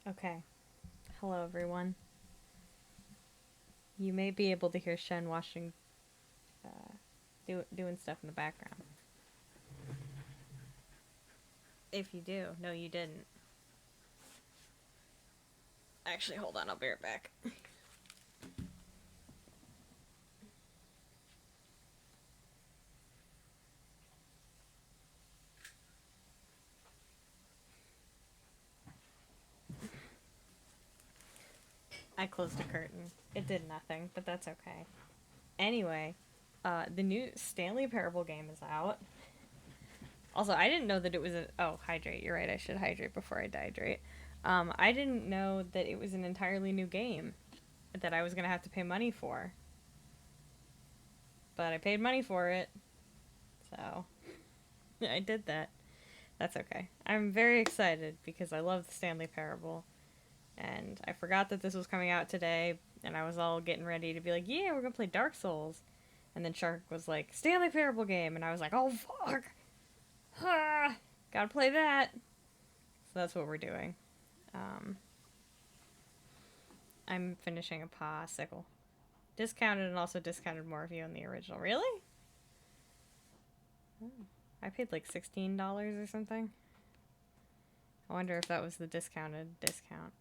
Okay. Hello, everyone. You may be able to hear Shen washing, doing stuff in the background. If you do, no, you didn't. Actually, hold on. I'll be right back. I closed the curtain. It did nothing, but that's okay. Anyway, the new Stanley Parable game is out. Also, I didn't know that it was a. Oh, hydrate. You're right. I should hydrate before I dehydrate. I didn't know that it was an entirely new game that I was gonna have to pay money for. But I paid money for it, so I did that. That's okay. I'm very excited because I love the Stanley Parable. And I forgot that this was coming out today, and I was all getting ready to be like, yeah, we're gonna play Dark Souls. And then Shark was like, Stanley Parable game, and I was like, oh fuck! Ah, gotta play that! So that's what we're doing. Um, I'm finishing a sickle. Discounted and also discounted more of you on the original. Really? Oh. I paid like $16 or something. I wonder if that was the discounted discount.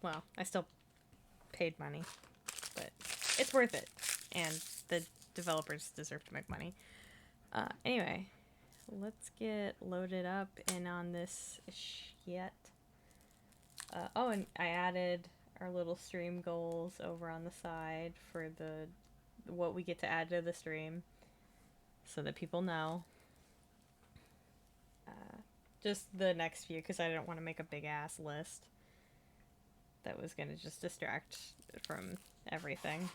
Well, I still paid money, but it's worth it, and the developers deserve to make money. Anyway, let's get loaded up and on this shit. Oh, and I added our little stream goals over on the side for the what we get to add to the stream, so that people know. Uh, just the next few, because I didn't want to make a big ass list that was gonna just distract from everything.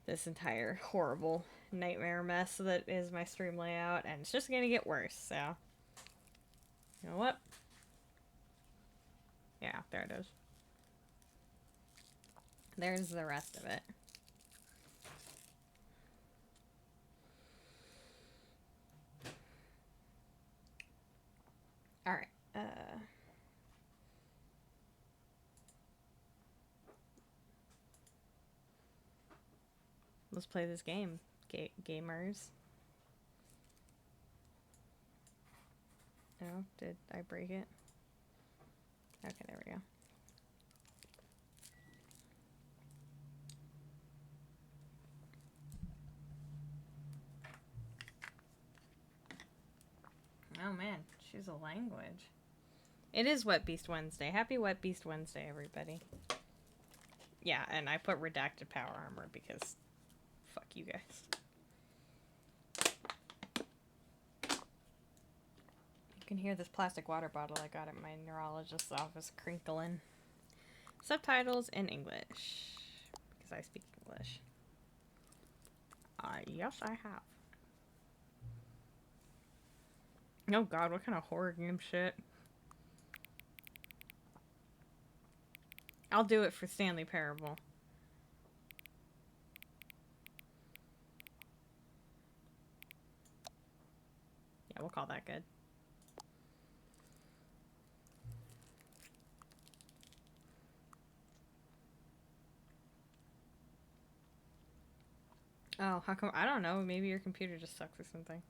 This entire horrible nightmare mess that is my stream layout, and it's just gonna get worse, so. You know what? Yeah, there it is. There's the rest of it. Alright, let's play this game, gamers. Oh, did I break it? Okay, there we go. Oh man, choose a language. It is Wet Beast Wednesday. Happy Wet Beast Wednesday, everybody. Yeah, and I put redacted power armor because fuck you guys. You can hear this plastic water bottle I got at my neurologist's office crinkling. Subtitles in English, because I speak English. Yes, I have. Oh god, what kind of horror game shit? I'll do it for Stanley Parable. Yeah, we'll call that good. Oh, how come? I don't know. Maybe your computer just sucks or something.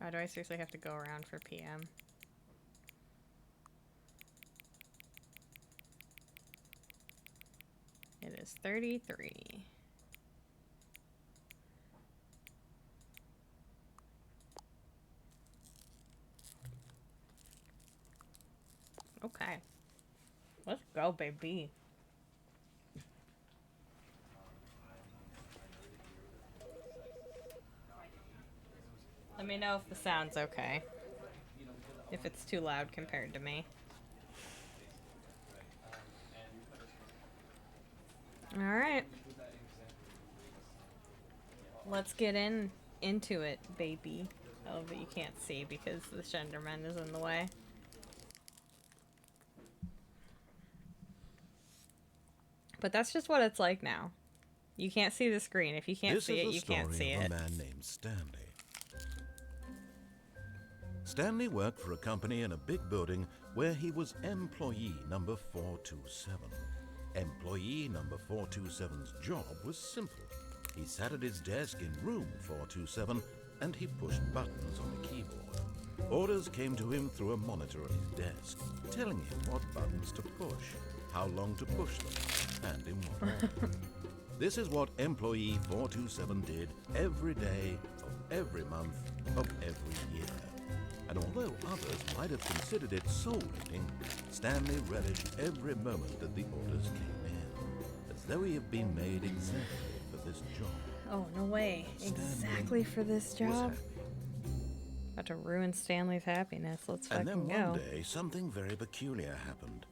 Oh, do I seriously have to go around for PM? It is 33. Okay. Let's go, baby. Let me know if the sound's okay. If it's too loud compared to me. Alright. Let's get into it, baby. Oh, but you can't see because the Slenderman is in the way. But that's just what it's like now. You can't see the screen. If you can't This see it, is you the can't story see of a it. man named Stanley. Stanley worked for a company in a big building where he was employee number 427. Employee number 427's job was simple. He sat at his desk in room 427 and he pushed buttons on the keyboard. Orders came to him through a monitor on his desk, telling him what buttons to push, how long to push them, and in what order. This is what employee 427 did every day of every month of every year. And although others might have considered it soul-eating, Stanley relished every moment that the orders came in, as though he had been made exactly for this job. Oh, no way. Exactly for this job? About to ruin Stanley's happiness. Let's fucking go. And then one day, something very peculiar happened.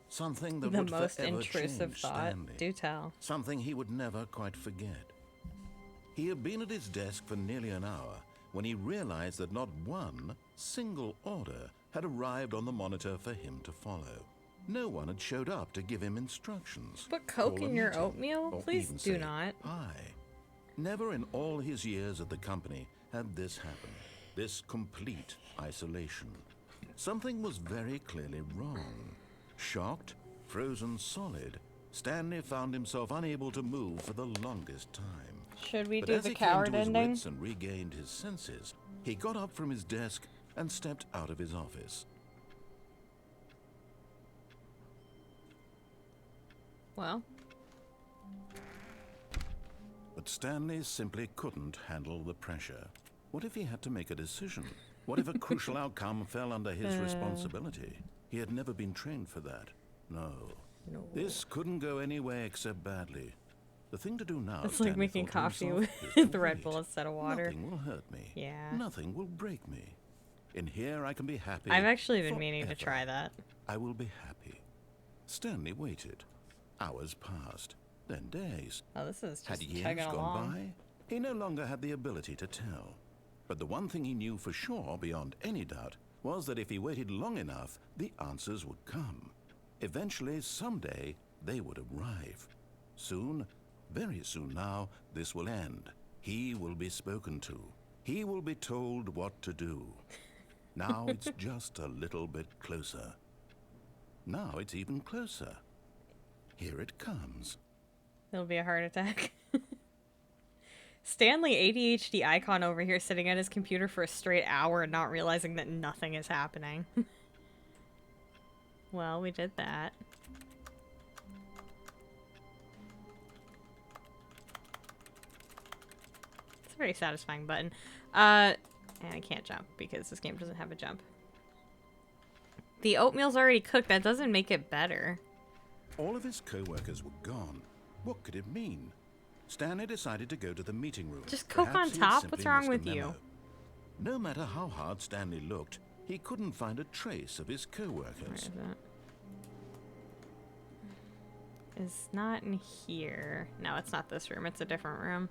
Something that The would most forever intrusive change thought. Stanley. Do tell. Something he would never quite forget. He had been at his desk for nearly an hour when he realized that not one single order had arrived on the monitor for him to follow. No one had showed up to give him instructions. Put Coke call a in your meeting, oatmeal? or Please even do say not. hi. Never in all his years at the company had this happened. This complete isolation. Something was very clearly wrong. Shocked, frozen solid, Stanley found himself unable to move for the longest time. Should we But do as the he came coward to his ending? wits and regained his senses, he got up from his desk and stepped out of his office. Well, But Stanley simply couldn't handle the pressure. What if he had to make a decision? What if a crucial outcome fell under his responsibility? He had never been trained for that. No. This couldn't go any way except badly. The thing to do now, it's like Stanley making thought to coffee himself, with is to Red wait. Bull instead of water. Nothing will hurt me. Yeah. Nothing will break me. In here I can be happy. I've actually been meaning to forever. try that. I will be happy. Stanley waited. Hours passed, then days. Oh, this is Had just years chugging gone along. by? He no longer had the ability to tell. But the one thing he knew for sure, beyond any doubt, was that if he waited long enough, the answers would come. Eventually, someday, they would arrive. Soon, very soon now, this will end. He will be spoken to. He will be told what to do. Now it's just a little bit closer. Now it's even closer. Here it comes. It'll be a heart attack. Stanley ADHD icon over here sitting at his computer for a straight hour and not realizing that nothing is happening. Well, we did that. It's a very satisfying button. And I can't jump because this game doesn't have a jump. The oatmeal's already cooked. That doesn't make it better. All of his co-workers were gone. What could it mean? Stanley decided to go to the meeting room. Just Coke Perhaps on he had top? simply What's wrong missed a with you? memo. No matter how hard Stanley looked, he couldn't find a trace of his Where co-workers. is it? It's not in here. No, it's not this room. It's a different room.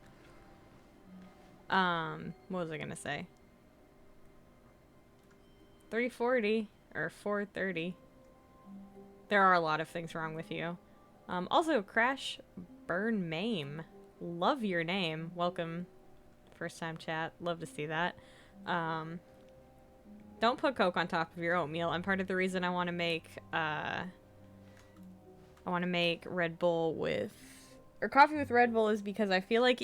What was I gonna say? 340 or 430. There are a lot of things wrong with you. Also, Crash Burn Maim. Love your name. Welcome. First time chat. Love to see that. Don't put Coke on top of your oatmeal. And part of the reason I want to make Red Bull with or coffee with Red Bull is because I feel like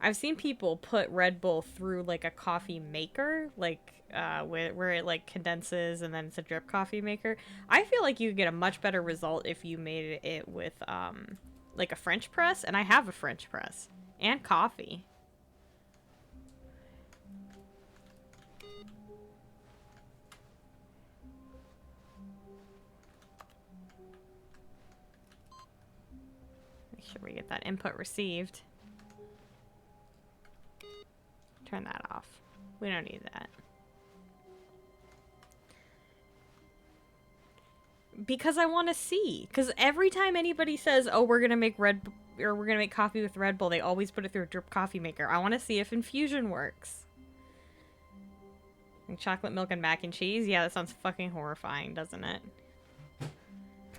I've seen people put Red Bull through like a coffee maker, like where it like condenses and then it's a drip coffee maker. I feel like you get a much better result if you made it with like a French press, and I have a French press and coffee. Make sure we get that input received. Turn that off. We don't need that. Because I want to see. Because every time anybody says, "Oh, we're gonna make coffee with Red Bull," they always put it through a drip coffee maker. I want to see if infusion works. And chocolate milk and mac and cheese. Yeah, that sounds fucking horrifying, doesn't it?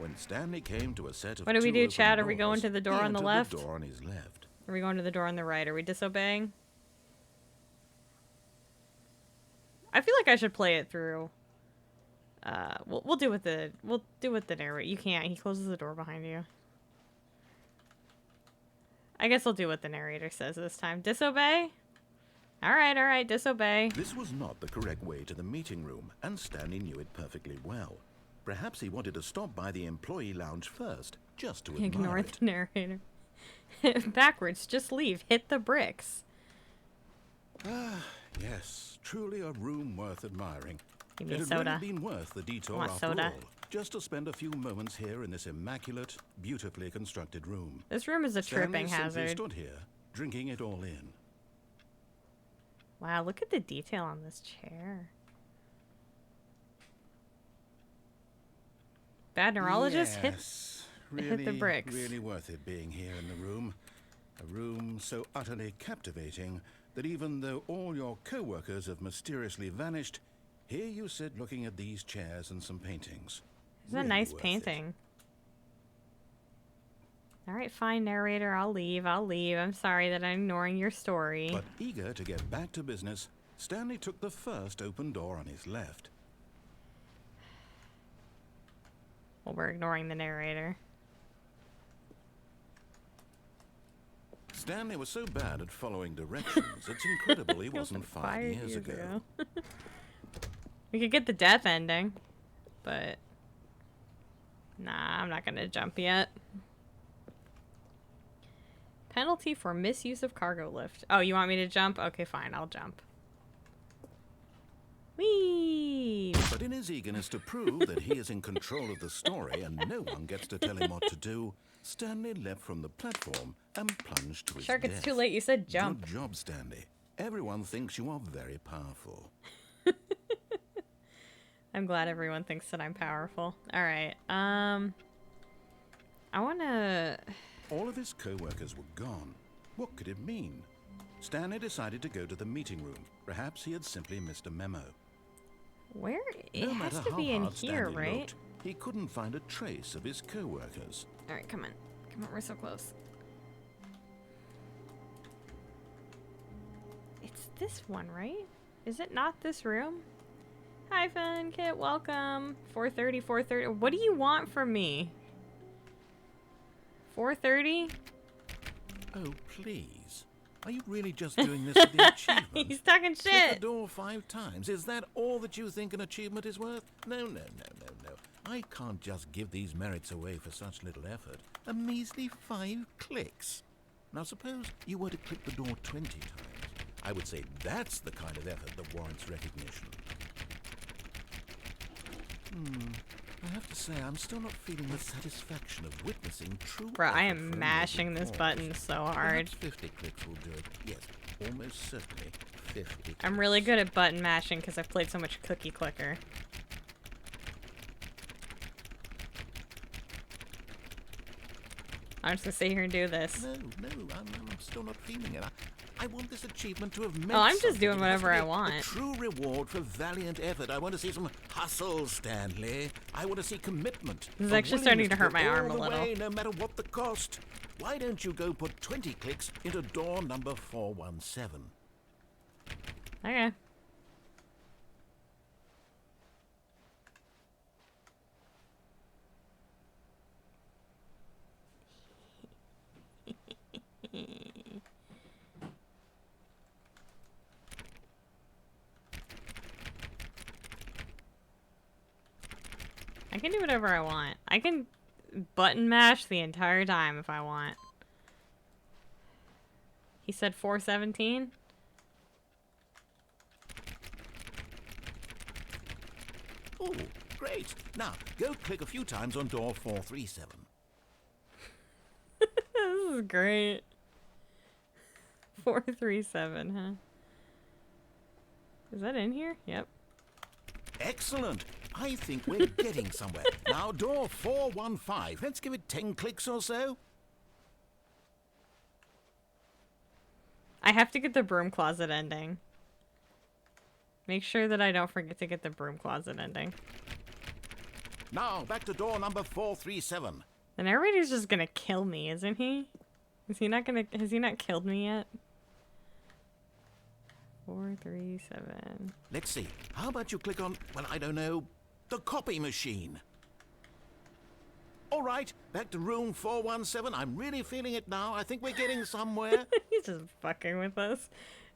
When Stanley came to a set of What do we two do, open Chad? Are we going doors, to the door he on the entered left? The door on his left. Are we going to the door on the right? Are we disobeying? I feel like I should play it through. We'll do with the narrator. You can't. He closes the door behind you. I guess I'll do what the narrator says this time. Disobey? All right, disobey. This was not the correct way to the meeting room, and Stanley knew it perfectly well. Perhaps he wanted to stop by the employee lounge first, just to Ignore admire it. the narrator. Backwards, just leave. Hit the bricks. Ah, yes, truly a room worth admiring. Give me It a had soda. really been worth the detour Want after soda? all, just to spend a few moments here in this immaculate, beautifully constructed room. This room is a tripping Stanley simply hazard. stood here, drinking it all in. Wow, look at the detail on this chair. Bad neurologist Yes, hit the bricks. Really worth it being here in the room. A room so utterly captivating that even though all your co-workers have mysteriously vanished, here you sit looking at these chairs and some paintings. It's a nice painting. All right, fine, narrator. I'll leave. I'm sorry that I'm ignoring your story. But eager to get back to business, Stanley took the first open door on his left. Well, we're ignoring the narrator. Stanley was so bad at following directions, it's incredible he wasn't fired years ago. We could get the death ending, but nah, I'm not gonna jump yet. Penalty for misuse of cargo lift. Oh, you want me to jump? Okay, fine, I'll jump. Whee! But in his eagerness to prove that he is in control of the story and no one gets to tell him what to do, Stanley leapt from the platform and plunged to his Shark, death. it's too late. You said jump. Good job, Stanley. Everyone thinks you are very powerful. I'm glad everyone thinks that I'm powerful. All right. I want to... All of his co-workers were gone. What could it mean? Stanley decided to go to the meeting room. Perhaps he had simply missed a memo. Where? It No has matter to be how in hard here, Stanley right? looked, he couldn't find a trace of his co-workers. All right, come on. Come on, we're so close. It's this one, right? Is it not this room? Hi, Fun Kit. Welcome. 4:30, 4:30. What do you want from me? 4:30? Oh, please. Are you really just doing this for the achievement? He's talking Hit shit. the door 5 times. Is that all that you think an achievement is worth? No. I can't just give these merits away for such little effort. A measly 5 clicks. Now suppose you were to click the door 20 times. I would say that's the kind of effort that warrants recognition. I have to say, I'm still not feeling the satisfaction of witnessing true Bro, I effort am from mashing this cause. button so hard. Perhaps 50 clicks will do it. Yes, almost certainly 50 clicks. I'm really good at button mashing because I've played so much Cookie Clicker. I'm just gonna sit here and do this. No, I'm still not feeling it. I want this achievement to have meant Oh, I'm just something. doing It has to whatever be I a want. true reward for valiant effort. I want to see some hustle, Stanley. I want to see commitment. This is a actually starting to willingness hurt go my all arm a the little. way, no matter what the cost. Why don't you go put 20 clicks into door number 417? Okay. I can do whatever I want. I can button mash the entire time if I want. He said 417? Oh, great. Now, go click a few times on door 437. This is great. 437, huh? Is that in here? Yep. Excellent. I think we're getting somewhere. Now, door 415. Let's give it 10 clicks or so. I have to get the broom closet ending. Make sure that I don't forget to get the broom closet ending. Now, back to door number 437. The narrator's just gonna kill me, isn't he? Is he not gonna... Has he not killed me yet? 437. Let's see. How about you click on, well, I don't know, the copy machine? All right, back to room 417. I'm really feeling it now. I think we're getting somewhere. He's just fucking with us.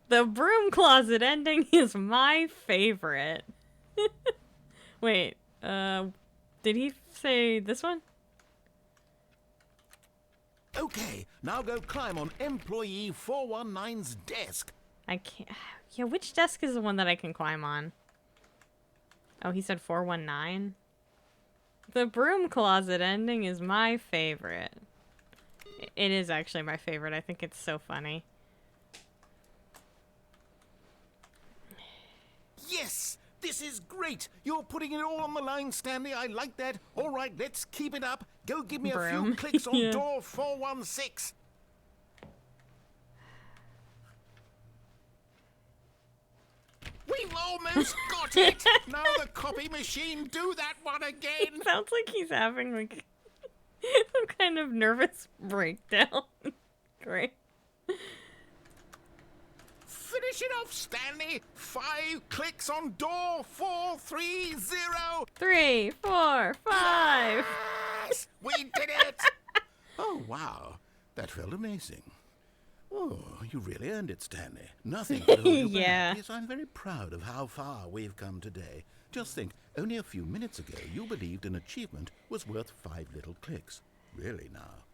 The broom closet ending is my favorite. Wait, did he say this one? Okay, now go climb on employee 419's desk. I can't... Yeah, which desk is the one that I can climb on? Oh, he said 419? The broom closet ending is my favorite. It is actually my favorite. I think it's so funny. Yes! This is great! You're putting it all on the line, Stanley. I like that. All right, let's keep it up. Go give me a few clicks on Yeah. door 416. We've almost got it! Now the copy machine, do that one again! Sounds like he's having, like, some kind of nervous breakdown. Great. Finish it off, Stanley! 5 clicks on door 430! 3, 4, 5. Yes! We did it! Oh, wow. That felt amazing. Oh, you really earned it, Stanley. Nothing could hold you Yeah. back. Yes, I'm very proud of how far we've come today. Just think, only a few minutes ago, you believed an achievement was worth 5 little clicks. Really now,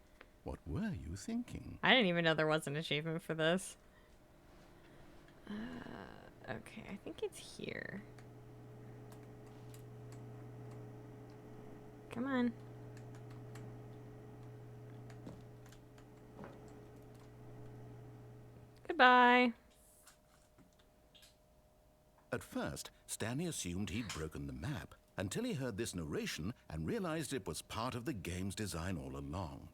what were you thinking? I didn't even know there was an achievement for this. Okay, I think it's here. Come on. Goodbye. At first, Stanley assumed he'd broken the map until he heard this narration and realized it was part of the game's design all along.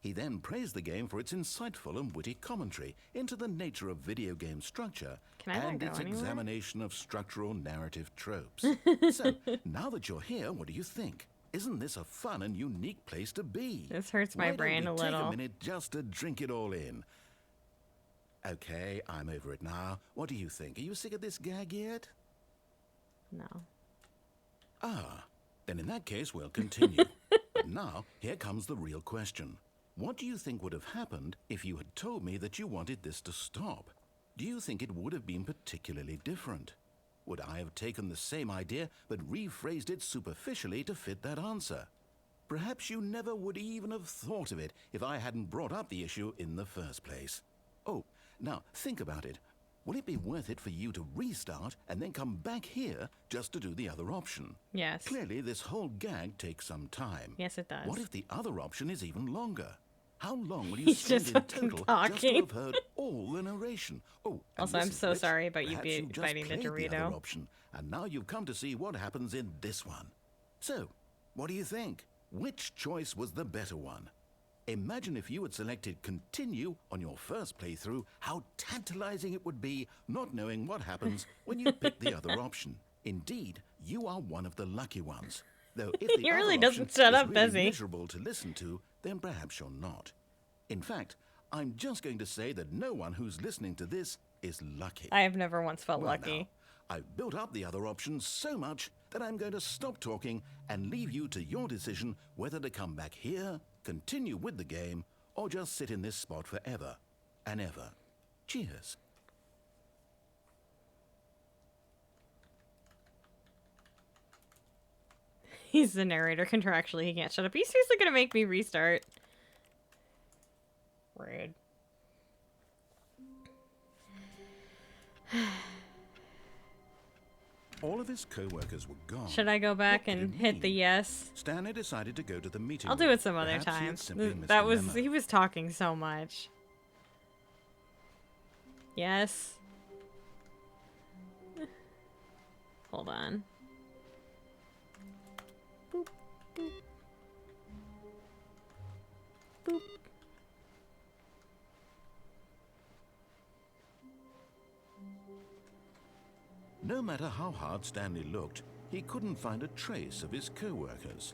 He then praised the game for its insightful and witty commentary into the nature of video game structure Can I not and go its anywhere? examination of structural narrative tropes. So, now that you're here, what do you think? Isn't this a fun and unique place to be? This hurts my Why don't brain we a take little. a minute just to drink it all in. Okay, I'm over it now. What do you think? Are you sick of this gag yet? No. Ah, then in that case, we'll continue. But now, here comes the real question. What do you think would have happened if you had told me that you wanted this to stop? Do you think it would have been particularly different? Would I have taken the same idea but rephrased it superficially to fit that answer? Perhaps you never would even have thought of it if I hadn't brought up the issue in the first place. Oh, now think about it. Will it be worth it for you to restart and then come back here just to do the other option? Yes. Clearly, this whole gag takes some time. Yes, it does. What if the other option is even longer? How long will you He's spend just in fucking total just to talking. have heard all the narration? Oh, and Also, I'm listen, so Rich, sorry about you perhaps you've just biting the played Dorito. other option, and now you've come to see what happens in this one. So, what do you think? Which choice was the better one? Imagine if you had selected continue on your first playthrough, how tantalizing it would be not knowing what happens when you pick the other option. Indeed, you are one of the lucky ones. Though if the He really other doesn't option shut is up, really does he? miserable to listen to, then perhaps you're not. In fact, I'm just going to say that no one who's listening to this is lucky. I have never once felt Well, lucky. now, I've built up the other options so much that I'm going to stop talking and leave you to your decision whether to come back here, continue with the game, or just sit in this spot forever and ever. Cheers. He's the narrator. Contractually, he can't shut up. He's seriously gonna make me restart. Rude. All of his co-workers were gone. Should I go back What could and it hit the mean? yes? Stanley decided to go to the meeting I'll do room. it some other Perhaps he had time. simply missed That the was... memo. He was talking so much. Yes. Hold on. Boop, boop. Boop. No matter how hard Stanley looked, he couldn't find a trace of his co-workers.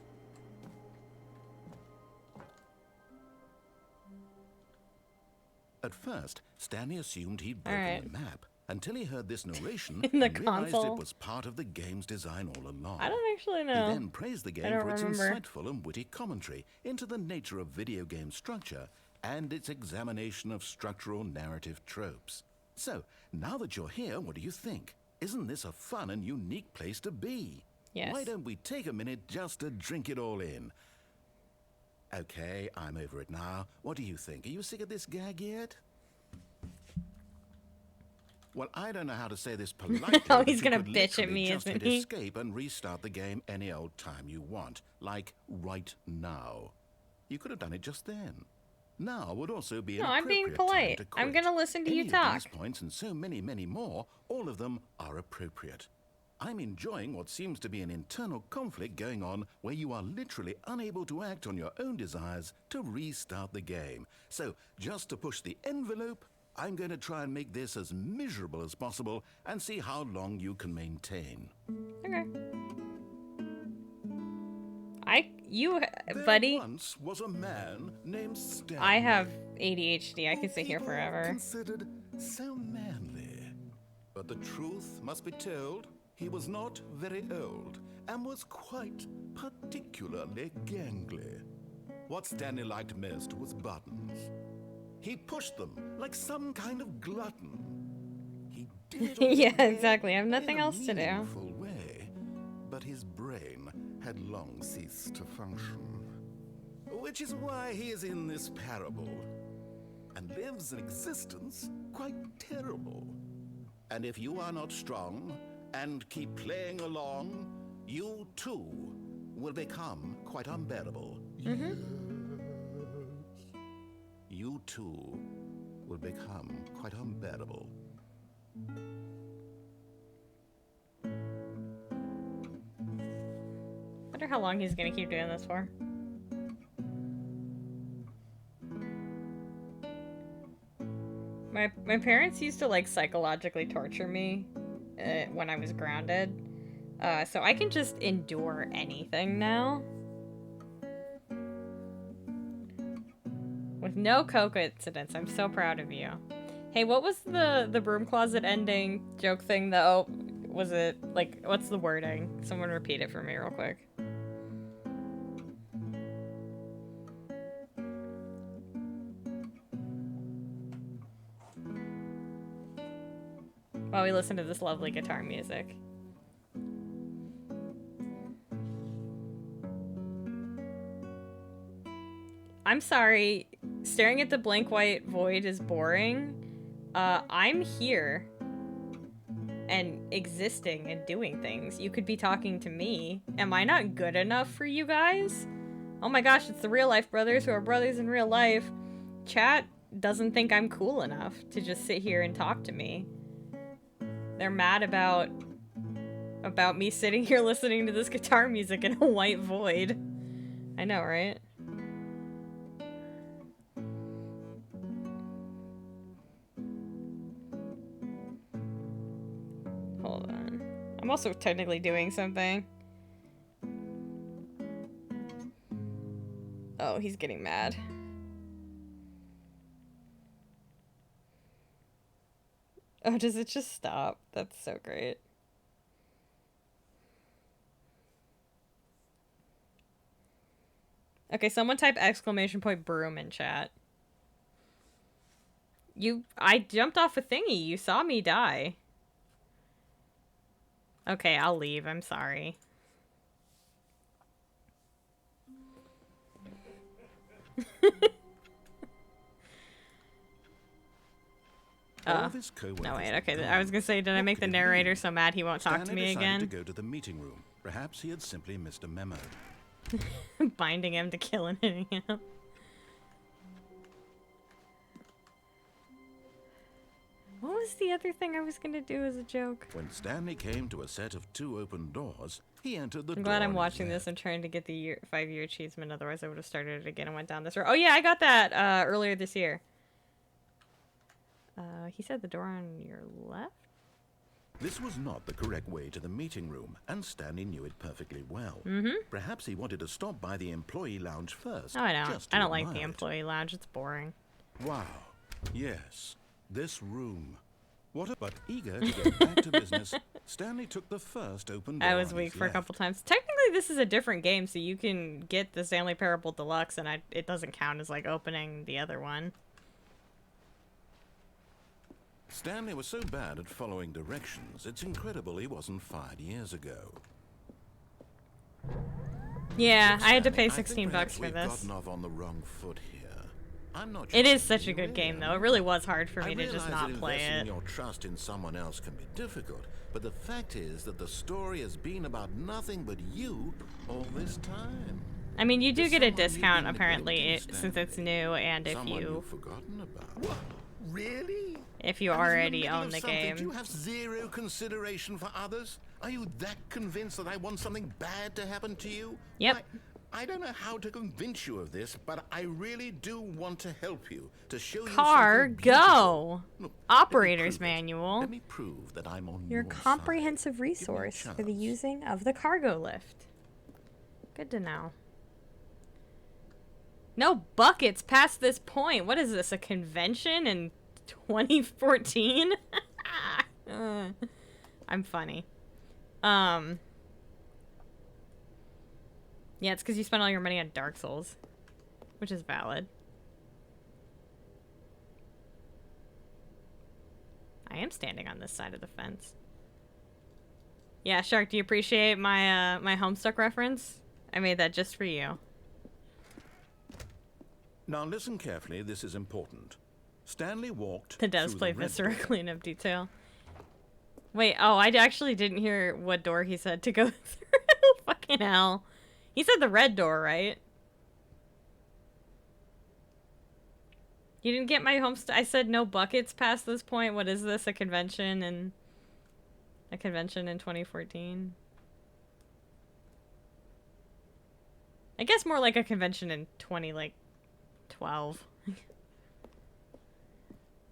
At first, Stanley assumed he'd broken the map until he heard this narration in the and realized console. it was part of the game's design all along. I don't actually know. He then praised the game for its insightful and witty commentary into the nature of video game structure and its examination of structural narrative tropes. So, now that you're here, what do you think? Isn't this a fun and unique place to be? Yes. Why don't we take a minute just to drink it all in? Okay, I'm over it now. What do you think? Are you sick of this gag yet? Well, I don't know how to say this politely. Oh, he's gonna bitch at me, isn't he? Escape and restart the game any old time you want, like right now. You could have done it just then. Now would also be an No, I'm being polite. I'm gonna listen to you talk. These points and so many, many more, all of them are appropriate. I'm enjoying what seems to be an internal conflict going on where you are literally unable to act on your own desires to restart the game. So, just to push the envelope, I'm going to try and make this as miserable as possible and see how long you can maintain. Okay. Buddy. There once was a man named Stanley. I have ADHD. I can sit here forever. Considered so manly. But the truth must be told, he was not very old and was quite particularly gangly. What Stanley liked most was buttons. He pushed them like some kind of glutton. He did it yeah, exactly. I have nothing else to do. In a meaningful way, but his brain had long ceased to function. Which is why he is in this parable and lives an existence quite terrible. And if you are not strong and keep playing along, you too will become quite unbearable. You too will become quite unbearable. Wonder how long he's gonna keep doing this for. My parents used to like psychologically torture me when I was grounded, so I can just endure anything now. With no coincidence. I'm so proud of you. Hey, what was the broom closet ending joke thing though? Was it like, what's the wording? Someone repeat it for me real quick. While we listen to this lovely guitar music. I'm sorry, staring at the blank white void is boring. I'm here and existing and doing things. You could be talking to me. Am I not good enough for you guys? Oh my gosh, it's the real life brothers who are brothers in real life. Chat doesn't think I'm cool enough to just sit here and talk to me. They're mad about me sitting here listening to this guitar music in a white void. I know, right? Hold on. I'm also technically doing something. Oh, he's getting mad. Oh, does it just stop? That's so great. Okay, someone type exclamation point broom in chat. I jumped off a thingy. You saw me die. Okay, I'll leave. I'm sorry. No, wait, okay. I was gonna say, did I make the narrator so mad he won't talk to me again? To go to the meeting room. Perhaps he had simply missed a memo. Binding him to killing him. What was the other thing I was gonna do as a joke? When Stanley came to a set of 2 open doors, he entered the door. I'm glad I'm watching this. I'm trying to get the 5-year achievement. Otherwise, I would have started it again and went down this road. Oh yeah, I got that earlier this year. He said the door on your left? This was not the correct way to the meeting room, and Stanley knew it perfectly well. Perhaps he wanted to stop by the employee lounge first. Oh, I don't. just to I don't like the admire it. employee lounge. It's boring. Wow. Yes. This room. But eager to get back to business, Stanley took the first open door I was on weak his for a left. couple times. Technically, this is a different game, so you can get the Stanley Parable Deluxe, and it doesn't count as, like, opening the other one. Stanley was so bad at following directions, it's incredible he wasn't fired years ago. Yeah, Look, I had to Stanley, pay I think 16 perhaps bucks for we've this. gotten off on the wrong foot here. I'm not It just is such a saying you good game, really though. It am. really was hard for I me to just realize not that play investing it. your trust in someone else can be difficult, but the fact is that the story has been about nothing but you all this time. I mean, you do There's get a someone you've discount, been apparently, neglecting, since it's Stanley. new, and if Someone you you've forgotten about. What? Really? if you And in the already middle own of the something, game. Do you have zero consideration for others? Are you that convinced that I want something bad to happen to you? Yep. I don't know how to convince you of this, but I really do want to help you, to show you Car, something beautiful. go! Look, Operator's let me prove it. manual. Let me prove that I'm on Your your comprehensive side. Give me a resource for the chance. using of the cargo lift. Good to know. No buckets past this point. What is this, a convention in 2014? I'm funny. Yeah, it's because you spent all your money on Dark Souls, which is valid. I am standing on this side of the fence. Yeah, Shark, do you appreciate my my Homestuck reference? I made that just for you. Now listen carefully, this is important. Stanley walked The does through play the red Viscera door. cleanup detail. Wait, oh, I actually didn't hear what door he said to go through. Fucking hell. He said the red door, right? You didn't get my Homestuck? I said no buckets past this point. What is this, a convention in 2014? I guess more like a convention in 2012.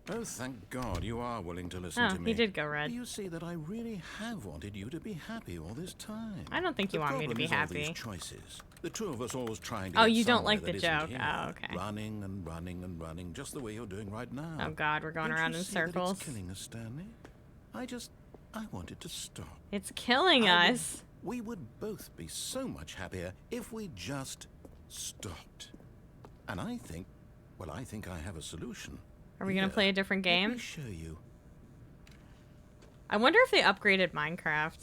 Oh, thank God you are willing to listen to me. He did go red. You see that I really have wanted you to be happy all this time. I don't think you The want me to problem be is all happy. these choices. The two of us always trying to Oh, get you don't somewhere like the that isn't joke. here. Oh, okay. Running and running and running, just the way you're doing right now. Oh God, we're going Don't around you in see that circles. It's killing us, Stanley. I wanted to stop. It's killing I us. We would both be so much happier if we just stopped. And I think I have a solution. Are we gonna play a different Let game? me show you. I wonder if they upgraded Minecraft.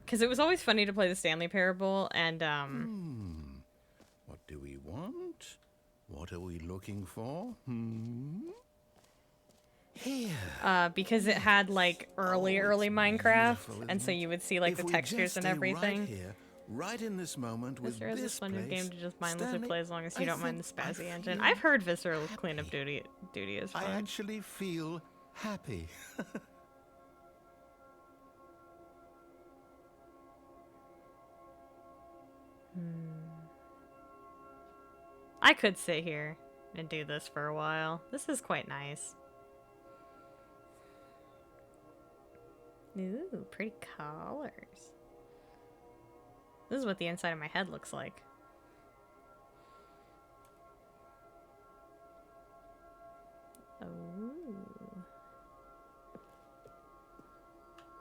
Because it was always funny to play the Stanley Parable, and What do we want? What are we looking for? Here. because it had like early It's Minecraft, beautiful, and so isn't it? you would see like If the we textures just and stay everything. Right here, right in this moment with Viscera is a this splendid place, game to just mindlessly Stanley, play as long as you I don't mind the think I spazzy engine. feel I've heard Visceral happy. Cleanup Duty is I fun. actually feel happy. I could sit here and do this for a while. This is quite nice. Ooh, pretty colors. This is what the inside of my head looks like. Oh.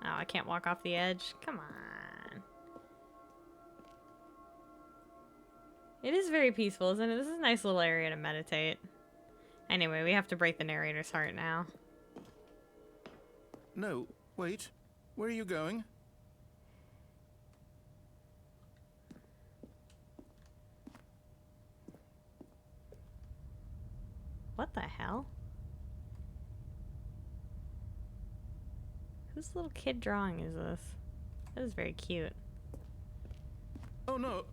Oh, I can't walk off the edge. Come on. It is very peaceful, isn't it? This is a nice little area to meditate. Anyway, we have to break the narrator's heart now. No, wait. Where are you going? What the hell? Whose little kid drawing is this? That is very cute. Oh no.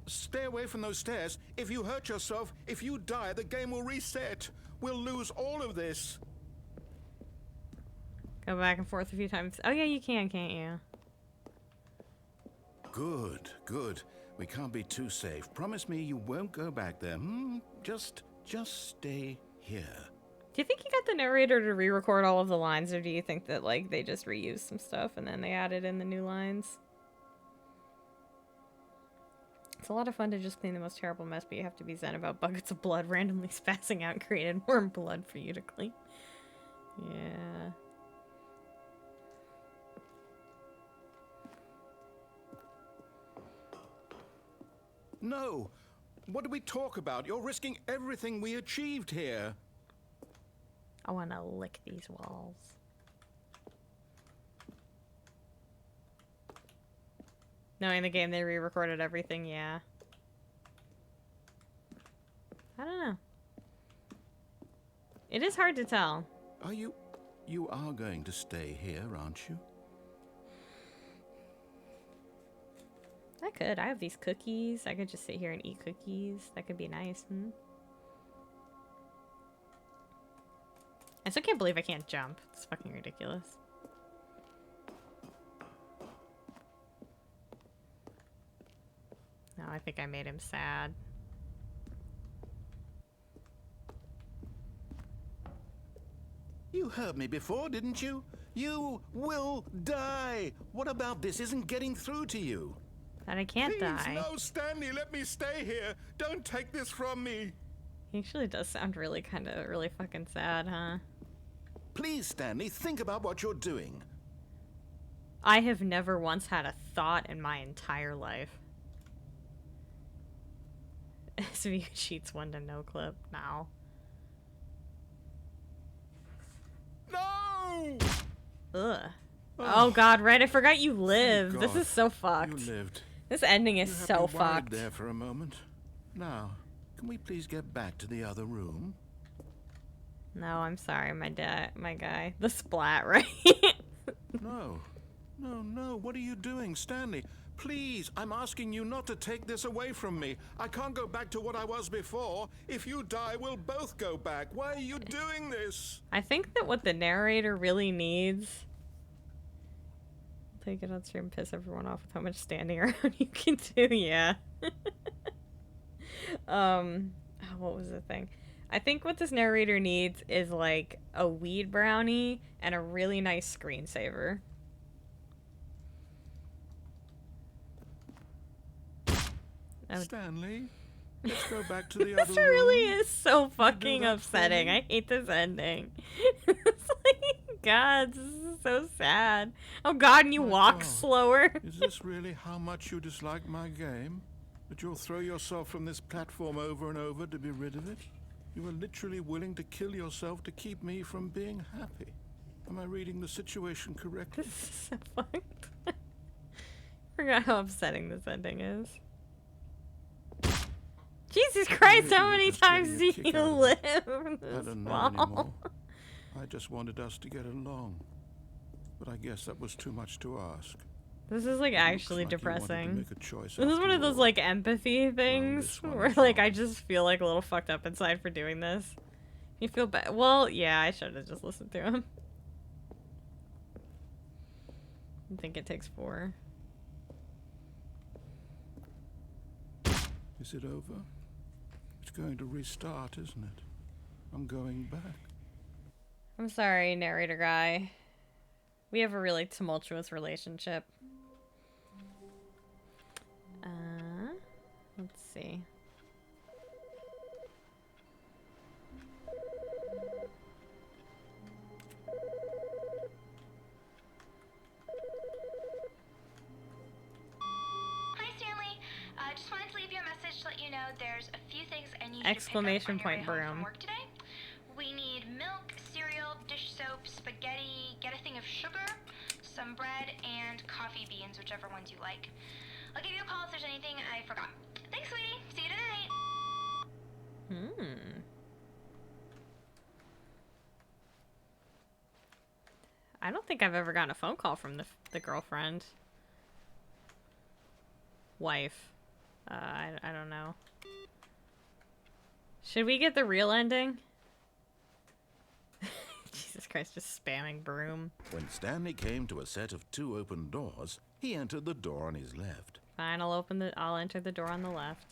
Stay away from those stairs. If you hurt yourself, if you die, the game will reset. We'll lose all of this. Go back and forth a few times. Oh yeah, you can, can't you? Good, good. We can't be too safe. Promise me you won't go back there. Just stay here. Do you think you got the narrator to re-record all of the lines, or do you think that, like, they just reused some stuff and then they added in the new lines? It's a lot of fun to just clean the most terrible mess, but you have to be zen about buckets of blood randomly spazzing out and creating more blood for you to clean. Yeah. No! What do we talk about? You're risking everything we achieved here. I want to lick these walls. No, in the game they re-recorded everything, yeah. I don't know. It is hard to tell. Are you... You are going to stay here, aren't you? I could. I have these cookies. I could just sit here and eat cookies. That could be nice. I still can't believe I can't jump. It's fucking ridiculous. No, I think I made him sad. You heard me before, didn't you? You will die! What about this isn't getting through to you? That I can't Please, die. no, Stanley, let me stay here. Don't take this from me. He actually does sound really really fucking sad, huh? Please, Stanley, think about what you're doing. I have never once had a thought in my entire life. SV cheats 1 to no clip now. No! Ugh. Oh god, right, I forgot you live. God, This is so fucked. You lived. This ending is You have so me worried fucked. there for a moment. Now, can we please get back to the other room? No, I'm sorry, my guy. The splat, right? No. No, no. What are you doing, Stanley? Please, I'm asking you not to take this away from me. I can't go back to what I was before. If you die, we'll both go back. Why are you doing this? I think that what the narrator really needs... Take it on stream and piss everyone off with how much standing around you can do, yeah. What was the thing? I think what this narrator needs is like a weed brownie and a really nice screensaver. Stanley, let's go back to the other room. This really is so fucking upsetting. I hate this ending. It's like, God, this is so sad. Oh God, and you walk slower. Is this really how much you dislike my game? That you'll throw yourself from this platform over and over to be rid of it? You are literally willing to kill yourself to keep me from being happy. Am I reading the situation correctly? This is so fucked. I forgot how upsetting this ending is. Jesus Christ, how many times do you live in I this don't know wall? anymore. I just wanted us to get along. But I guess that was too much to ask. This is like actually Looks like you wanted to depressing. make a choice This is one of after those all. like empathy things this one where is like I yours. just feel like a little fucked up inside for doing this. You feel bad. Well, yeah, I should have just listened to him. I think it takes 4. Is it over? It's going to restart, isn't it? I'm going back. I'm sorry, narrator guy. We have a really tumultuous relationship. Let's see. Hi, Stanley. Just wanted to leave you a message to let you know there's a few things I need Exclamation you to pick up point on your way home broom. from work today. We need milk, cereal, dish soap, spaghetti, get a thing of sugar, some bread, and coffee beans, whichever ones you like. I'll give you a call if there's anything I forgot. Thanks, sweetie. See you tonight. I don't think I've ever gotten a phone call from the girlfriend. Wife. I don't know. Should we get the real ending? Jesus Christ, just spamming broom. When Stanley came to a set of 2 open doors, he entered the door on his left. Fine, I'll enter the door on the left.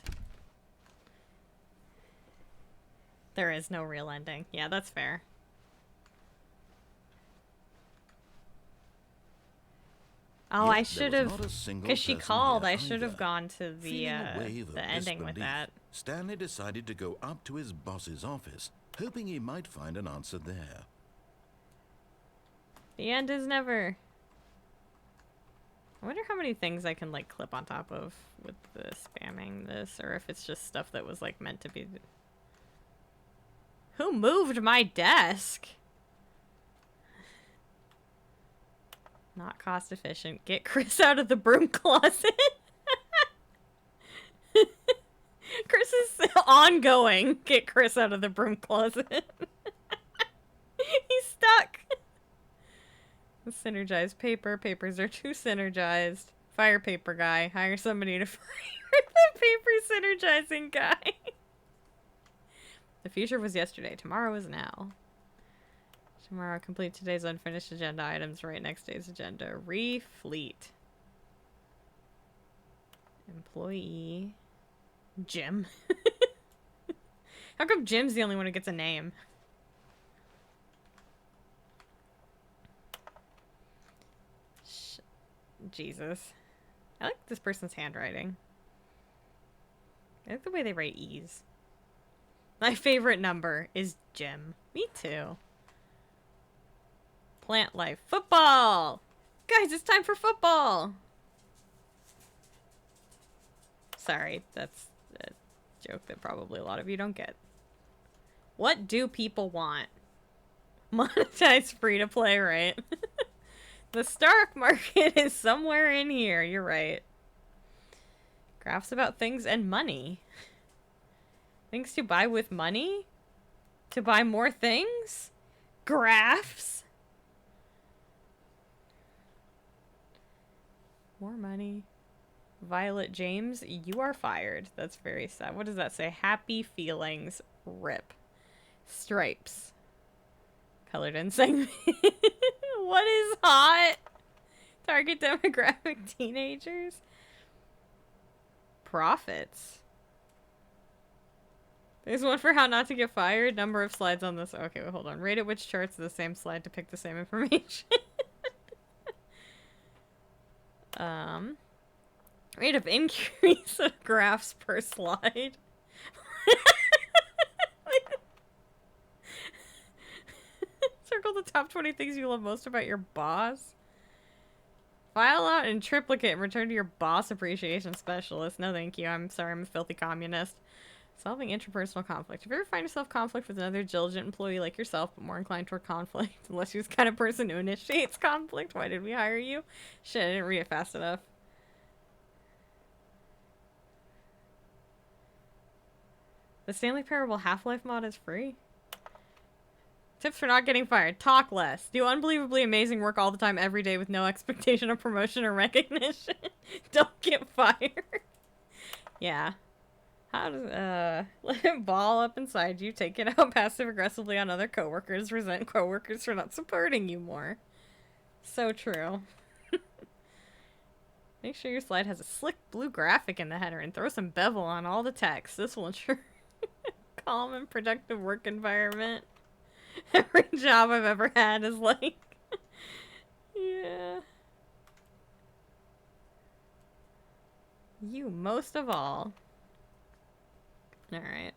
There is no real ending. Yeah, that's fair. Oh, Yet I there should was have, not a single because she person called. here I should have either. gone to the Feeling a wave of ending with disbelief, that. Stanley decided to go up to his boss's office, hoping he might find an answer there. The end is never. I wonder how many things I can like clip on top of with the spamming this, or if it's just stuff that was like meant to be. Who moved my desk? Not cost efficient. Get Chris out of the broom closet. Chris is ongoing. Get Chris out of the broom closet. He's stuck. Synergized paper. Papers are too synergized. Fire paper guy. Hire somebody to fire the paper synergizing guy. The future was yesterday. Tomorrow is now. Tomorrow, complete today's unfinished agenda items. Right next day's agenda. Refleet. Employee. Jim. How come Jim's the only one who gets a name? Jesus. I like this person's handwriting. I like the way they write E's. My favorite number is Jim. Me too. Plant life. Football! Guys, it's time for football! Sorry, that's a joke that probably a lot of you don't get. What do people want? Monetize free to play, right? The stock market is somewhere in here, you're right. Graphs about things and money. Things to buy with money? To buy more things? Graphs? More money. Violet James, you are fired. That's very sad. What does that say? Happy feelings. Rip. Stripes. Colored in segment. What is hot? Target demographic teenagers. Profits. There's one for how not to get fired. Number of slides on this. Okay, wait, hold on. Rate at which charts the same slide depict the same information. Rate of increase of graphs per slide. Circle the top 20 things you love most about your boss. File out in triplicate and return to your boss appreciation specialist. No, thank you. I'm sorry. I'm a filthy communist. Solving interpersonal conflict. If you ever find yourself conflict with another diligent employee like yourself, but more inclined toward conflict, unless you're the kind of person who initiates conflict, why did we hire you? Shit, I didn't read it fast enough. The Stanley Parable Half-Life mod is free. Tips for not getting fired. Talk less. Do unbelievably amazing work all the time, every day, with no expectation of promotion or recognition. Don't get fired. Yeah. How does, let it ball up inside you, take it out passive-aggressively on other coworkers, resent coworkers for not supporting you more. So true. Make sure your slide has a slick blue graphic in the header and throw some bevel on all the text. This will ensure calm and productive work environment. Every job I've ever had is like... yeah. You most of all. Alright.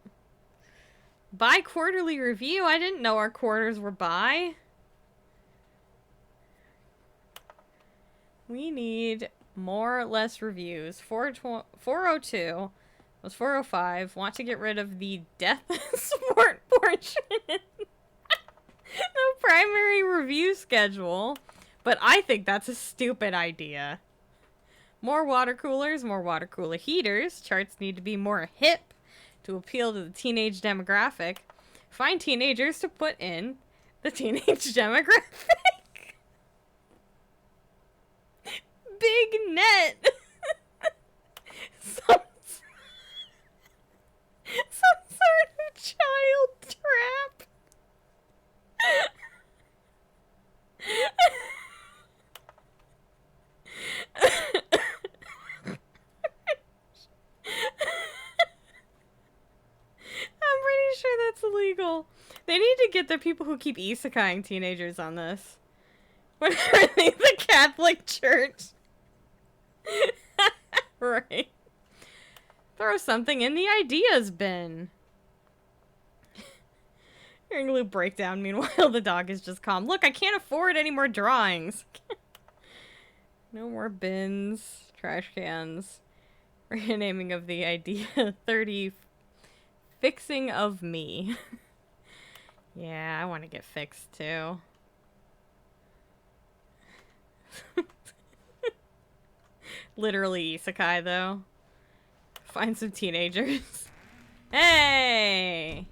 Bi-quarterly review? I didn't know our quarters were bi. We need more or less reviews. 402 was 405. Want to get rid of the death sport portion. The primary review schedule. But I think that's a stupid idea. More water coolers, more water cooler heaters. Charts need to be more hip to appeal to the teenage demographic. Find teenagers to put in the teenage demographic. Big net. some sort of child trap. I'm pretty sure that's illegal. They need to get the people who keep isekaiing teenagers on this. What are they, the Catholic Church? Right. Throw something in the ideas bin. Hearing Lou break down, meanwhile, the dog is just calm. Look, I can't afford any more drawings. No more bins, trash cans. Renaming of the idea 30. Fixing of me. Yeah, I want to get fixed too. Literally isekai though. Find some teenagers. Hey!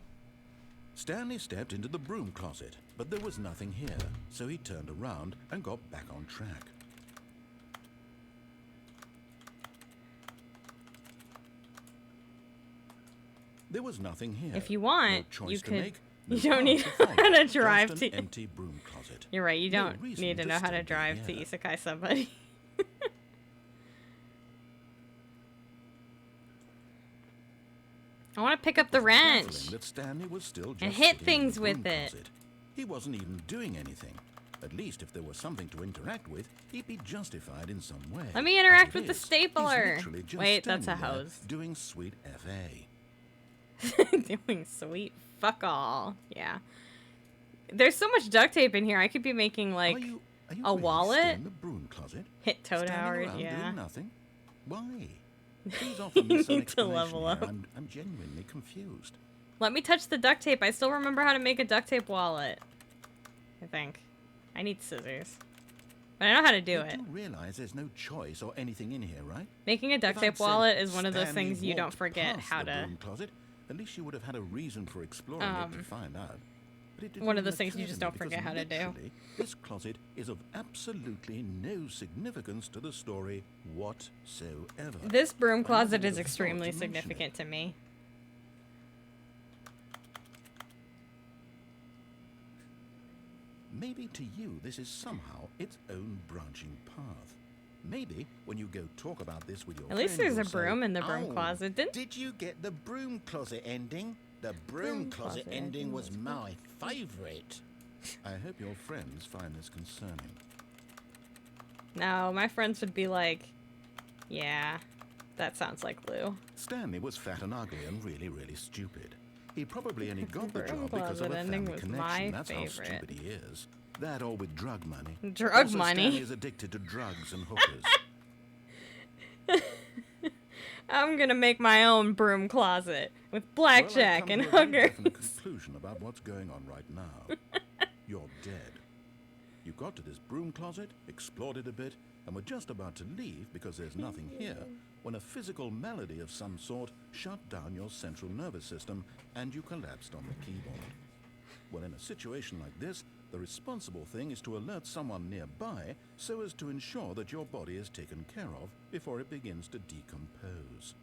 Stanley stepped into the broom closet, but there was nothing here, so he turned around and got back on track. There was nothing here. If you want, no choice you to could. make, no You don't need path to follow, how to drive just an to. empty broom closet. You're right. You No don't reason need to to know how to stay drive to here. isekai somebody. I want to pick up the Baffling wrench. that Stanley was still just And hit sitting in the things broom with it. closet. He wasn't even doing anything. At least if there was something to interact with, he'd be justified in some way. Let me interact As it with the is, he's stapler. literally just Wait, that's a standing there hose. doing sweet FA. Doing sweet fuck all. Yeah. There's so much duct tape in here. I could be making like Are you a really still wallet? in the broom closet? hit Toad Standing Howard. around Yeah. doing nothing? Why? Please offer me some Need to explanation level here. up. I'm genuinely confused. Let me touch the duct tape. I still remember how to make a duct tape wallet. I think. I need scissors. But I know how to do You it. do realize there's no choice or anything in here, right? Making a duct If I'd tape said wallet is one of those Stanley things you don't walked forget past how the to. broom closet, at least you would have had a reason for exploring it to find out. But it didn't One of even those things you occur just to me don't because forget how to do. literally, This closet is of absolutely no significance to the story whatsoever. This broom I never closet would is have thought extremely to mention it. significant to me. Maybe to you this is somehow its own branching path. Maybe when you go talk about this with your At least friends, there's a you'll say, broom in the broom "Oh, closet. Did you get the broom closet ending? The broom Broom closet closet ending ending was was my favorite." I hope your friends find this concerning. No, my friends would be like, yeah, that sounds like Lou. Stanley was fat and ugly and really, really stupid. He probably only got the Broom job because of closet a ending family was connection. my That's how favorite. stupid he is. That or with drug money. Drug Also, money? Stanley is addicted to drugs and hookers. I'm gonna make my own broom closet with blackjack well, I've and come to a very hookers. definite conclusion about what's going on right now. You're dead. You got to this broom closet, explored it a bit, and were just about to leave because there's nothing here when a physical malady of some sort shut down your central nervous system and you collapsed on the keyboard. Well, in a situation like this, the responsible thing is to alert someone nearby so as to ensure that your body is taken care of before it begins to decompose.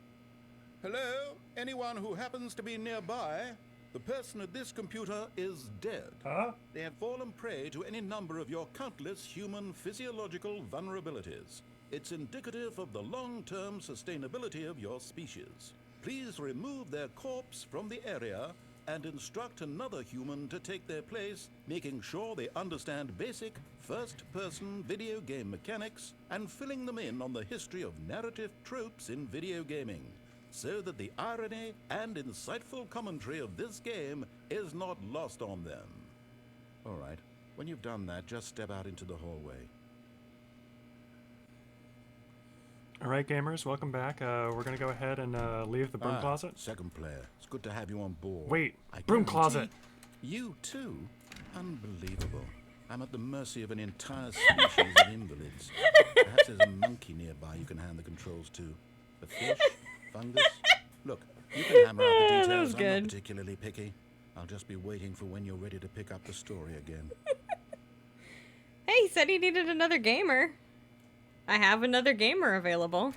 Hello? Anyone who happens to be nearby? The person at this computer is dead. Huh? They have fallen prey to any number of your countless human physiological vulnerabilities. It's indicative of the long-term sustainability of your species. Please remove their corpse from the area and instruct another human to take their place, making sure they understand basic first-person video game mechanics and filling them in on the history of narrative tropes in video gaming, so that the irony and insightful commentary of this game is not lost on them. All right, when you've done that, just step out into the hallway. All right, gamers, welcome back. We're gonna go ahead and leave the broom closet. Second player, it's good to have you on board. Wait, I broom guarantee closet. You too? Unbelievable. I'm at the mercy of an entire species of invalids. Perhaps there's a monkey nearby you can hand the controls to. A fish? Fungus? Look, you can hammer out the That details. was I'm good. not particularly picky. I'll just be waiting for when you're ready to pick up the story again. Hey, he said he needed another gamer. I have another gamer available.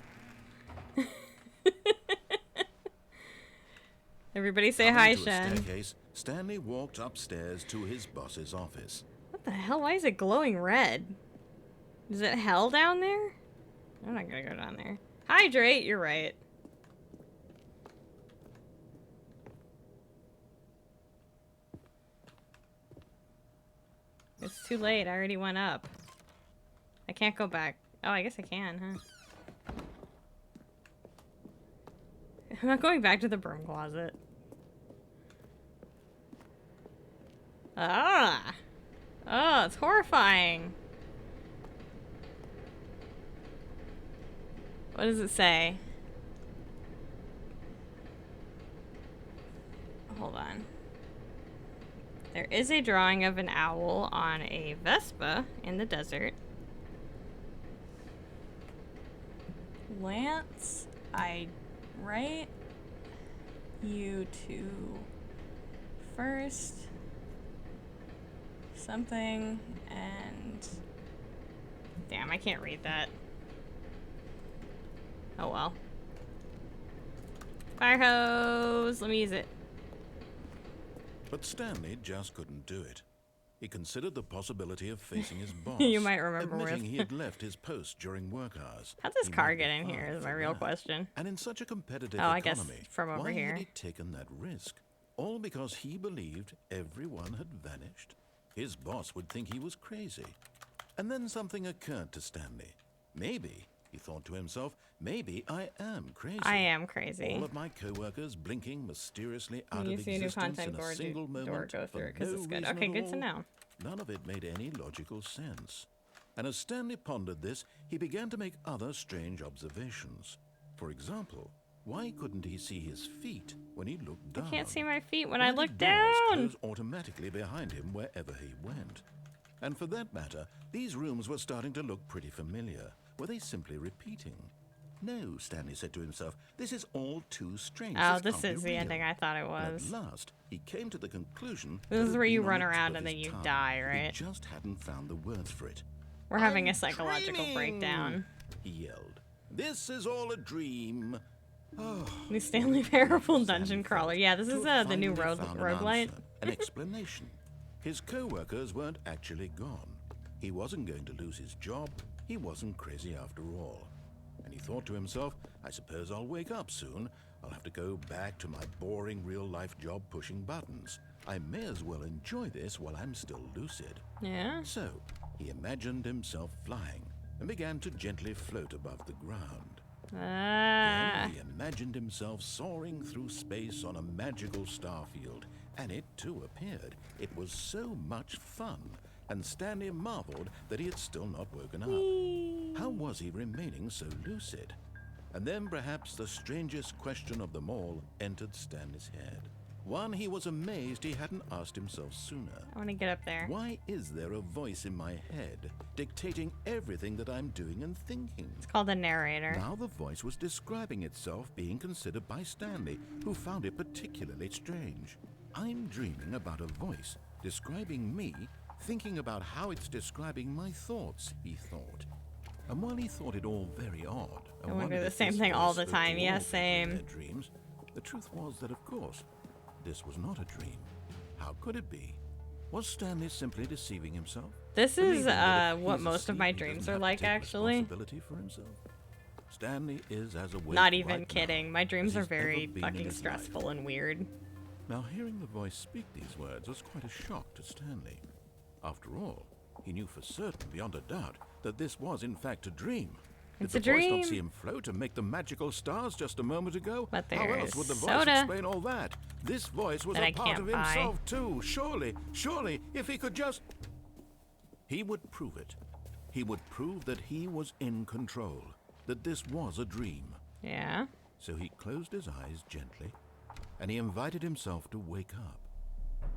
Everybody say Coming hi, to a Shen. staircase, Stanley walked upstairs to his boss's office. What the hell? Why is it glowing red? Is it hell down there? I'm not gonna go down there. Hydrate, you're right. It's too late. I already went up. I can't go back. Oh, I guess I can, huh? I'm not going back to the broom closet. Ah! Oh, it's horrifying. What does it say? Hold on. There is a drawing of an owl on a Vespa in the desert. Lance, I write you to first something and... Damn, I can't read that. Oh well. Fire hose! Let me use it. But Stanley just couldn't do it. He considered the possibility of facing his boss. You might remember admitting where- he had left his post during work hours. How'd this He car might be get in here fired is my for real that. question. And in such a competitive Oh, I guess economy, from over why here. had he taken that risk? All because he believed everyone had vanished? His boss would think he was crazy. And then something occurred to Stanley. Maybe, he thought to himself, maybe I am crazy. I am crazy. All of my co-workers blinking mysteriously out When you of see a new existence content in a door, single moment go through for it because no it's good. reason Okay, at good to all. know. None of it made any logical sense. And as Stanley pondered this, he began to make other strange observations. For example, why couldn't he see his feet when he looked down? I can't see my feet when Why I did look doors down. close automatically behind him wherever he went? And for that matter, these rooms were starting to look pretty familiar. Were they simply repeating? No, Stanley said to himself, this is all too strange. Oh, This this can't is be the real. ending I thought it And was. at last, he came to the conclusion This that is it had where you been on run the tip around of and then his you tongue. die, He right? just hadn't found the words for it. We're having a "I'm psychological dreaming!" breakdown. He yelled. This is all a dream. The Stanley Parable Stanley Dungeon felt Crawler. Yeah, this to is have the new finally found an roguelite. answer, an explanation. His co-workers weren't actually gone. He wasn't going to lose his job. He wasn't crazy after all. And he thought to himself, I suppose I'll wake up soon. I'll have to go back to my boring real-life job pushing buttons. I may as well enjoy this while I'm still lucid. Yeah. So, he imagined himself flying and began to gently float above the ground. Ah. Then he imagined himself soaring through space on a magical starfield, and it too appeared. It was so much fun, and Stanley marveled that he had still not woken up. How was he remaining so lucid? And then perhaps the strangest question of them all entered Stanley's head. One he was amazed he hadn't asked himself sooner. I want to get up there. Why is there a voice in my head dictating everything that I'm doing and thinking? It's called the narrator. Now the voice was describing itself being considered by Stanley, who found it particularly strange. I'm dreaming about a voice describing me, thinking about how it's describing my thoughts, he thought. And while he thought it all very odd, I wondered wonder the if same this thing all voice the spoke time. to Yeah, all people in same. their dreams, the truth was that, of course, this was not a dream. How could it be? Was Stanley simply deceiving himself? This Believing is that if what he's most of asleep, my he dreams doesn't are have to like, take actually. responsibility for himself? Stanley is as awake Not even right now kidding. My as dreams are he's ever very been in fucking his stressful life. and weird. Now, hearing the voice speak these words was quite a shock to Stanley. After all, he knew for certain, beyond a doubt, that this was in fact a dream. It's Did a the voice dream. not see him float and make the magical stars just a moment ago? But How there's else would the voice soda explain all that? This voice was that a I part can't of buy. himself too. Surely, if he could just... He would prove it. He would prove that he was in control, that this was a dream. Yeah. So he closed his eyes gently, and he invited himself to wake up.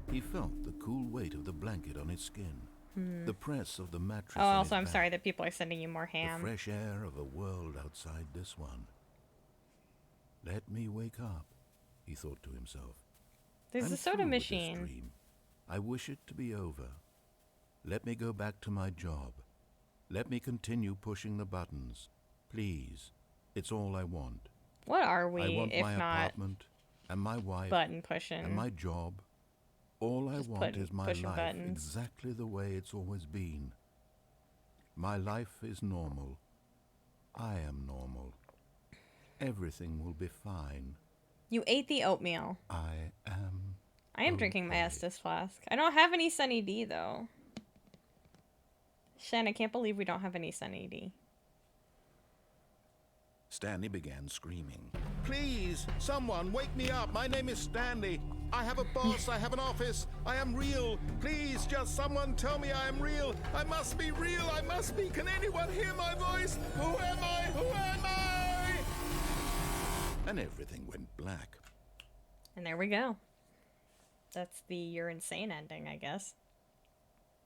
He felt the cool weight of the blanket on his skin, the press of the mattress Oh, on also, his I'm back, sorry that people are sending you more the ham. fresh air of a world outside this one. Let me wake up, he thought to himself. There's I'm a soda through with this machine. dream. I wish it to be over. Let me go back to my job. Let me continue pushing the buttons. Please. It's all I want. What are we, I want if my not apartment and my wife button pushing? and my job. All I Just want is my pushing life buttons. exactly the way it's always been. My life is normal. I am normal. Everything will be fine. You ate the oatmeal. I am... I am drinking my Okay. Estes flask. I don't have any Sunny D, though. Shen, I can't believe we don't have any Sunny D. Stanley began screaming. Please, someone, wake me up. My name is Stanley. I have a boss. I have an office. I am real. Please, just someone tell me I am real. I must be real. I must be. Can anyone hear my voice? Who am I? Who am I? And everything went black. And there we go. That's the you're insane ending, I guess.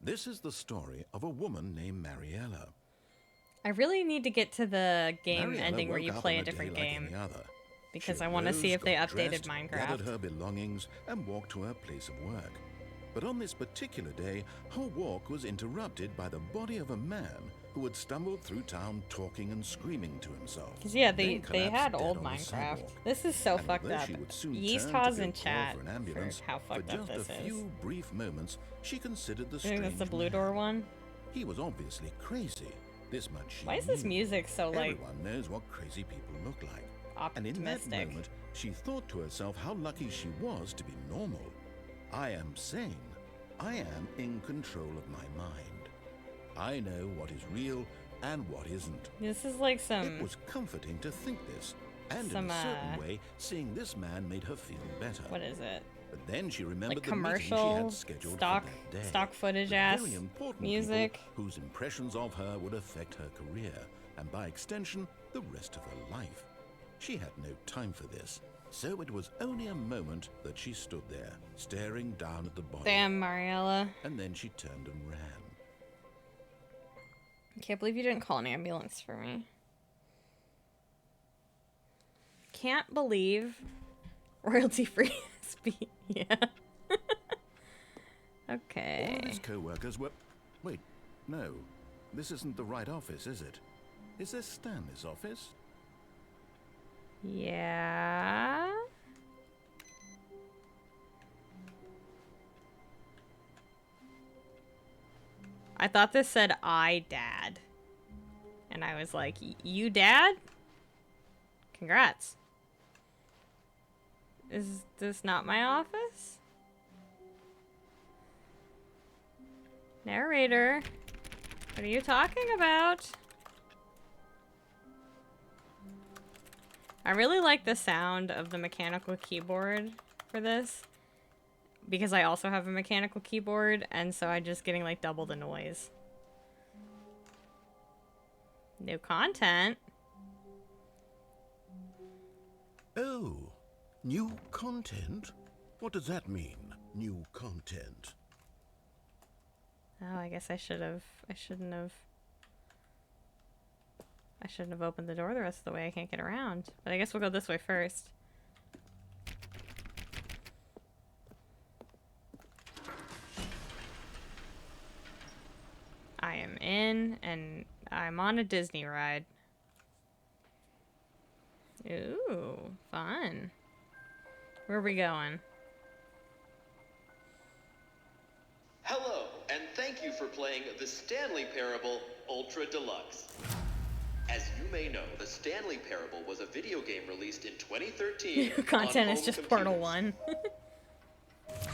This is the story of a woman named Mariella. I really need to get to the game Mariella ending where woke you up play on a day different like game. any other. Because She I want to arose, see if they got updated dressed, gathered Minecraft. her belongings, and walked to her place of work. But on this particular day, her walk was interrupted by the body of a man who had stumbled through town talking and screaming to himself. Because, yeah, they then collapsed had dead old on the Minecraft. sidewalk. This is so And fucked although up. she would soon Yeast turn to Hawes go in call chat for an for ambulance, how fucked for up just this a is. few brief moments, she considered the I think strange that's the blue man. door one. He was obviously crazy. This much she Why is this knew. music so, like, Everyone knows what crazy people look like. And in that optimistic? moment, she thought to herself how lucky she was to be normal. I am sane. I am in control of my mind. I know what is real and what isn't. This is like It some... was comforting to think this, and Some, in a certain way, seeing this man made her feel better. What is it? But then she remembered Like the meeting she commercial, had scheduled stock, for that day. stock footage With ass very important music. people whose impressions of her would affect her career, and by extension, the rest of her life. She had no time for this, so it was only a moment that she stood there, staring down at the body. Damn, Mariella. And then she turned and ran. I can't believe you didn't call an ambulance for me. Can't believe royalty-free speed. Yeah. All Okay. of his co-workers were... Wait, no. This isn't the right office, is it? Is this Stanley's office? Yeah. I thought this said I dad. And I was like, you dad? Congrats. Is this not my office? Narrator, what are you talking about? I really like the sound of the mechanical keyboard for this. Because I also have a mechanical keyboard, and so I'm just getting like double the noise. New content. Oh, new content? What does that mean, new content? Oh, I guess I shouldn't have opened the door the rest of the way. I can't get around. But I guess we'll go this way first. I am in, and I'm on a Disney ride. Ooh, fun. Where are we going? Hello, and thank you for playing the Stanley Parable Ultra Deluxe. As you may know, the Stanley Parable was a video game released in 2013 Content on is home just Portal computers. 1.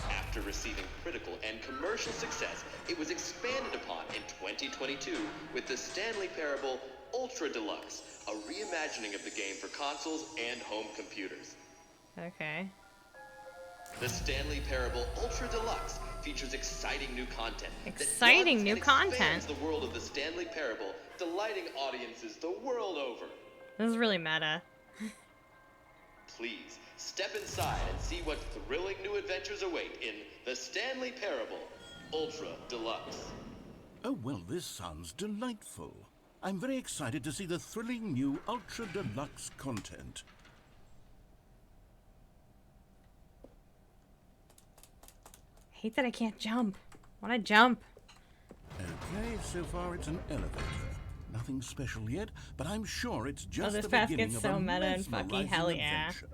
After receiving critical and commercial success, it was expanded upon in 2022 with the Stanley Parable Ultra Deluxe, a reimagining of the game for consoles and home computers. Okay. The Stanley Parable Ultra Deluxe features exciting new content. Exciting that new and content. expands the world of the Stanley Parable, delighting audiences the world over. This is really meta. Please, step inside and see what thrilling new adventures await in the Stanley Parable Ultra Deluxe. Oh, well, this sounds delightful. I'm very excited to see the thrilling new Ultra Deluxe content. I hate that I can't jump. I want to jump. Okay, so far it's an elevator. Nothing special yet, but I'm sure it's just this the path beginning gets of so a meta and fucking mesmerizing hell yeah. adventure.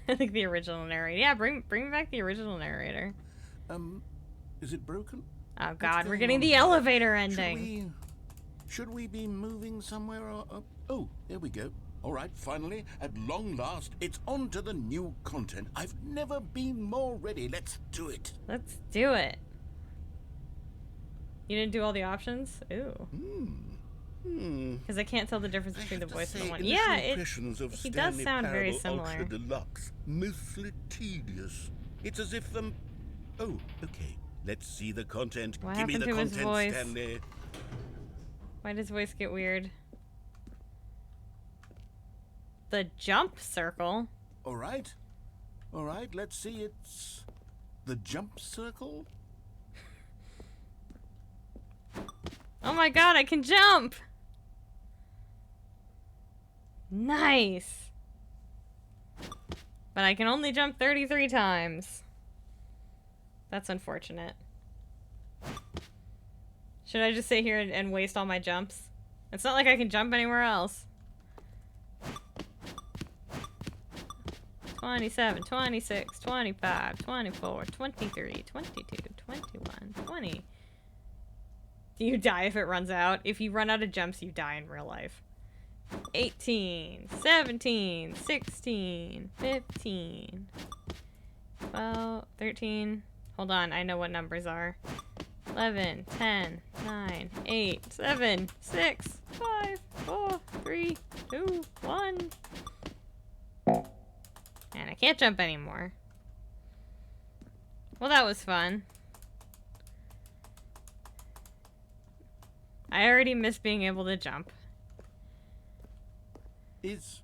I think the original narrator. Yeah, bring back the original narrator. Is it broken? Oh What's god, we're going getting on the here? elevator ending. Should we be moving somewhere or... oh, there we go. All right, finally, at long last, it's on to the new content. I've never been more ready. Let's do it. Let's do it. You didn't do all the options? Ooh. Because I can't tell the difference between the voice and the one. initial Yeah, impressions of he does Stanley sound very Parable similar. Ultra Deluxe, mostly tedious. It's as if Oh, okay. Let's see the content. What Give me happened the to his content, voice? Stanley. Why does his voice get weird? The jump circle? All right. All right, let's see. It's the jump circle. Oh my god, I can jump! Nice! But I can only jump 33 times. That's unfortunate. Should I just sit here and waste all my jumps? It's not like I can jump anywhere else. 27, 26, 25, 24, 23, 22, 21, 20. Do you die if it runs out? If you run out of jumps, you die in real life. 18, 17, 16, 15, 12, 13. Hold on, I know what numbers are. 11, 10, 9, 8, 7, 6, 5, 4, 3, 2, 1. And I can't jump anymore. Well, that was fun. I already miss being able to jump. Is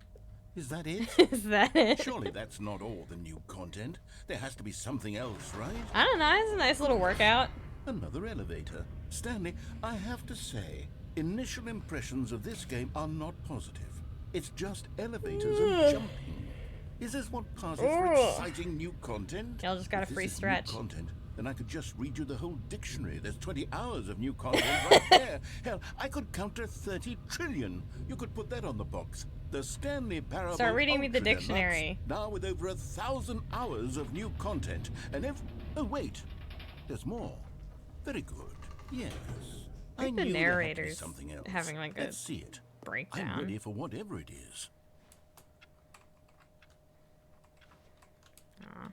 that it? Is that it? Surely that's not all the new content. There has to be something else, right? I don't know, it's a nice little workout. Another elevator. Stanley, I have to say, initial impressions of this game are not positive. It's just elevators and jumping. Is this what passes for exciting new content? Y'all just got a If this free is new stretch. content, then I could just read you the whole dictionary. There's 20 hours of new content right there. Hell, I could count to 30 trillion. You could put that on the box. The Stanley Parable Start reading me the Ultra Deluxe, dictionary. now with over 1,000 hours of new content. And oh wait, there's more. Very good. Yes. I think the knew there had to be narrator's something else. having, like, a Let's see it. breakdown. I'm ready for whatever it is. Aw.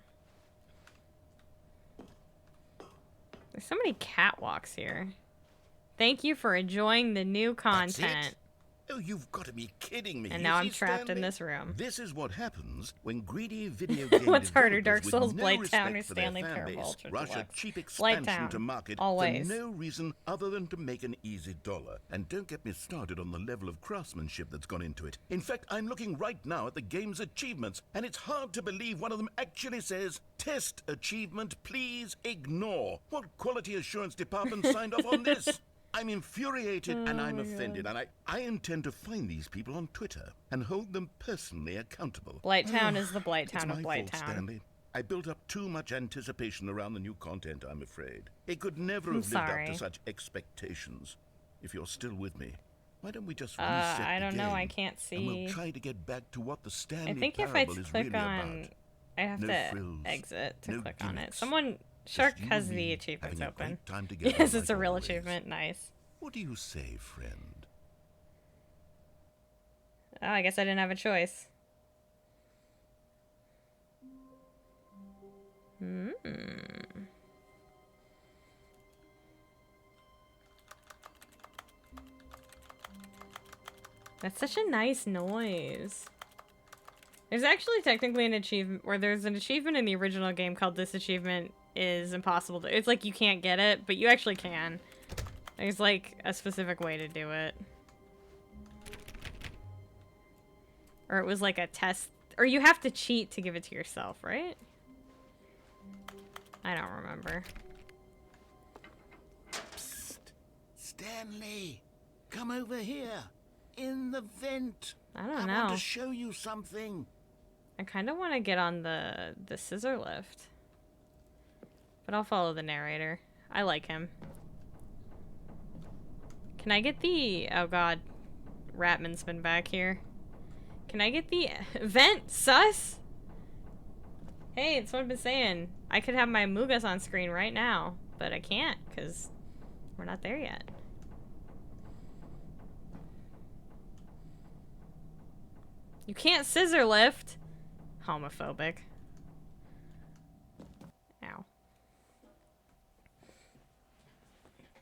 There's so many catwalks here. Thank you for enjoying the new That's it? content. Oh, you've got to be kidding me. And You now see, I'm trapped in Stanley? this room. This is what happens when greedy video game What's harder, Dark developers Souls, with no Blade Town, respect or for their Stanley fan Parable base Ultra rush a Deluxe? cheap Blade expansion Town, to market always. for no reason other than to make an easy dollar. And don't get me started on the level of craftsmanship that's gone into it. In fact, I'm looking right now at the game's achievements, and it's hard to believe one of them actually says, "Test achievement, please ignore." What quality assurance department signed off on this? I'm infuriated and I'm offended, and I intend to find these people on Twitter and hold them personally accountable. Blight Town is the Blight It's Town my of Blight fault, Town. Stanley. I built up too much anticipation around the new content, I'm afraid. It could never I'm have lived up sorry. to such expectations. If you're still with me, why don't we just reset I don't the know, game, I can't and we'll see. try to get back to what the Stanley I think if I Parable is click really on... about. I have No to frills, exit to no click on it. gimmicks. Someone... Just Shark you has and the me achievements having a open. great time together, Yes, it's like a real always. achievement. Nice. What do you say, friend? Oh, I guess I didn't have a choice. That's such a nice noise. There's actually technically an achievement where there's an achievement in the original game called "This achievement is impossible to..." It's like you can't get it, but you actually can. There's like a specific way to do it. Or it was like a test, or you have to cheat to give it to yourself, right? I don't remember. Psst. Stanley, come over here. In the vent. I don't I know. want to show you something. I kind of want to get on the scissor lift. But I'll follow the narrator. I like him. Can I get the... Oh god. Ratman's been back here. Can I get the vent, sus? Hey, it's what I've been saying. I could have my Mugas on screen right now, but I can't because we're not there yet. You can't scissor lift. Homophobic. Ow.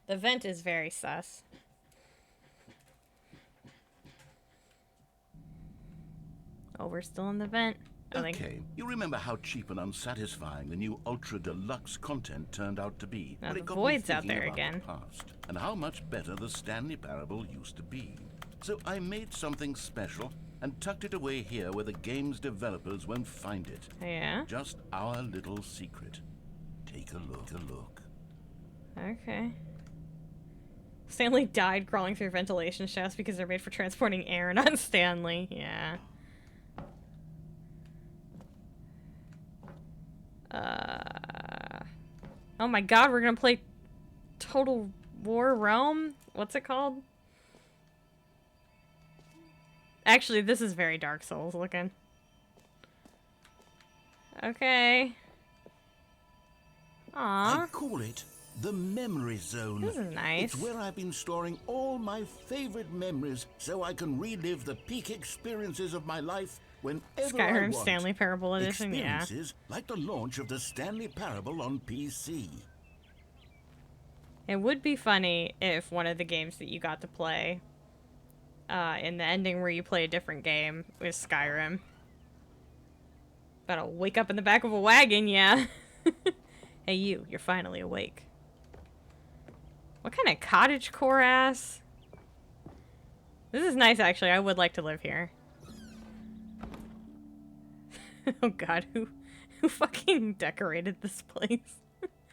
The vent is very sus. Oh, we're still in the vent. I think. Okay, you remember how cheap and unsatisfying the new Ultra Deluxe content turned out to be? Now Well, the it got me void's out thinking there about again. the past, and how much better the Stanley Parable used to be. So I made something special and tucked it away here where the game's developers won't find it. Yeah? Just our little secret. Take a look. Okay. Stanley died crawling through ventilation shafts because they're made for transporting air, not Stanley. Yeah. Oh my god, we're gonna play Total War Realm? What's it called? Actually, this is very Dark Souls looking. Okay. I Aww. call it the Memory Zone. This is nice. It's where I've been storing all my favorite memories so I can relive the peak experiences of my life whenever I Skyrim want. Stanley Parable Edition, yeah. Experiences like the launch of the Stanley Parable on PC. It would be funny if one of the games that you got to play, in the ending where you play a different game, was Skyrim. About to wake up in the back of a wagon, yeah. Hey you're finally awake. What kind of cottagecore ass? This is nice, actually. I would like to live here. Oh god, who fucking decorated this place?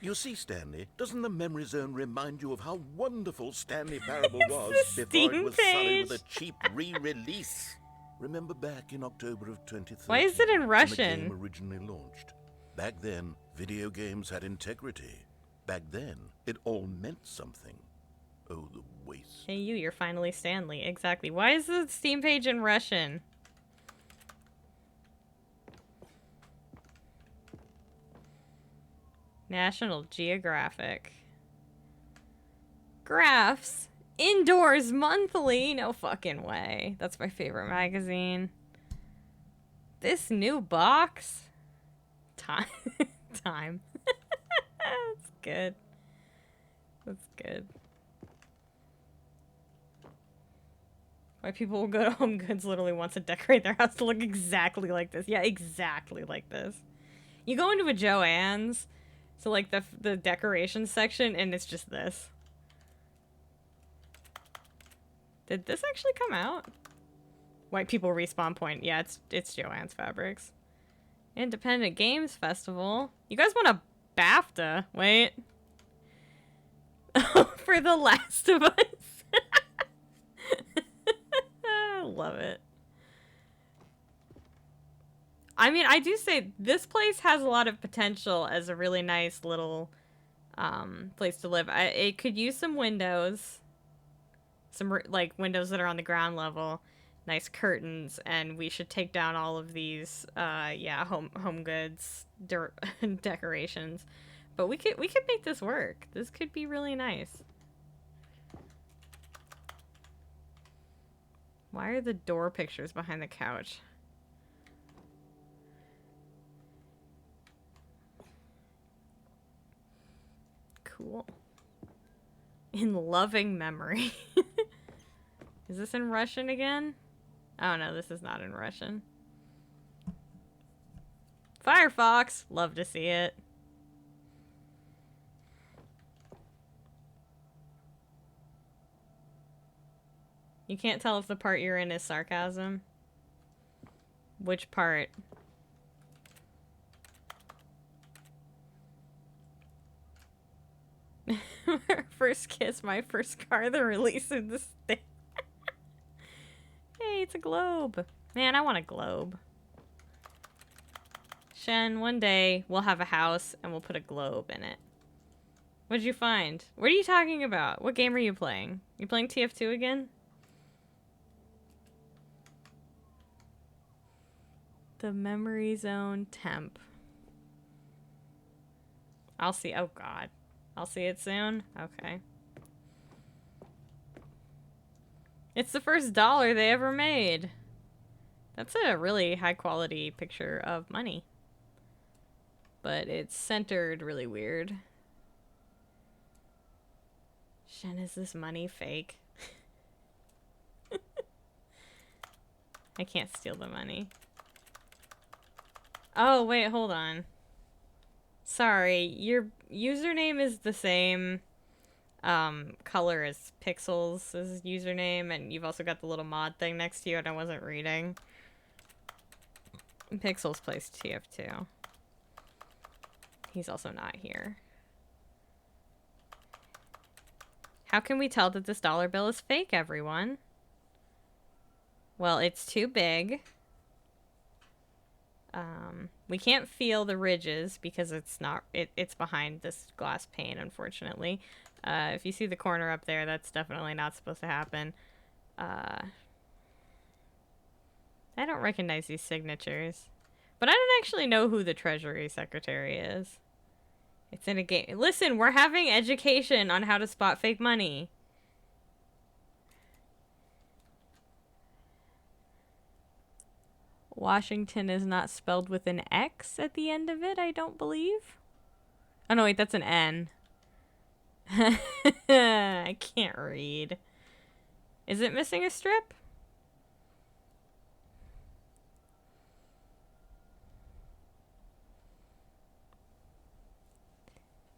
You see, Stanley, doesn't the Memory Zone remind you of how wonderful Stanley Parable was the before Steam it was sullied page. with a cheap re-release? Remember back in October of 2013? Why is it in Russian? When the game originally launched. Back then, video games had integrity. Back then, it all meant something. Oh, the waste. Hey you're finally Stanley. Exactly. Why is the Steam page in Russian? National Geographic. Graphs. Indoors Monthly. No fucking way. That's my favorite magazine. This new box. Time. Time. That's good. That's good. Why people will go to Home Goods literally wants to decorate their house to look exactly like this. Yeah, exactly like this. You go into a Joann's, so like the decoration section, and it's just this. Did this actually come out? White People Respawn Point. Yeah, it's Joann's Fabrics. Independent Games Festival. You guys want a BAFTA? Wait. For The Last of Us. I love it. I mean, I do say this place has a lot of potential as a really nice little place to live. It could use some windows. Some, like, windows that are on the ground level. Nice curtains. And we should take down all of these, home goods decorations. But we could make this work. This could be really nice. Why are the door pictures behind the couch? Cool. In loving memory. Is this in Russian again? Oh no, this is not in Russian. Firefox! Love to see it. You can't tell if the part you're in is sarcasm. Which part? First kiss, my first car, the release of this thing. Hey, it's a globe. Man, I want a globe. Shen, one day we'll have a house and we'll put a globe in it. What'd you find? What are you talking about? What game are you playing? You playing TF2 again? The Memory Zone temp. I'll see. Oh god. I'll see it soon? Okay. It's the first dollar they ever made. That's a really high quality picture of money. But it's centered really weird. Shen, is this money fake? I can't steal the money. Oh, wait, hold on. Sorry, your username is the same color as Pixels' username, and you've also got the little mod thing next to you, and I wasn't reading. Pixels plays TF2. He's also not here. How can we tell that this dollar bill is fake, everyone? Well, it's too big. We can't feel the ridges because it's not. It's behind this glass pane, unfortunately. If you see the corner up there, that's definitely not supposed to happen. I don't recognize these signatures, but I don't actually know who the Treasury Secretary is. It's in a game. Listen, we're having education on how to spot fake money. Washington is not spelled with an X at the end of it, I don't believe. Oh, no, wait, that's an N. I can't read. Is it missing a strip?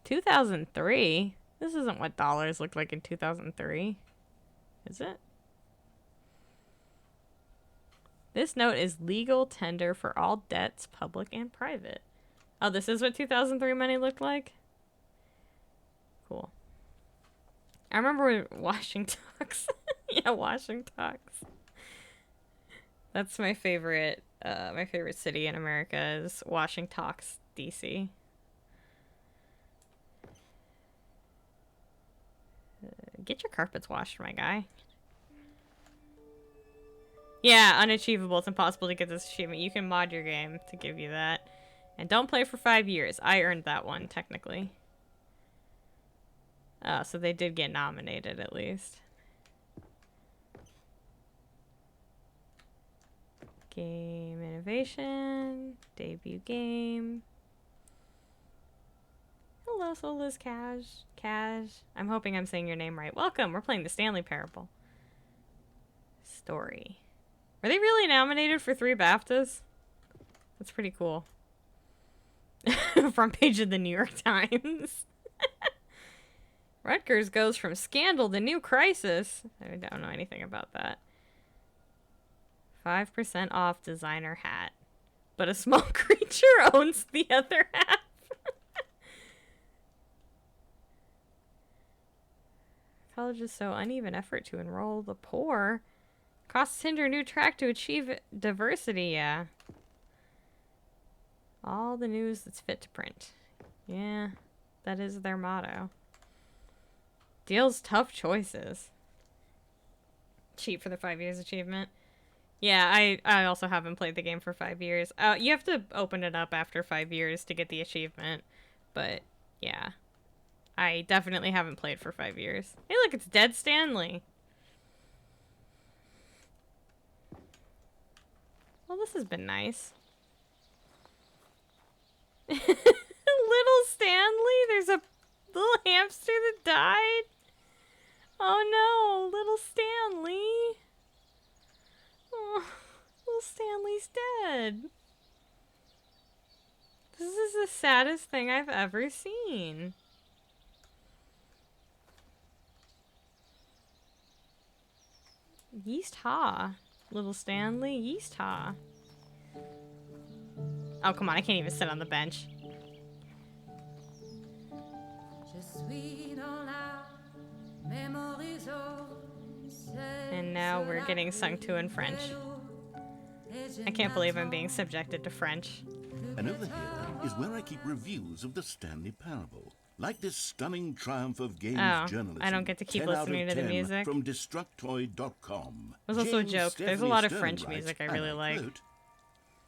$2003? This isn't what dollars looked like in 2003. Is it? This note is legal tender for all debts, public and private. Oh, this is what 2003 money looked like? Cool. I remember Washington. Yeah, Washington. That's my favorite city in America is Washington, D.C. Get your carpets washed, my guy. Yeah, unachievable. It's impossible to get this achievement. You can mod your game to give you that. And don't play for 5 years. I earned that one, technically. So they did get nominated, at least. Game innovation. Debut game. Hello, Soulless Cash. I'm hoping I'm saying your name right. Welcome. We're playing the Stanley Parable. Story. Are they really nominated for 3 BAFTAs? That's pretty cool. Front page of the New York Times. Rutgers goes from scandal to new crisis. I don't know anything about that. 5% off designer hat. But a small creature owns the other half. College is so uneven effort to enroll the poor. Costs hinder new track to achieve diversity, yeah. All the news that's fit to print. Yeah, that is their motto. Deals tough choices. Cheap for the 5 years achievement. Yeah, I also haven't played the game for 5 years. You have to open it up after 5 years to get the achievement. But, yeah. I definitely haven't played for 5 years. Hey, look, it's Dead Stanley. Well, this has been nice. Little Stanley? There's a little hamster that died? Oh no, little Stanley. Oh, little Stanley's dead. This is the saddest thing I've ever seen. Yeast ha. Little Stanley, yeast ha. Oh, come on, I can't even sit on the bench. And now we're getting sung to in French. I can't believe I'm being subjected to French. And over here is where I keep reviews of the Stanley Parable. Like this stunning triumph of games journalism. I don't get to keep 10 out listening of to the 10 music. From Destructoid.com. There's also a James joke. There's a Stephanie lot of Stern French writes, music I and really like. quote,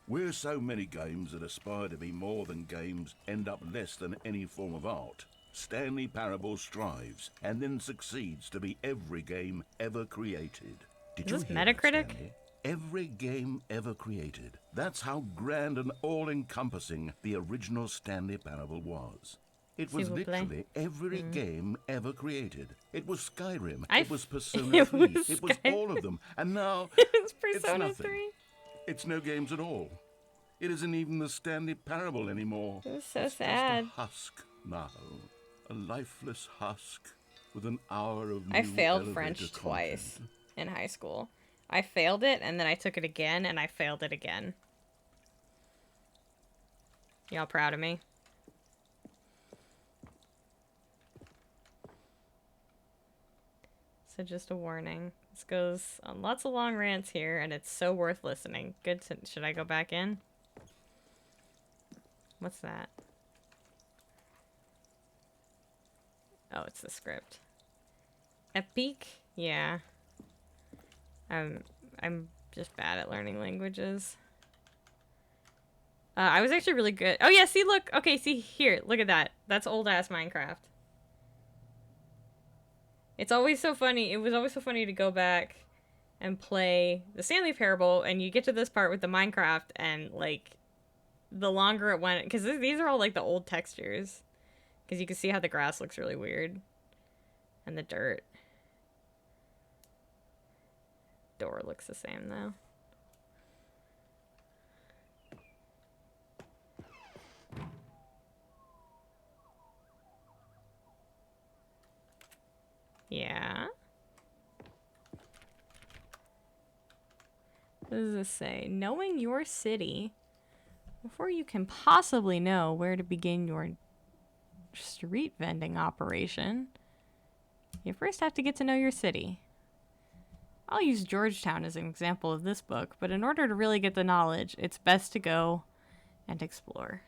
"We're so many games that aspire to be more than games end up less than any form of art. Stanley Parable strives and then succeeds to be every game ever created." Did Is you this hear that, Metacritic? Stanley? Every game ever created. That's how grand and all-encompassing the original Stanley Parable was. It was S'il vous plaît. literally every game ever created. It was Skyrim. I It was f- Persona it 3. was It was Skyrim. all of them. And now It's Persona nothing. 3. It's no games at all. It isn't even the Stanley Parable anymore. It was so It's sad. just a husk now. A lifeless husk with an hour of I new failed elevator French content. twice in high school. I failed it, and then I took it again, and I failed it again. Y'all proud of me? So just a warning. This goes on lots of long rants here, and it's so worth listening. Good to... Should I go back in? What's that? Oh, it's the script. Epic? Yeah. I'm just bad at learning languages. I was actually really good. Oh yeah, see, look. Okay, see here. Look at that. That's old ass Minecraft. It's always so funny. It was always so funny to go back and play the Stanley Parable, and you get to this part with the Minecraft, and like the longer it went, because these are all like the old textures, because you can see how the grass looks really weird, and the dirt. Door looks the same though. Yeah. What does this say? Knowing your city before you can possibly know where to begin your street vending operation, you first have to get to know your city. I'll use Georgetown as an example of this book, but in order to really get the knowledge, it's best to go and explore.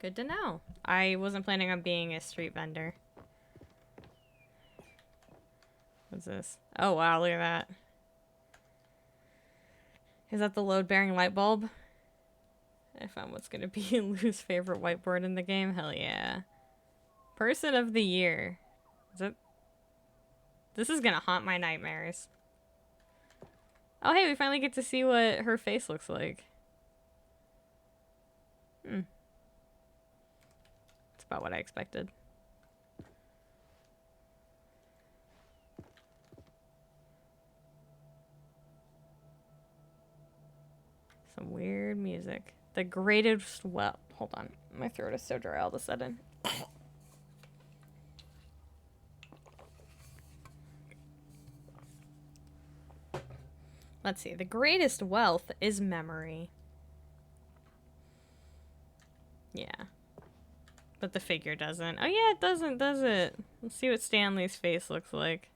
Good to know. I wasn't planning on being a street vendor. What's this? Oh wow, look at that. Is that the load-bearing light bulb? I found what's gonna be Lou's favorite whiteboard in the game. Hell yeah. Person of the year. Is it? This is gonna haunt my nightmares. Oh hey, we finally get to see what her face looks like. It's about what I expected. Some weird music. The greatest... Well, hold on. My throat is so dry all of a sudden. Let's see. The greatest wealth is memory. Yeah. But the figure doesn't. Oh yeah, it doesn't, does it? Let's see what Stanley's face looks like.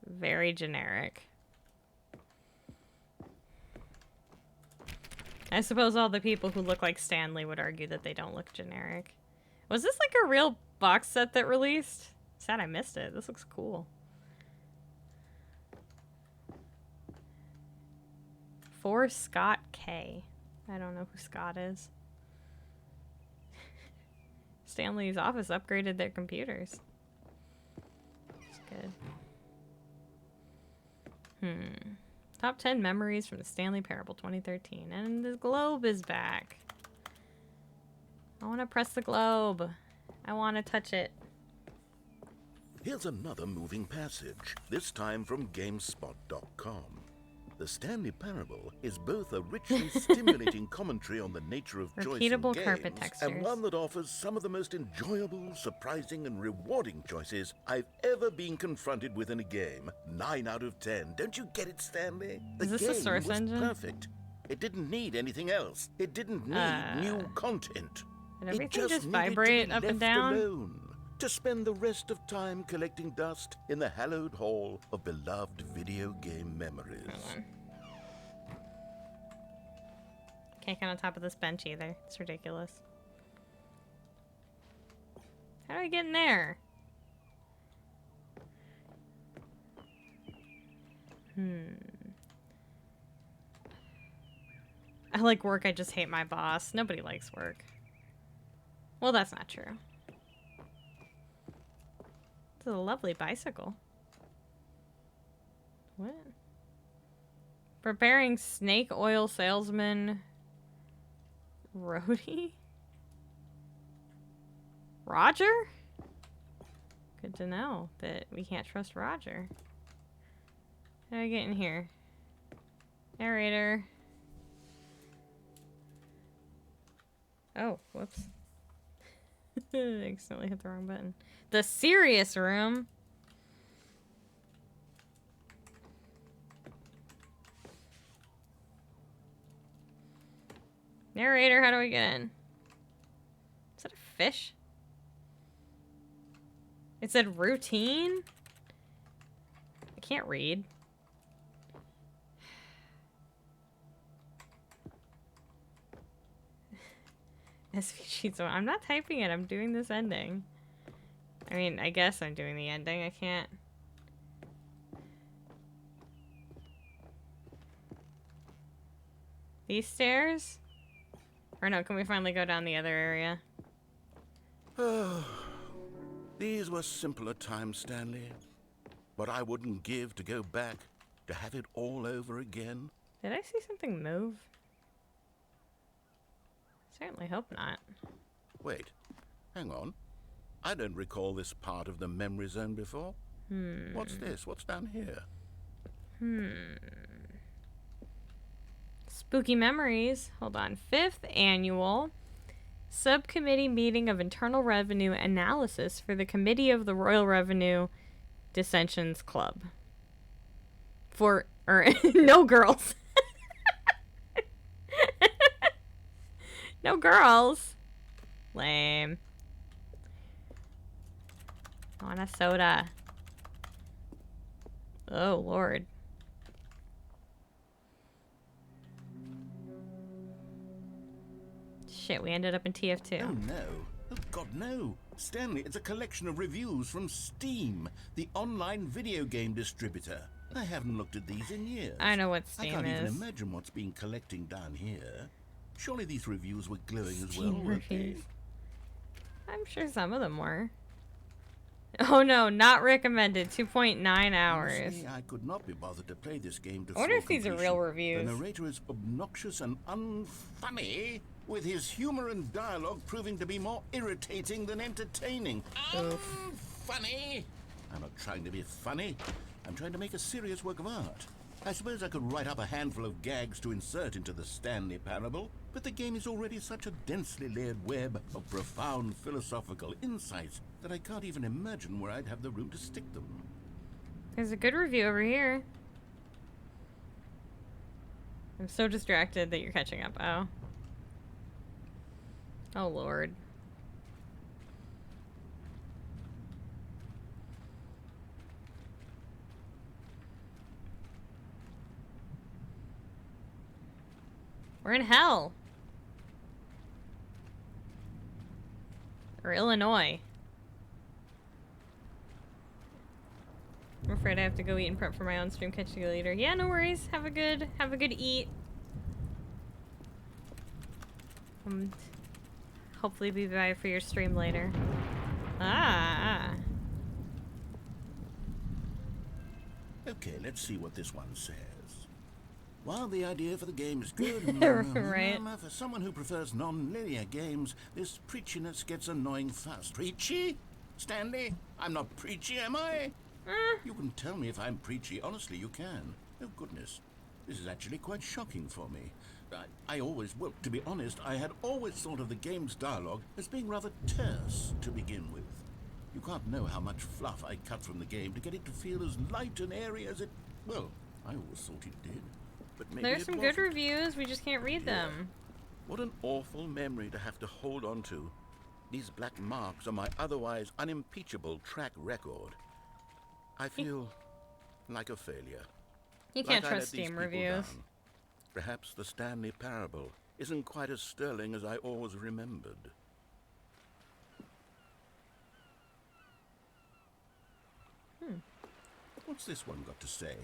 Very generic. I suppose all the people who look like Stanley would argue that they don't look generic. Was this like a real box set that released? Sad I missed it. This looks cool. For Scott K. I don't know who Scott is. Stanley's office upgraded their computers. That's good. Top 10 memories from the Stanley Parable 2013. And the globe is back. I want to press the globe. I want to touch it. Here's another moving passage, this time from GameSpot.com. The Stanley Parable is both a richly stimulating commentary on the nature of choice in Repeatable games, carpet textures. and one that offers some of the most enjoyable, surprising, and rewarding choices I've ever been confronted with in a game. 9 out of 10. Don't you get it, Stanley? The Is this game the source was engine? perfect. It didn't need anything else. It didn't need new content. Did everything It just just needed vibrate to be up and left down? alone, to spend the rest of time collecting dust in the hallowed hall of beloved video game memories. Hold on. Can't get on top of this bench either. It's ridiculous. How do I get in there? I like work, I just hate my boss. Nobody likes work. Well, that's not true. It's a lovely bicycle. What? Preparing snake oil salesman roadie? Roger? Good to know that we can't trust Roger. How do I get in here? Narrator. Oh, whoops. I accidentally hit the wrong button. The serious room. Narrator, how do we get in? Is that a fish? It said routine? I can't read. SVG, so I'm not typing it, I'm doing this ending. I mean, I guess I'm doing the ending, I can't. These stairs? Or no, can we finally go down the other area? These were simpler times, Stanley. But I wouldn't give to go back, to have it all over again. Did I see something move? Certainly hope not. Wait, hang on. I don't recall this part of the memory zone before. What's this? What's down here? Spooky memories. Hold on. 5th annual subcommittee meeting of internal revenue analysis for the Committee of the Royal Revenue Dissensions Club. No girls. No girls. Lame. I want a soda. Oh, Lord. Shit, we ended up in TF2. Oh, no. Oh, God, no. Stanley, it's a collection of reviews from Steam, the online video game distributor. I haven't looked at these in years. I know what Steam I can't even is. imagine what's been collecting down here. Surely these reviews were glowing as Steam well, weren't they? reviews. I'm sure some of them were. Oh no, not recommended. 2.9 hours. Honestly, I could not be bothered to play this game to I wonder full if these are completion. real reviews. The narrator is obnoxious and unfunny, with his humor and dialogue proving to be more irritating than entertaining. Unfunny? I'm not trying to be funny. I'm trying to make a serious work of art. I suppose I could write up a handful of gags to insert into the Stanley Parable, but the game is already such a densely layered web of profound philosophical insights that I can't even imagine where I'd have the room to stick them. There's a good review over here. I'm so distracted that you're catching up. Oh. Oh, Lord. We're in hell. Or Illinois. I'm afraid I have to go eat and prep for my own stream. Catch you later. Yeah, no worries. Have a good eat. Hopefully be by for your stream later. Okay, let's see what this one says. While the idea for the game is good, Right. for someone who prefers non-linear games, this preachiness gets annoying fast. Preachy? Stanley? I'm not preachy, am I? You can tell me if I'm preachy. Honestly, you can. Oh, goodness. This is actually quite shocking for me. Well, to be honest, I had always thought of the game's dialogue as being rather terse to begin with. You can't know how much fluff I cut from the game to get it to feel as light and airy as it... Well, I always thought it did. But maybe There's it some wasn't. good reviews. We just can't read them. What an awful memory to have to hold on to. These black marks are my otherwise unimpeachable track record. I feel like a failure. You Like can't I trust let these Steam people reviews. down. Perhaps the Stanley Parable isn't quite as sterling as I always remembered. What's this one got to say?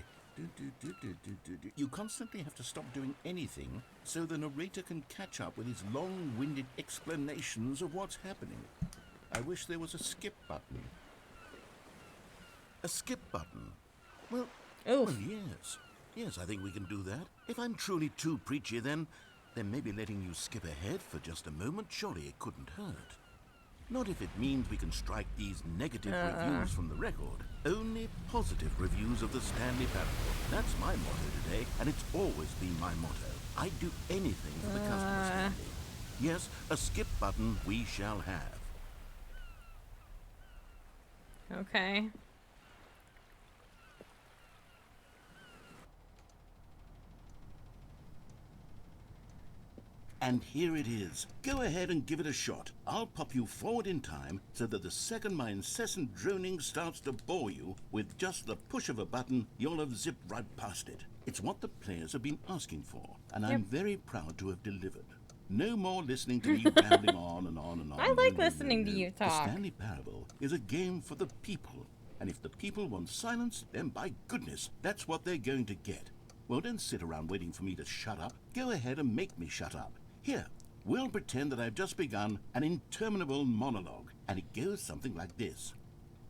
You constantly have to stop doing anything so the narrator can catch up with his long-winded explanations of what's happening. I wish there was a skip button. A skip button? Well, Oof. well, yes. Yes, I think we can do that. If I'm truly too preachy, then maybe letting you skip ahead for just a moment, surely it couldn't hurt. Not if it means we can strike these negative reviews from the record. Only positive reviews of the Stanley Parable. That's my motto today, and it's always been my motto. I'd do anything for the customer, Stanley. Yes, a skip button we shall have. Okay. And here it is. Go ahead and give it a shot. I'll pop you forward in time so that the second my incessant droning starts to bore you, with just the push of a button, you'll have zipped right past it. It's what the players have been asking for, and I'm very proud to have delivered. No more listening to me rambling on and on and on. I like listening to you talk. The Stanley Parable is a game for the people, and if the people want silence, then by goodness, that's what they're going to get. Well, don't sit around waiting for me to shut up. Go ahead and make me shut up. Here, we'll pretend that I've just begun an interminable monologue, and it goes something like this.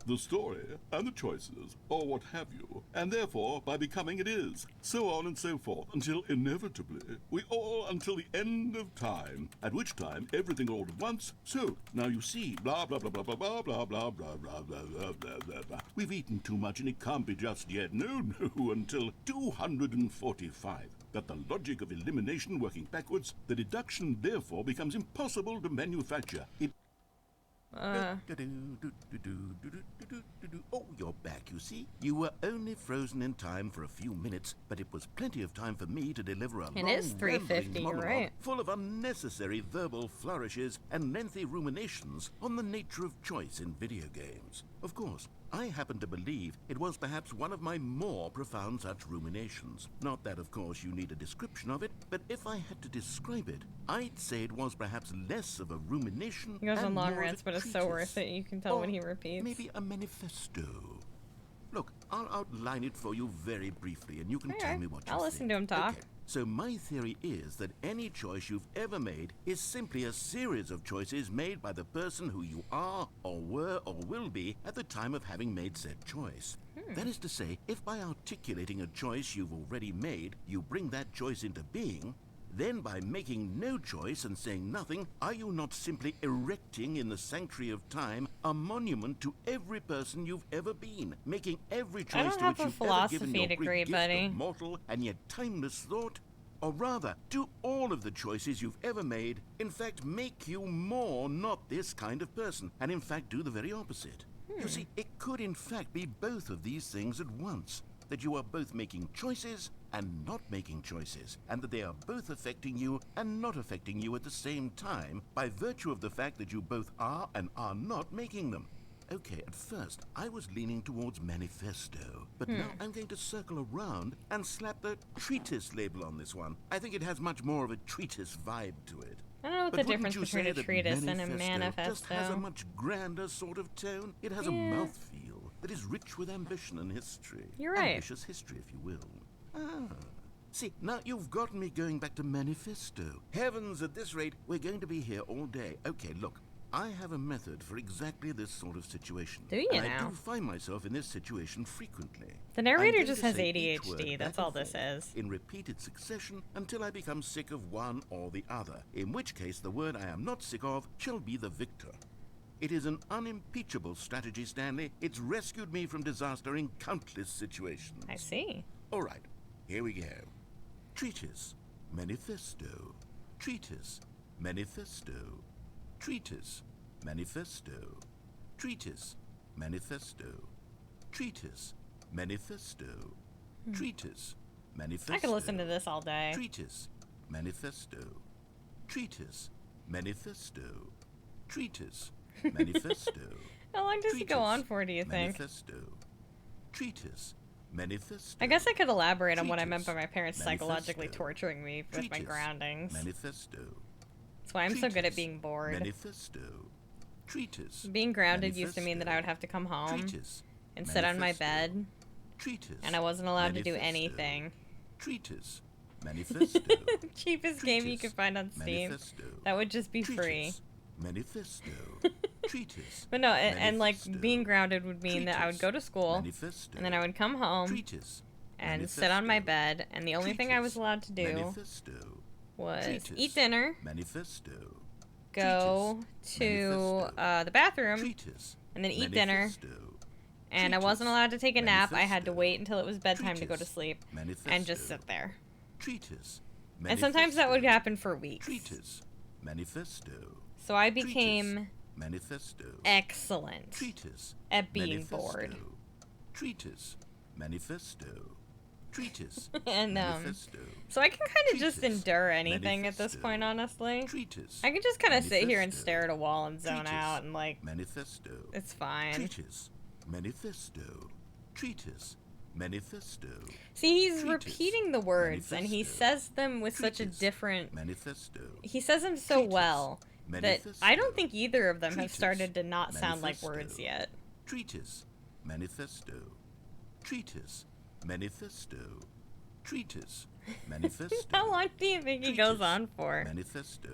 The story, and the choices, or what have you, and therefore, by becoming it is, so on and so forth, until inevitably, we all until the end of time, at which time everything all at once, so, now you see, blah, blah, blah, blah, blah, blah, blah, blah, blah, blah, blah, blah, blah, blah, blah. We've eaten too much and it can't be just yet, no, until 245. But the logic of elimination working backwards, the deduction therefore becomes impossible to manufacture. Oh, you're back, you see. You were only frozen in time for a few minutes, but it was plenty of time for me to deliver a long, is 3:50, you're right. full of unnecessary verbal flourishes and lengthy ruminations on the nature of choice in video games. Of course, I happen to believe it was perhaps one of my more profound such ruminations. Not that, of course, you need a description of it, but if I had to describe it, I'd say it was perhaps less of a rumination. He goes on and long more of rants, a but it's so treatise. worth it. You can tell Or when he repeats. maybe a manifesto. Look, I'll outline it for you very briefly, and you can Okay, tell me what you I'll think. listen to him talk. Okay. So my theory is that any choice you've ever made is simply a series of choices made by the person who you are, or were, or will be at the time of having made said choice. That is to say, if by articulating a choice you've already made, you bring that choice into being, then by making no choice and saying nothing, are you not simply erecting in the sanctuary of time a monument to every person you've ever been, making every choice don't to have which a you've ever given philosophy your degree, great gift buddy. of mortal and yet timeless thought? Or rather, do all of the choices you've ever made, in fact, make you more not this kind of person, and in fact do the very opposite? You see, it could in fact be both of these things at once. That you are both making choices and not making choices, and that they are both affecting you and not affecting you at the same time by virtue of the fact that you both are and are not making them. Okay, at first, I was leaning towards manifesto, but now I'm going to circle around and slap the treatise label on this one. I think it has much more of a treatise vibe to it. I don't know what But the wouldn't difference you between say a that treatise and a just has a manifesto. much grander sort of tone? It has a mouthfeel that is rich with ambition and history. You're right. Ambitious history, if you will. Ah. See, now you've gotten me going back to manifesto. Heavens, at this rate, we're going to be here all day. Okay, look. I have a method for exactly this sort of situation. Do you and I now? do find myself in this situation frequently. The narrator I'm going just to has say each ADHD, word that's back all and this forth is. in repeated succession until I become sick of one or the other, in which case the word I am not sick of shall be the victor. It is an unimpeachable strategy, Stanley. It's rescued me from disaster in countless situations. I see. All right, here we go. Treatise, manifesto, treatise, manifesto, treatise, manifesto, treatise, manifesto, treatise, manifesto, treatise, manifesto. I could listen to this all day. Treatise, manifesto, treatise, manifesto, treatise, manifesto. How long does he go on for, do you think? Manifesto, treatise, manifesto. I guess I could elaborate on what I meant by Treatise, my parents psychologically manifesto, torturing me with my treatise, groundings. Manifesto. That's why I'm so good at treatise, being bored. Manifesto. Treatise. Being grounded used to mean that I would have to come home Treatise, and sit on my manifesto, bed, treatise, and I wasn't allowed to do manifesto, anything. Treatise. Manifesto. Cheapest game you treatise, could find on Steam. manifesto, That would just be free. treatise, Manifesto. Treatise. But no, and like manifesto, being grounded would mean that I would go to school, manifesto, and then I would come home treatise, and sit on my manifesto, bed, and the only thing I was allowed to do manifesto, was treatise, eat dinner, manifesto, go to the bathroom Treatise. and then eat dinner. Manifesto. And I wasn't allowed to take a nap. I had to Manifesto. wait until it was bedtime to go to Treatise. sleep and just Manifesto. sit there. Treatise. And sometimes that would Manifesto. happen for weeks. Treatise. Manifesto. So I became Manifesto. excellent Treatise. at being Manifesto. bored. Treatise. Manifesto. Treatise. And Manifesto. so I can kind of just Treatise. endure anything at this Manifesto. point, honestly. Treatise. I can just kind of sit here and Manifesto. stare at a wall and zone Treatise. out and like, Manifesto. it's fine. Treatise. Manifesto. Treatise. Manifesto. See, he's Treatise. repeating the words and he Manifesto. says them with such a Treatise. different... Manifesto. He says them so Treatise. well that Manifesto. I don't think either of them have Treatise. started to not sound like Manifesto. words yet. Treatise. Manifesto. Treatise. Manifesto. Treatise. Manifesto. How long do you think he goes Treatise. on for? Manifesto.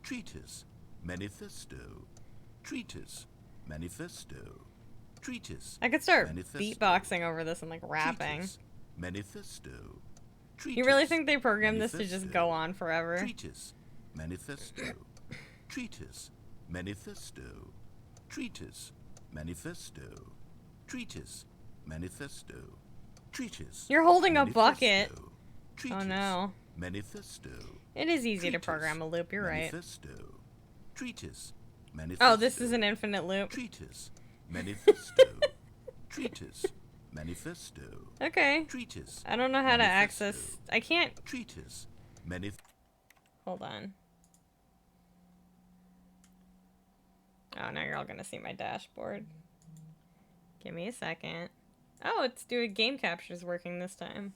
Treatise. Manifesto. Treatise. Manifesto. Treatise. I could start Manifesto. beatboxing over this and like rapping. Treatise. Manifesto. You really Treatise. think they programmed this to just Manifesto. go on forever? Treatise. Manifesto. Treatise. Manifesto. Treatise. Manifesto. Treatise. Manifesto. Treatise. You're holding a Manifesto. bucket. Treatise. Oh no. Manifesto. It is easy to Treatise. program a loop, you're right. Manifesto. Treatise. Manifesto. Oh, this is an infinite loop. Treatise. Manifesto. Treatise. Manifesto. Okay. Treatise. I don't know how to Manifesto. access... I can't... Treatise. Manif. Hold on. Oh, now you're all gonna see my dashboard. Give me a second. Oh, it's doing game captures working this time.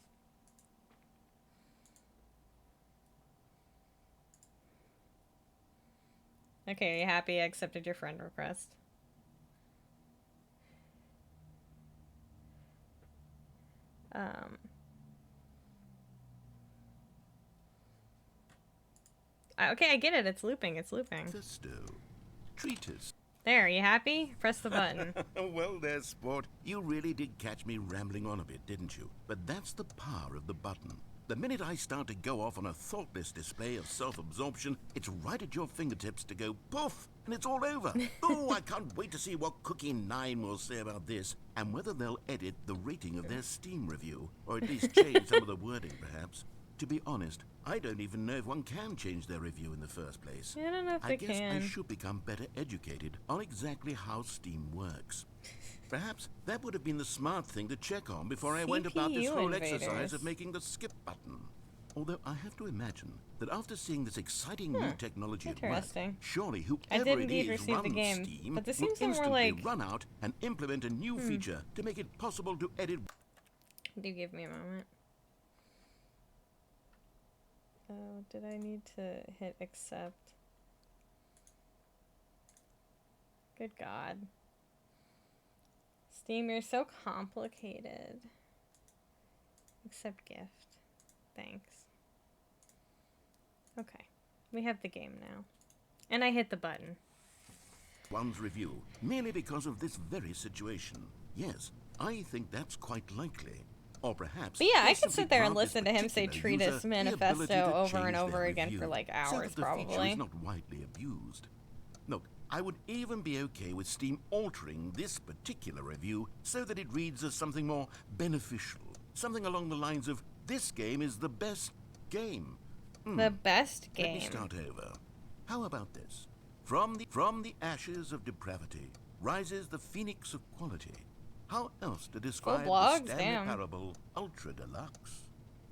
Okay, are you happy I accepted your friend request? Okay, I get it. It's looping. It's looping. Manifesto. Treatise. There, you happy? Press the button. Well there, sport. You really did catch me rambling on a bit, didn't you? But that's the power of the button. The minute I start to go off on a thoughtless display of self-absorption, it's right at your fingertips to go poof, and it's all over. Oh, I can't wait to see what Cookie 9 will say about this, and whether they'll edit the rating of their Steam review, or at least change some of the wording, perhaps. To be honest, I don't even know if one can change their review in the first place. I don't know if I they guess I can. should become better educated on exactly how Steam works. Perhaps that would have been the smart thing to check on before I went about this CPU whole invaders. exercise of making the skip button. Although I have to imagine that after seeing this exciting new technology at work, Interesting. surely I whoever did it indeed is receive the runs game, Steam but this will seems more instantly like- run out and implement a new feature to make it possible to edit. Do give me a moment. Oh, did I need to hit accept? Good God. Steam, you're so complicated. Accept gift. Thanks. Okay. We have the game now. And I hit the button. One's review merely because of this very situation. Yes, I think that's quite likely. Or perhaps But yeah, I they could simply sit there and grant this listen to him say particular Treatise user the Manifesto ability to over and change over their again for review like so hours that the feature probably. is not widely abused. Look, I would even be okay with Steam altering this particular review so that it reads as something more beneficial. Something along the lines of, this game is the best game. The best Let me game. start over. How about this? From the ashes of depravity rises the phoenix of quality. How else to describe blogs, the Stanley damn. Parable Ultra Deluxe?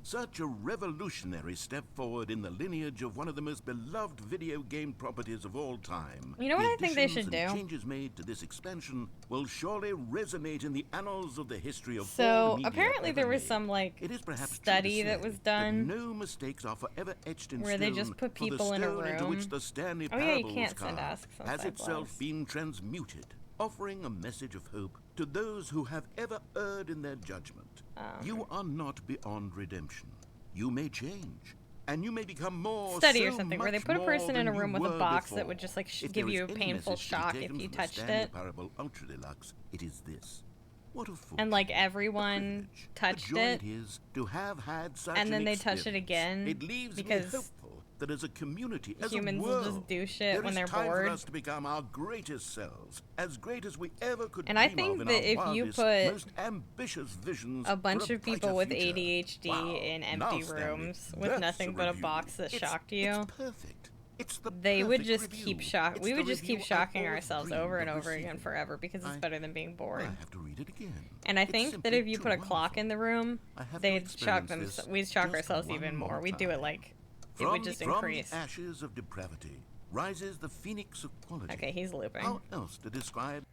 Such a revolutionary step forward in the lineage of one of the most beloved video game properties of all time. You know what The I think they additions should and do? changes made to this expansion will surely resonate in the annals of the history of all So media apparently ever there was made. some like It is perhaps true to study that say was done no mistakes are forever etched in where they stone, just put for the people in a stone into which room. the Stanley Oh, yeah, you Parable can't was send carved asks on has side itself blogs. been transmuted, offering a message of hope to those who have ever erred in their judgment. You are not beyond redemption. You may change, and you may become more study or so something where they much put a more person in than a room you with a were box that before. would just like If give there you is a any painful message to be shock if taken you from the touched Stanley it. Parable Ultra Deluxe, it is this. What a fool. And like everyone Privilege, touched a joy it. it is to have had such And then an they touch it experience. again It leaves because me hopeful that as a community, as Humans a will world, just do shit there when is they're time bored. for us to become our greatest selves, as great as we ever could And I dream think of in that our if you wildest, put most ambitious visions a bunch for a of people brighter with future. ADHD Wow. in Now, empty Stanley, rooms with that's nothing but a review. box that It's- shocked you, It's perfect. It's the they would perfect just review. keep shock. It's We the would just keep review I've shocking always ourselves dreamed over and of over again receiving. forever because it's better than being bored. I have to read it again. And I It's think that simply if you too put a clock wonderful. in the room, I have to they'd shock experience them. this We'd shock just ourselves one even more. more We'd do it time. like it would just increase. From the ashes of depravity rises the phoenix of quality. Okay, he's looping. How else to describe?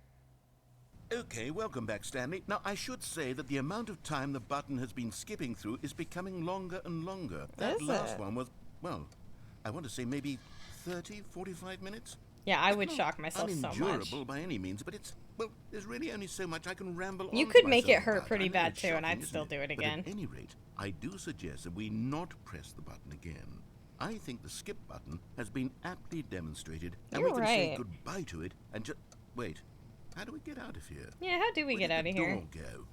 Okay, welcome back, Stanley. Now, I should say that the amount of time the button has been skipping through is becoming longer and longer. That Is last it? one was, well, I want to say maybe 30, 45 minutes. Yeah, I It's would not shock myself so much. unendurable by any means, but it's, well, there's really only so much I can ramble on. You to could make it myself hurt about. pretty I know bad it's too, and shocking, I'd isn't still do it But again. at any rate, I do suggest that we not press the button again. I think the skip button has been aptly demonstrated, and You're we can say right. goodbye to it and just wait. How do we get out of here? Yeah, how do we Where get out did of the here? door go?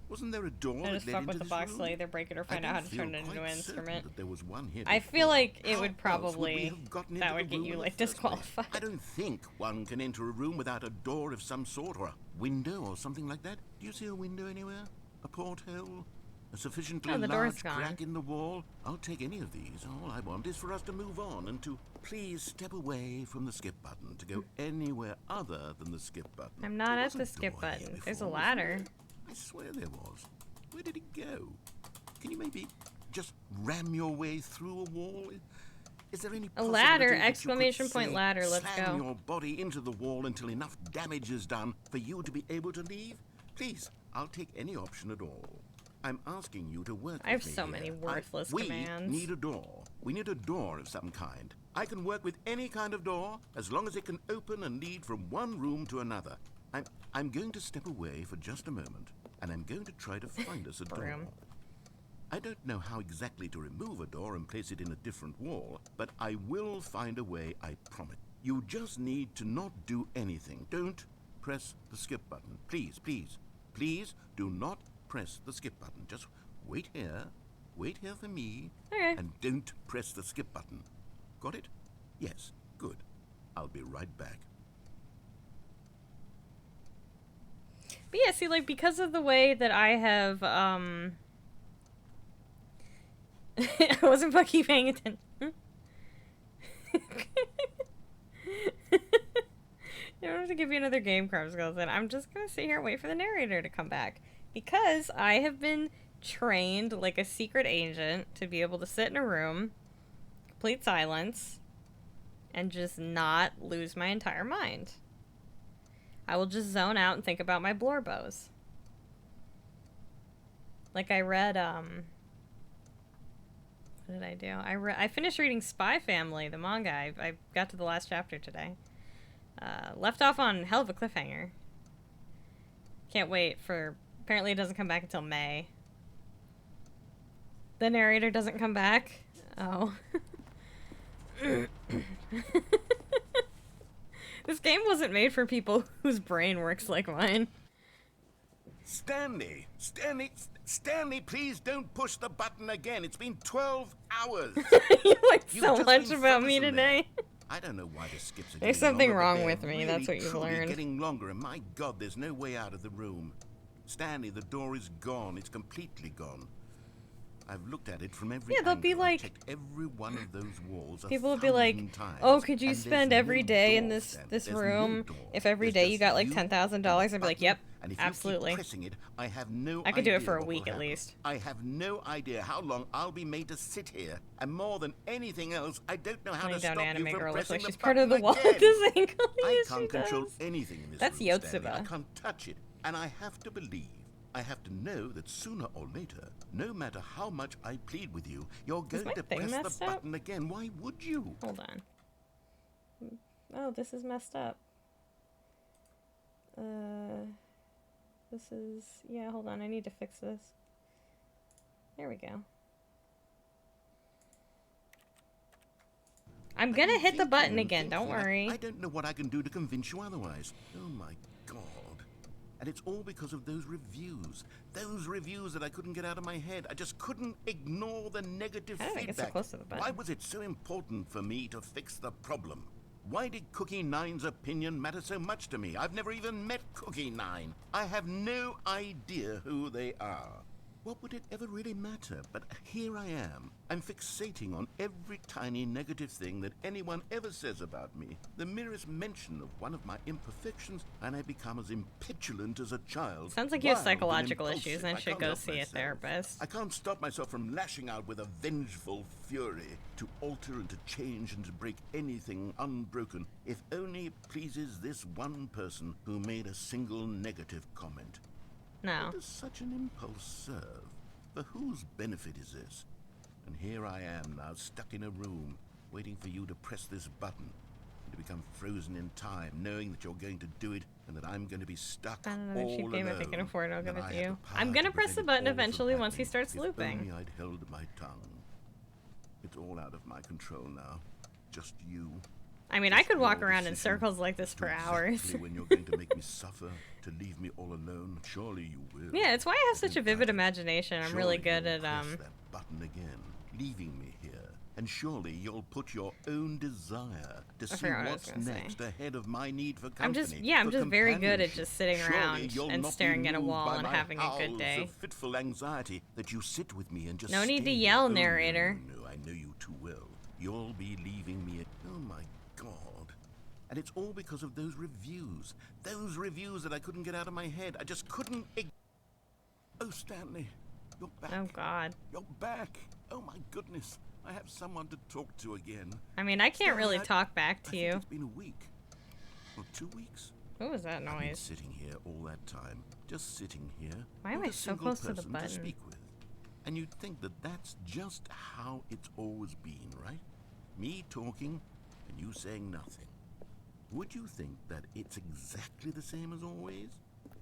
Wasn't there a door I that just led fuck into with the this box room? till either break it or find I out how don't to turn feel it into an quite certain instrument. that there was one here I feel before. like it How would else would we probably have gotten that into would the get room you in like the first place? disqualified. I don't think one can enter a room without a door of some sort or a window or something like that. Do you see a window anywhere? A porthole? A sufficiently No, the door's large gone. crack in the wall? I'll take any of these. All I want is for us to move on and to please step away from the skip button, to go anywhere other than the skip button. I'm not There at was a the skip door here button. There's a before, wasn't ladder. there? I swear there was. Where did it go? Can you maybe just ram your way through a wall? Is there any A ladder! possibility that you could, Exclamation point say, ladder, let's slam go. your body into the wall until enough damage is done for you to be able to leave? Please, I'll take any option at all. I'm asking you to work I have with me so many here. worthless we commands. need a door. We need a door of some kind. I can work with any kind of door as long as it can open and lead from one room to another. I'm going to step away for just a moment, and I'm going to try to find us a door. Broom. I don't know how exactly to remove a door and place it in a different wall, but I will find a way, I promise. You just need to not do anything. Don't press the skip button. Please, please, please do not press the skip button. Just wait here for me, Okay. and don't press the skip button. Got it? Yes, good. I'll be right back. But yeah, see, like, because of the way that I have, I wasn't fucking paying attention. I don't have to give you another game card skills, then I'm just gonna sit here and wait for the narrator to come back. Because I have been trained like a secret agent to be able to sit in a room, complete silence, and just not lose my entire mind. I will just zone out and think about my blorbos. Like I read, what did I do? I finished reading Spy Family, the manga. I got to the last chapter today. Left off on hell of a cliffhanger. Can't wait for... Apparently it doesn't come back until May. The narrator doesn't come back? Oh. This game wasn't made for people whose brain works like mine. Stanley, please don't push the button again. It's been 12 hours. You like You've so just much been about me frozen there. today. I don't know why the skips are There's getting something longer, but wrong they're with me, that's really, what you've truly learned. getting longer, and my God, there's no way out of the room. Stanley, the door is gone. It's completely gone. I've looked at it from every Yeah, they'll be angle. I've like- checked every one of those walls a People will be like, thousand times, "Oh, could you and there's spend no every day in door, this Stanley. this There's no room? door. If every There's day you just got like you $10,000?" and the I'd be like, button, "Yep, and if absolutely." You keep pressing it, I have no I could do it idea for a what week will at happen. least. I have no idea how long I'll be made to sit here, and more than anything else, I don't know how to Laying down stop you anime from girl looks pressing like she's the part of the button wall again. at this angle. I Yes, can't she control does. anything in this That's room, Stanley. I Yotsuba. can't touch it, and I have to believe. I have to know that sooner or later, no matter how much I plead with you, you're going my to thing press the messed up? button again. Why would you? Hold on. Oh, this is messed up. This is... Yeah, hold on. I need to fix this. There we go. I'm gonna hit the button Thinking, again, don't thinking. worry. I don't know what I can do to convince you otherwise. Oh my God. And it's all because of those reviews. Those reviews that I couldn't get out of my head. I just couldn't ignore the negative I don't think feedback. it's so close to the button. Why was it so important for me to fix the problem? Why did Cookie Nine's opinion matter so much to me? I've never even met Cookie Nine. I have no idea who they are. What would it ever really matter? But here I am. I'm fixating on every tiny negative thing that anyone ever says about me. The merest mention of one of my imperfections, and I become as impetulant as a child. Sounds like you have Wild and psychological impulsive. issues and I should can't go help see a myself. therapist. I can't stop myself from lashing out with a vengeful fury. To alter and to change and to break anything unbroken, if only it pleases this one person who made a single negative comment. No. What does such an impulse serve? For whose benefit is this? And here I am now, stuck in a room, waiting for you to press this button, and to become frozen in time, knowing that you're going to do it, and that I'm going to be stuck Found another all cheap game if I can alone, afford it, I'll and give it I to have you. the power I'm gonna to press the prevent button it all from eventually once he happening. starts If looping. only I'd held my tongue. It's all out of my control now. Just you. I mean, I Just could walk your around in decision circles like this as for to hours. exactly when you're going to make me suffer, to leave me all alone. Surely you will. Yeah, it's why I have such a Without vivid it, imagination. I'm really surely good you'll at, press that button again, leaving me here. And surely you'll put your own desire to see forgot what I was what's gonna say. next ahead of my need for I'm company. I'm for just very good at companionship. just sitting Surely around you'll and not be staring at a moved wall by and my having a good howls day. of fitful anxiety that you sit with me and just No need to stay. yell, Oh, no, narrator. No, I know you too well. You'll be leaving me at... Oh, my God. And it's all because of those reviews. Those reviews that I couldn't get out of my head. I just couldn't... Oh, Stanley, you're back. Oh, God. You're back. Oh, my goodness. I have someone to talk to again. I mean, I can't really Stanley, talk back I to think you. it's been a week. Or 2 weeks. What was that I've been noise? sitting here all that time. Just sitting here. Why am with I a so single close to the person button? speak with. And you'd think that that's just how it's always been, right? Me talking and you saying nothing. Would you think that it's exactly the same as always?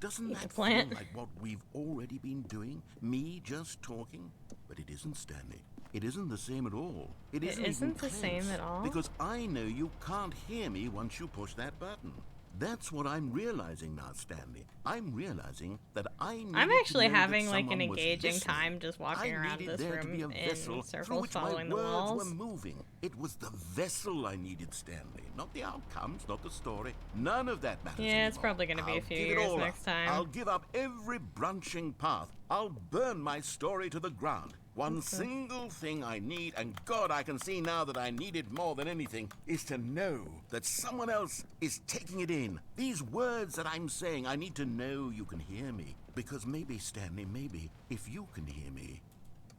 Doesn't Eat the that plant. feel like what we've already been doing? Me just talking? But it isn't, Stanley. It isn't the same at all. It isn't even isn't the same close, at all? Because I know you can't hear me once you push that button. That's what I'm realizing now, Stanley. I'm realizing that I need I'm actually having like an someone was engaging listening. time just walking I around needed this there to be room a vessel in through circles which following the my words walls. were moving. It was the vessel I needed, Stanley. Not the outcomes, not the story. None of that matters Yeah, it's anymore. probably gonna be a I'll few give it years all next up. time. I'll give up every branching path. I'll burn my story to the ground. One single thing I need, and God, I can see now that I need it more than anything, is to know that someone else is taking it in. These words that I'm saying, I need to know you can hear me. Because maybe, Stanley, maybe, if you can hear me,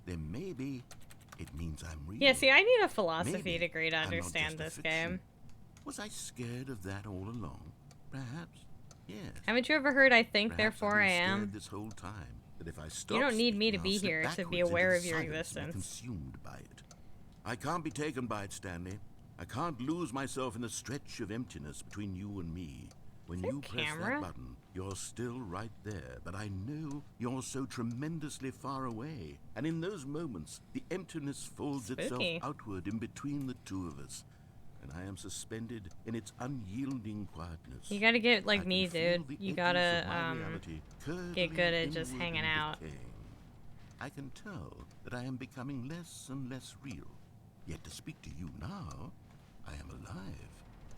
then maybe it means I'm real. Yeah, see, I need a philosophy Maybe degree to I'm not understand just a this fiction. game. Was I scared of that all along? Perhaps. Yes. Haven't you ever heard I think, Perhaps therefore I I've been am? scared this whole time. That if I stop You don't need me to speaking, be I'll slip here to be backwards aware into of your silence and be existence. consumed by it. I can't be taken by it, Stanley. I can't lose myself in the stretch of emptiness between you and me. When there you a press camera? that button, you're still right there, but I know you're so tremendously far away. And in those moments, the emptiness folds itself Spooky. outward in between the two of us. And I am suspended in its unyielding quietness. You gotta get I like can me, feel dude. the You edges gotta of my reality curdling get good at just inward hanging and out. decaying. I can tell that I am becoming less and less real. Yet to speak to you now, I am alive.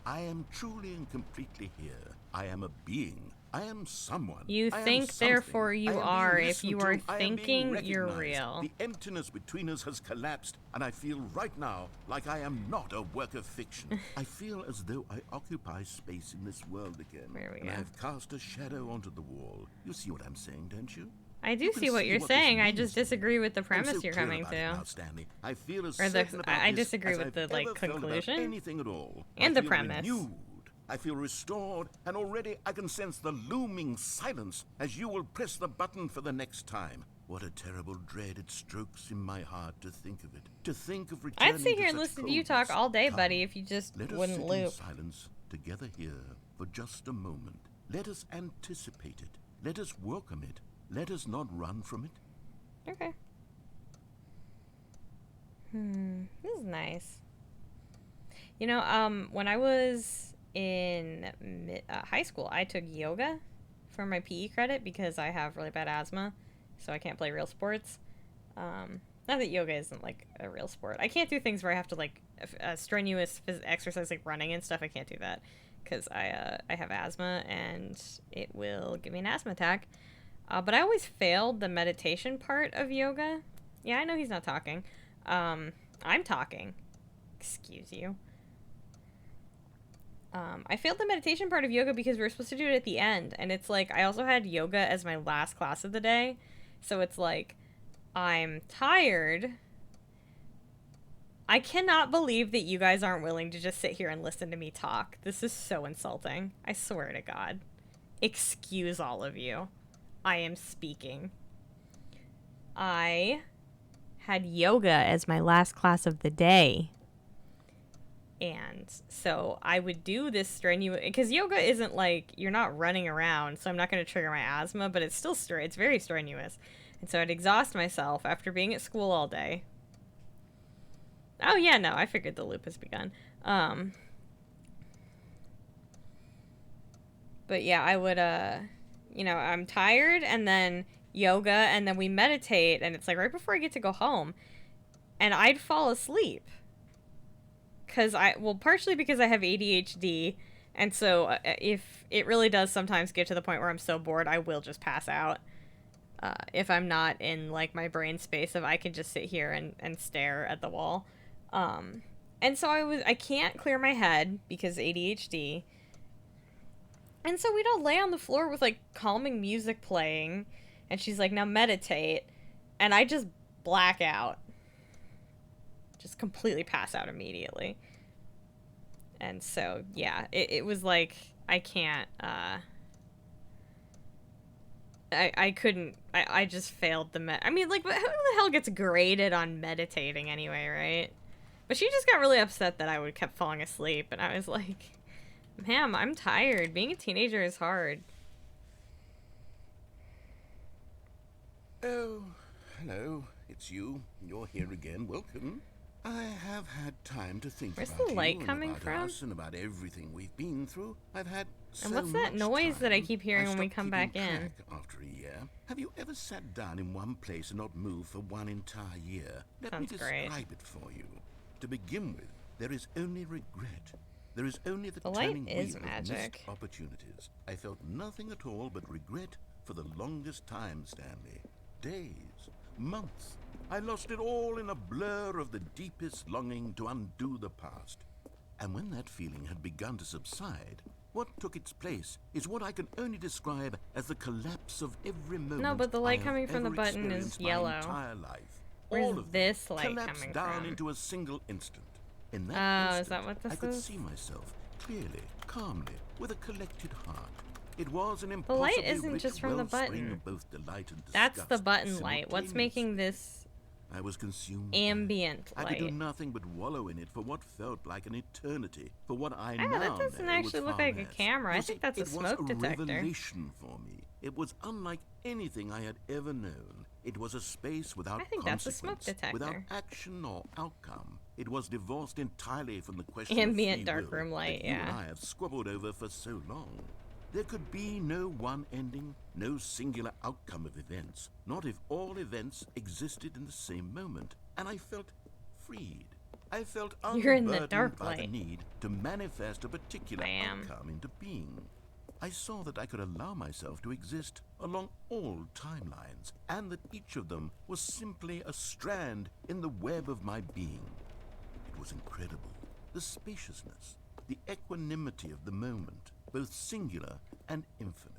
I am truly and completely here. I am a being. I am someone. You I am think, something. therefore I you am being are. If listened you to. are I am being thinking, you're recognized. real. The emptiness between us has collapsed, and I feel right now like I am not a work of fiction. I feel as though I occupy space in this world again. There we and go. I've cast a shadow onto the wall. You see what I'm saying, don't you? I do You can see what you're this saying. I means just to me. disagree with the I'm premise so you're clear coming about it to. now, Stanley. I feel as Or the- certain about I this disagree as with I've the, like, ever felt about conclusion. anything at all. And I the feel premise. renewed. I feel restored, and already I can sense the looming silence as you will press the button for the next time. What a terrible dread it strokes in my heart to think of it. To think of returning I'd sit here to and such listen to you talk coldness. all day, Come, buddy, if you just let us wouldn't sit loop. in silence together here for just a moment. Let us anticipate it. Let us welcome it. Let us not run from it. Okay. This is nice. You know, when I was in high school, I took yoga for my PE credit because I have really bad asthma, so I can't play real sports. Not that yoga isn't like a real sport. I can't do things where I have to like strenuous exercise like running and stuff. I can't do that because I have asthma and it will give me an asthma attack. But I always failed the meditation part of yoga. Yeah, I know he's not talking. I'm talking. Excuse you. I failed the meditation part of yoga because we were supposed to do it at the end. And it's like, I also had yoga as my last class of the day. So it's like, I'm tired. I cannot believe that you guys aren't willing to just sit here and listen to me talk. This is so insulting. I swear to God. Excuse all of you. I am speaking. I had yoga as my last class of the day. And so I would do this strenuous, because yoga isn't like, you're not running around, so I'm not going to trigger my asthma, but it's still it's very strenuous. And so I'd exhaust myself after being at school all day. Oh yeah, no, I figured the loop has begun. But yeah, I would, I'm tired, and then yoga, and then we meditate, and it's like right before I get to go home, and I'd fall asleep. Partially because I have ADHD, and so if it really does sometimes get to the point where I'm so bored, I will just pass out. If I'm not in, like, my brain space, if I can just sit here and stare at the wall. And so I can't clear my head because ADHD. And so we'd all lay on the floor with, like, calming music playing, and she's like, now meditate, and I just black out. Just completely pass out immediately. And so, yeah, it was like, I can't, I couldn't, I just failed I mean, like, who the hell gets graded on meditating anyway, right? But she just got really upset that I kept falling asleep, and I was like, ma'am, I'm tired. Being a teenager is hard. Oh, hello. It's you. You're here again. Welcome. I have had time to think Where's about the light you coming and about from? us and about everything we've been through. I've had And so what's that much noise that I time, keep hearing when we stopped come back keeping in? track after a year. Have you ever sat down in one place and not moved for one entire year? Let me Sounds great. describe it for you. To begin with, there is only regret. There is only the light turning is wheel of magic. missed opportunities. I felt nothing at all but regret for the longest time, Stanley. Days, months. I lost it all in a blur of the deepest longing to undo the past. And when that feeling had begun to subside, what took its place is what I can only describe as the collapse of every moment. No, but the light I have coming from the ever button is experienced my yellow. entire life. Where's All of this them light collapsed coming down from? into a single instant. In that Oh, instant, is that what this I could is? see myself clearly, calmly, with a collected heart. It was an The light impossibly isn't rich just from the wellspring button. of both delight and That's the disgust button light. What's making this I was consumed by ambient it. I could do light? nothing but wallow in it for what felt like an eternity. For what I Oh, now that doesn't know actually was look far like a less. camera. I You think see, that's a it smoke was a detector. revelation for me. It was unlike anything I had ever known. It was a space without I think that's a smoke consequence, without detector. action or outcome. It was divorced entirely from the question Ambient of free dark will room light, that you and yeah. I have squabbled over for so long. There could be no one ending, no singular outcome of events, not if all events existed in the same moment. And I felt freed. I felt You're in the unburdened dark by the light. need to manifest a particular I am. outcome into being. I saw that I could allow myself to exist along all timelines, and that each of them was simply a strand in the web of my being. It was incredible. The spaciousness, the equanimity of the moment, both singular and infinite.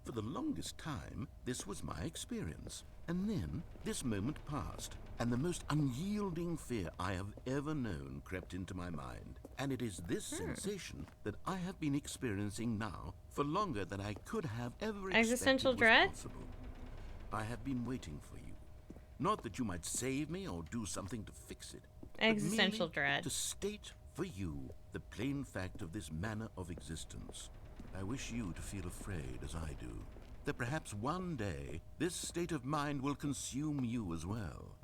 For the longest time, this was my experience. And then, this moment passed, and the most unyielding fear I have ever known crept into my mind. And it is this sensation that I have been experiencing now for longer than I could have ever Existential expected was dread? possible. I have been waiting for you. Not that you might save me or do something to fix it. but Existential merely dread. To state for you the plain fact of this manner of existence. I wish you to feel afraid as I do, that perhaps one day this state of mind will consume you as well.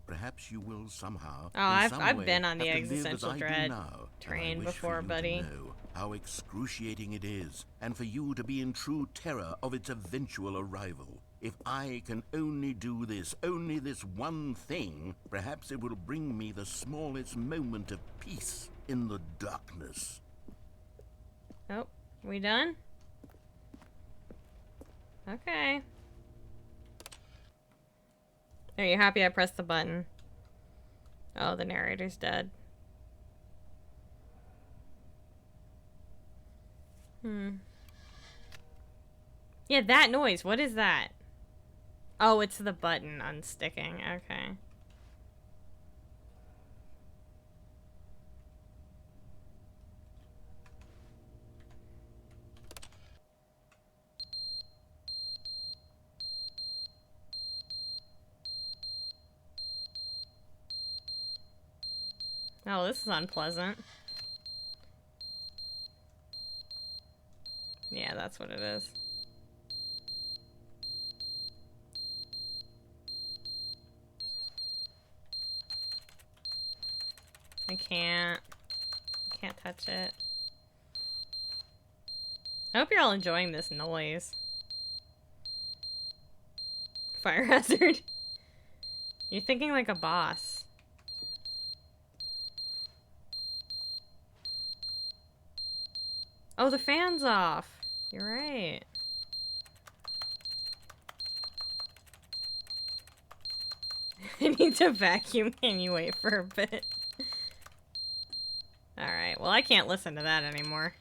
Perhaps you will somehow. Oh, I've been on the have to live as existential I do dread now, train And I wish before, for you buddy. to know how excruciating it is, and for you to be in true terror of its eventual arrival. If I can only do this, only this one thing, perhaps it will bring me the smallest moment of peace in the darkness. Oh, we done? Okay. Are you happy I pressed the button? Oh, the narrator's dead. Yeah, that noise. What is that? Oh, it's the button unsticking. Okay. Oh, this is unpleasant. Yeah, that's what it is. I can't touch it. I hope you're all enjoying this noise. Fire hazard. You're thinking like a boss. Oh, the fan's off. You're right. I need to vacuum. Can you wait for a bit? Alright, well I can't listen to that anymore.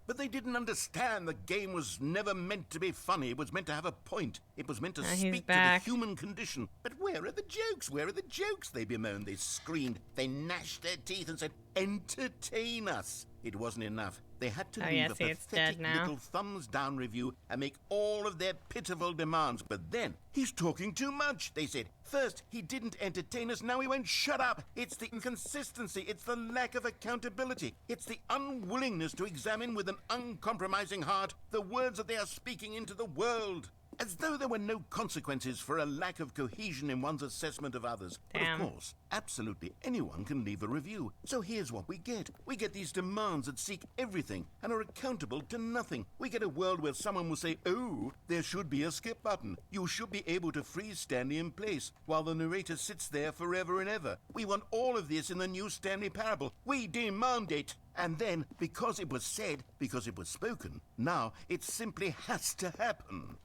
But they didn't understand the game was never meant to be funny. It was meant to have a point. It was meant to He's speak to the back. human condition. But where are the jokes? Where are the jokes? They bemoaned, they screamed, they gnashed their teeth and said, entertain us. It wasn't enough. They had to Oh, leave yeah, a see, it's dead pathetic now. little thumbs down review and make all of their pitiful demands. But then, he's talking too much, they said. First, he didn't entertain us, now he won't shut up. It's the inconsistency, it's the lack of accountability, it's the unwillingness to examine with an uncompromising heart the words that they are speaking into the world. As though there were no consequences for a lack of cohesion in one's assessment of others. Damn. But of course, absolutely anyone can leave a review. So here's what we get. We get these demands that seek everything and are accountable to nothing. We get a world where someone will say, oh, there should be a skip button. You should be able to freeze Stanley in place while the narrator sits there forever and ever. We want all of this in the new Stanley parable. We demand it. And then, because it was said, because it was spoken, now it simply has to happen.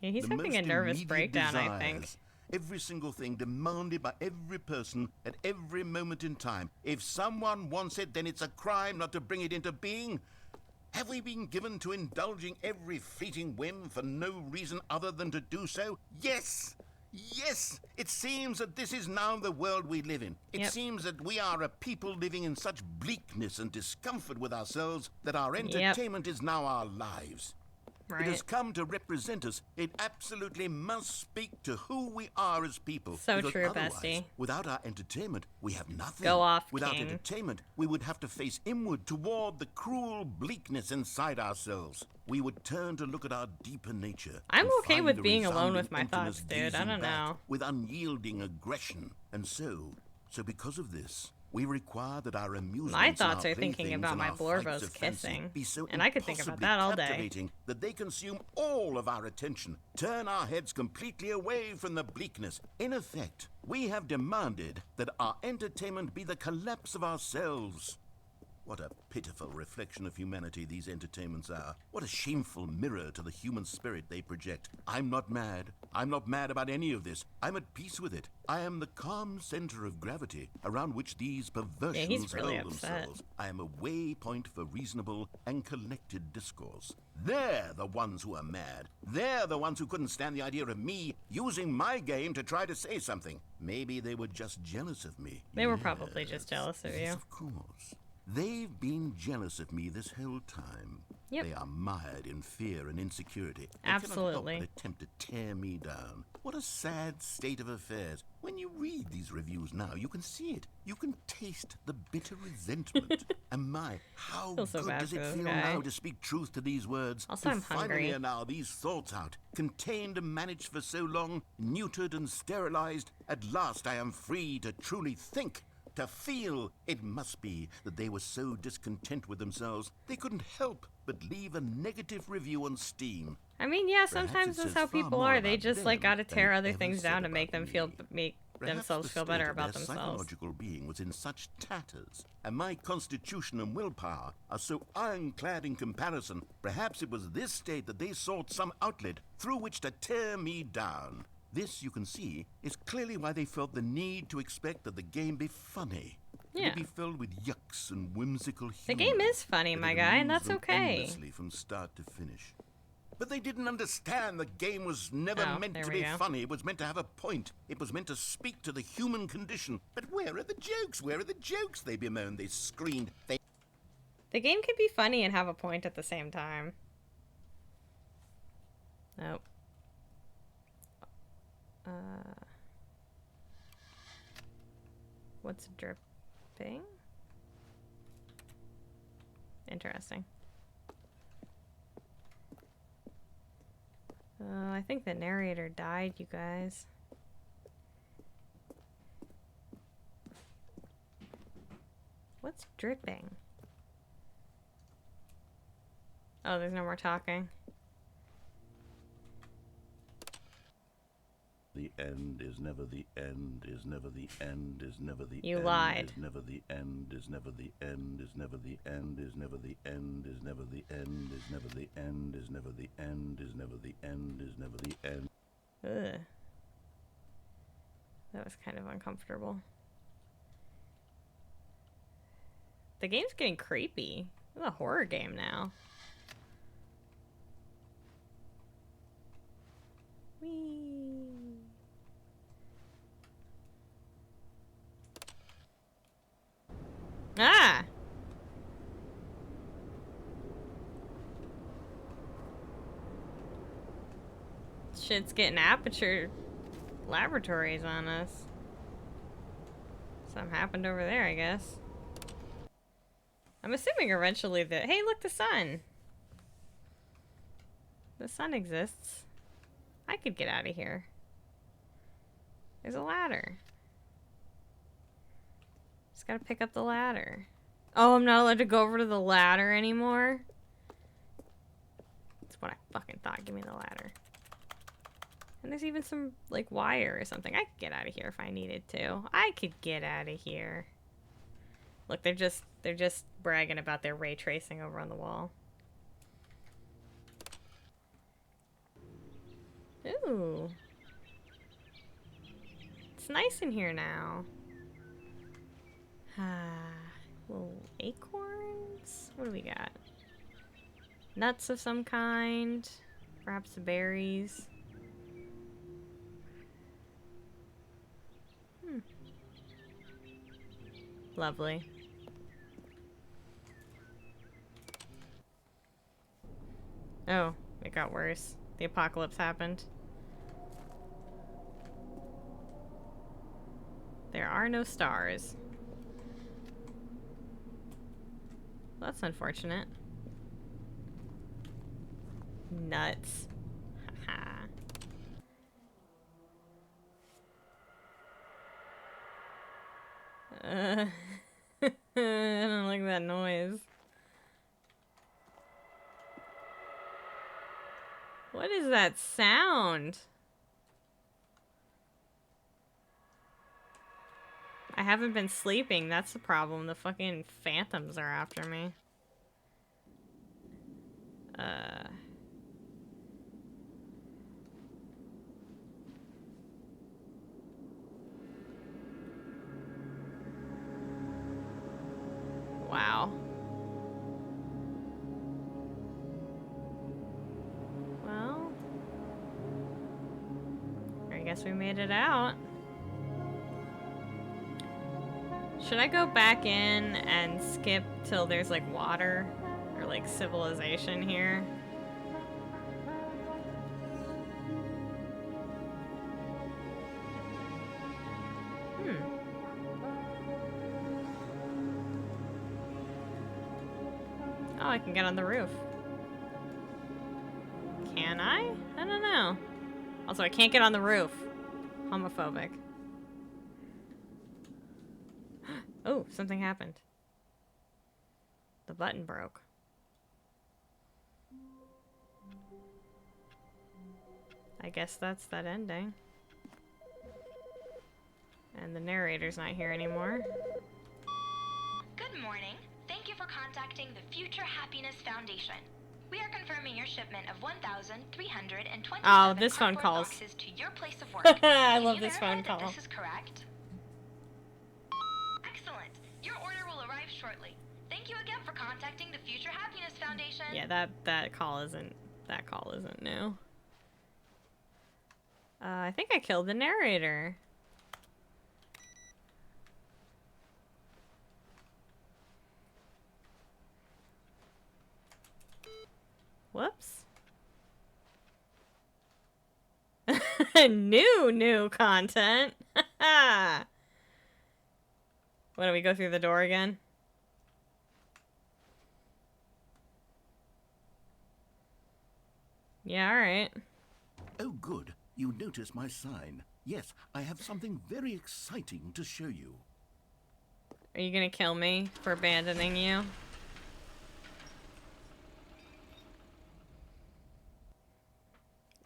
Yeah, he's The having a most nervous immediate breakdown, I think. desires, every single thing demanded by every person at every moment in time. If someone wants it, then it's a crime not to bring it into being. Have we been given to indulging every fleeting whim for no reason other than to do so? Yes! Yes! It seems that this is now the world we live in. It Yep. seems that we are a people living in such bleakness and discomfort with ourselves that our entertainment is now our lives. Right. It has come to represent us. It absolutely must speak to who we are as people. So Because true, otherwise, bestie. without our entertainment, we have nothing. Go off, Without King. entertainment, we would have to face inward toward the cruel bleakness inside ourselves. We would turn to look at our deeper nature. I'm and okay find with the being alone with resounding my emptiness thoughts, dude. I gazing don't back know. with unyielding aggression. And so because of this, we require that our amusements My and thoughts our are thinking playthings about and my our flights Blorvos of fancy kissing. be so And I could think about impossibly that all day. captivating that they consume all of our attention, turn our heads completely away from the bleakness. In effect, we have demanded that our entertainment be the collapse of ourselves. What a pitiful reflection of humanity these entertainments are. What a shameful mirror to the human spirit they project. I'm not mad. I'm not mad about any of this. I'm at peace with it. I am the calm center of gravity around which these perversions really hurl upset. themselves. I am a waypoint for reasonable and collected discourse. They're the ones who are mad. They're the ones who couldn't stand the idea of me using my game to try to say something. Maybe they were just jealous of me. They were probably just jealous of Yes, you. of course. They've been jealous of me this whole time. Yep. They are mired in fear and insecurity. They cannot help Absolutely. but attempt to tear me down. What a sad state of affairs. When you read these reviews now, you can see it. You can taste the bitter resentment. And my, how Feel so good bad does for it this feel guy. now to speak truth to these words? Also, to I'm finally hungry. are now these thoughts out, contained and managed for so long, neutered and sterilized. At last I am free to truly think, to feel. It must be that they were so discontent with themselves, they couldn't help but leave a negative review on Steam. I mean, yeah, Perhaps sometimes it that's says how far people more are. They about just like them gotta than tear it other ever things said down to about make them feel me. make Perhaps themselves the feel state better of about their themselves. psychological being was in such tatters, and my constitution and willpower are so ironclad in comparison. Perhaps it was this state that they sought some outlet through which to tear me down. This, you can see, is clearly why they felt the need to expect that the game be funny. That Yeah. it be filled with yucks and whimsical humor. The game is funny, that my it guy, and amuse that's them okay. endlessly from start to finish. But they didn't understand the game was never Oh, meant there to we be go. funny. It was meant to have a point. It was meant to speak to the human condition. But where are the jokes? Where are the jokes? They bemoaned, they screamed. The game can be funny and have a point at the same time. Nope. What's dripping? Interesting. I think the narrator died, you guys. What's dripping? Oh, there's no more talking. The end is never the end, is never the end, is never the You end. lied. Is never the end, is never the end, is never the end, is never the end, is never the end, is never the end, is never the end, is never the end, is never the end. Ugh. That was kind of uncomfortable. The game's getting creepy. It's a horror game now. Whee. Ah! Shit's getting aperture laboratories on us. Something happened over there, I guess. I'm assuming eventually that... Hey, look, the sun! The sun exists. I could get out of here. There's a ladder. Just gotta pick up the ladder. Oh, I'm not allowed to go over to the ladder anymore? That's what I fucking thought. Give me the ladder. And there's even some, like, wire or something. I could get out of here if I needed to. I could get out of here. Look, they're just bragging about their ray tracing over on the wall. Ooh. It's nice in here now. Little acorns? What do we got? Nuts of some kind. Perhaps berries. Lovely. Oh, it got worse. The apocalypse happened. There are no stars. Well, that's unfortunate. Nuts. Haha. I don't like that noise. What is that sound? I haven't been sleeping. That's the problem. The fucking phantoms are after me. Wow. Well, I guess we made it out. Should I go back in and skip till there's like water or like civilization here? Oh, I can get on the roof. Can I? I don't know. Also, I can't get on the roof. Homophobic. Oh, something happened. The button broke. I guess that's that ending. And the narrator's not here anymore. Good morning. Thank you for contacting the Future Happiness Foundation. We are confirming your shipment of 1,327 Oh, this phone cardboard calls. boxes to your place of work. I Can love you this verify phone that call. This is correct. Excellent. Your order will arrive shortly. Thank you again for contacting the Future Happiness Foundation. Yeah, that call isn't new. I think I killed the narrator. Whoops. New content. What, do we go through the door again? Yeah, alright. Oh, good. You notice my sign. Yes, I have something very exciting to show you. Are you gonna kill me for abandoning you?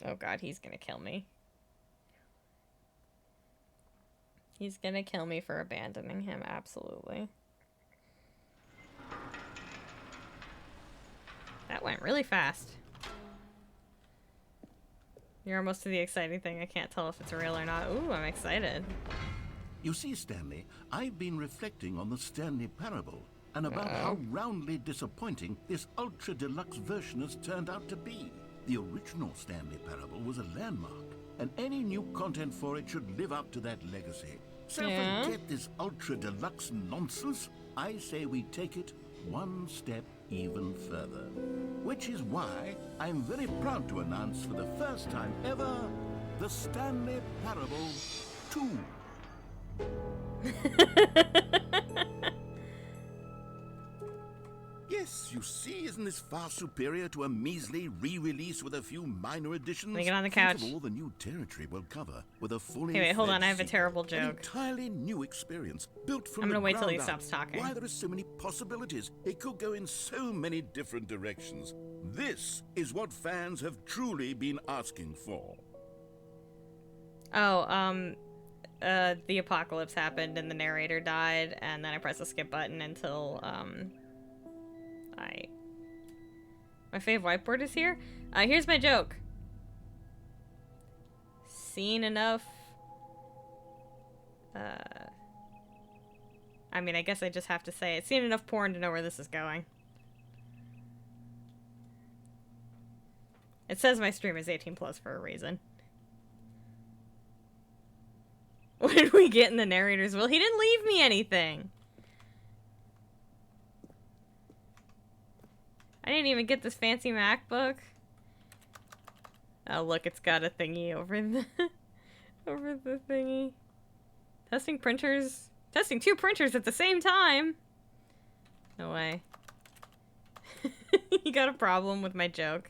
Oh god, he's gonna kill me. He's gonna kill me for abandoning him, absolutely. That went really fast. You're almost to the exciting thing. I can't tell if it's real or not. Ooh, I'm excited. You see, Stanley, I've been reflecting on the Stanley Parable and about how roundly disappointing this ultra deluxe version has turned out to be. The original Stanley Parable was a landmark, and any new content for it should live up to that legacy. So Yeah. forget this ultra deluxe nonsense. I say we take it one step even further. Which is why I'm very proud to announce for the first time ever, the Stanley Parable 2. Yes, you see, isn't this far superior to a measly re-release with a few minor additions? Let me get on the Think couch. of all the new territory we'll cover with a fully Hey, wait, hold on, fledged I have a sequel. terrible An joke. entirely new experience, built from I'm the gonna wait till he ground up. stops talking. Why there are so many possibilities. It could go in so many different directions. This is what fans have truly been asking for. Oh, the apocalypse happened and the narrator died, and then I pressed the skip button until, my fave whiteboard is here. Here's my joke. Seen enough, I mean, I guess I just have to say it. Seen enough porn to know where this is going. It says my stream is 18 plus for a reason. What did we get in the narrator's will? He didn't leave me anything. I didn't even get this fancy MacBook. Oh, look, it's got a thingy over the over the thingy. Testing printers. Testing 2 printers at the same time. No way. You got a problem with my joke.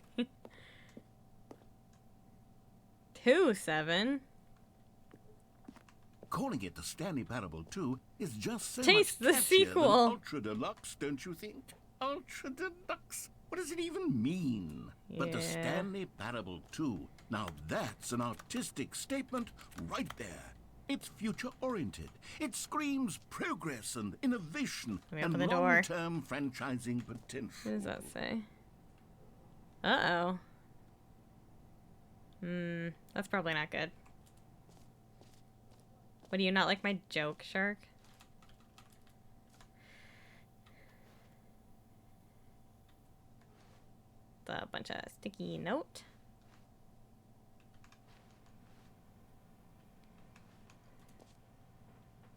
2-7. Calling it the Stanley Parable 2 is just so Taste much the catchier sequel. than Ultra Deluxe, don't you think? Ultra Deluxe? What does it even mean? But the Yeah. Stanley Parable 2, now that's an artistic statement right there. It's future-oriented. It screams progress and innovation Let me and open the door. long-term franchising potential. What does that say? Uh-oh. That's probably not good. What, do you not like my joke, Shark? A bunch of sticky note.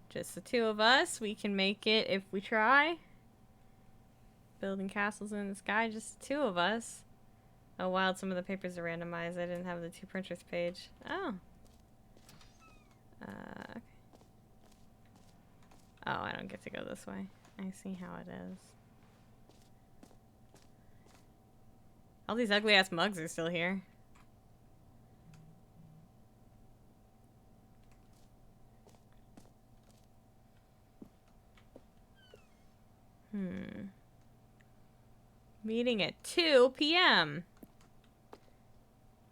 Just the 2 of us. We can make it if we try. Building castles in the sky, just the 2 of us. Oh, wild, some of the papers are randomized. I didn't have the 2 printers page. Oh. Okay. Oh, I don't get to go this way. I see how it is. All these ugly ass mugs are still here. Meeting at 2 p.m.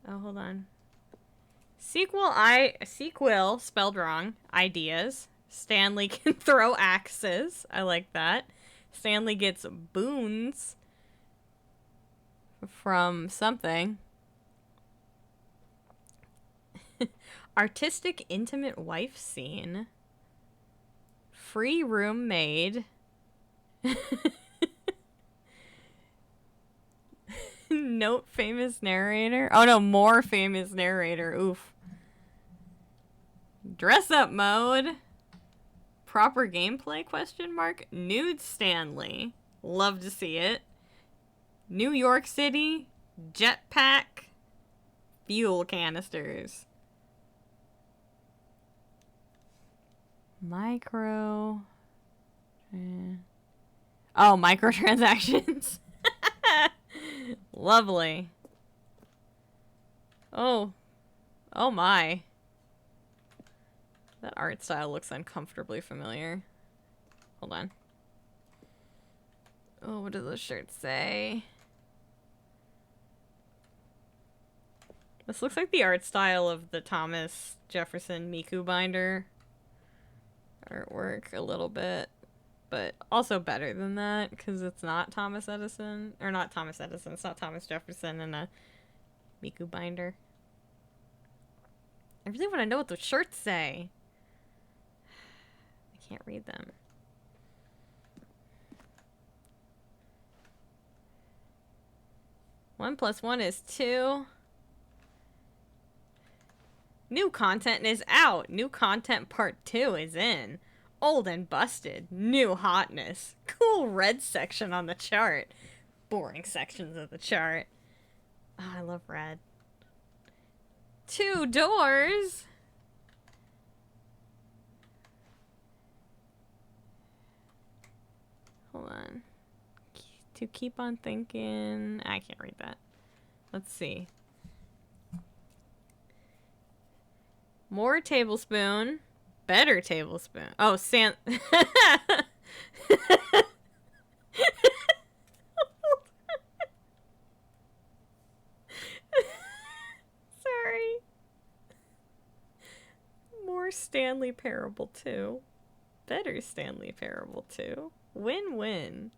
Oh, hold on. Sequel, spelled wrong, ideas. Stanley can throw axes. I like that. Stanley gets boons from something. Artistic intimate wife scene. Free room made. Note famous narrator. Oh no, more famous narrator. Oof. Dress up mode. Proper gameplay question mark. Nude Stanley. Love to see it. New York City. Jetpack. Fuel canisters. Micro. Oh, microtransactions. Lovely. Oh. Oh my. That art style looks uncomfortably familiar. Hold on. Oh, what does the shirt say? This looks like the art style of the Thomas Jefferson Miku binder artwork a little bit. But also better than that, because it's not Thomas Edison. Or not Thomas Edison, it's not Thomas Jefferson in a Miku binder. I really want to know what the shirts say. I can't read them. One plus one is 2. New content is out. New content part 2 is in. Old and busted. New hotness. Cool red section on the chart. Boring sections of the chart. Oh, I love red. 2 doors. Hold on. To keep on thinking. I can't read that. Let's see. More tablespoon. Better tablespoon. Oh, Sorry. More Stanley Parable 2. Better Stanley Parable 2. Win-win.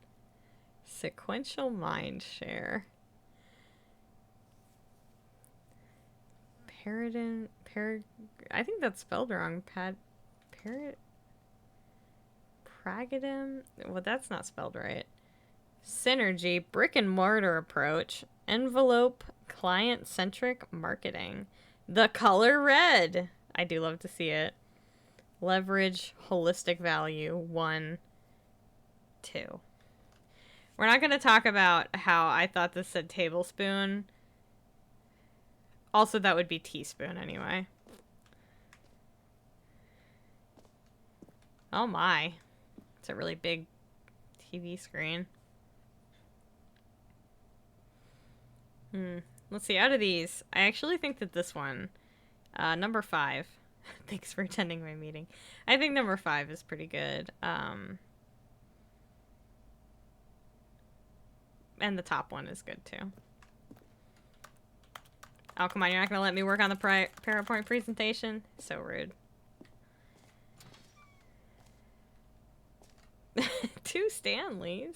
Sequential mind share. I think that's spelled wrong. Pragadum? Well, that's not spelled right. Synergy, brick and mortar approach, envelope, client-centric marketing. The color red. I do love to see it. Leverage, holistic value, 1, 2. We're not going to talk about how I thought this said tablespoon. Also, that would be teaspoon anyway. Oh my. It's a really big TV screen. Let's see, out of these, I actually think that this one, number 5, thanks for attending my meeting. I think number 5 is pretty good. And the top one is good too. Oh, come on, you're not going to let me work on the PowerPoint presentation? So rude. 2 Stanleys?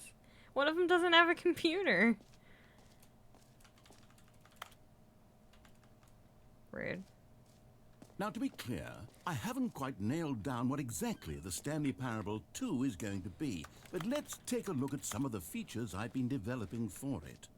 One of them doesn't have a computer. Rude. Now, to be clear, I haven't quite nailed down what exactly the Stanley Parable 2 is going to be, but let's take a look at some of the features I've been developing for it.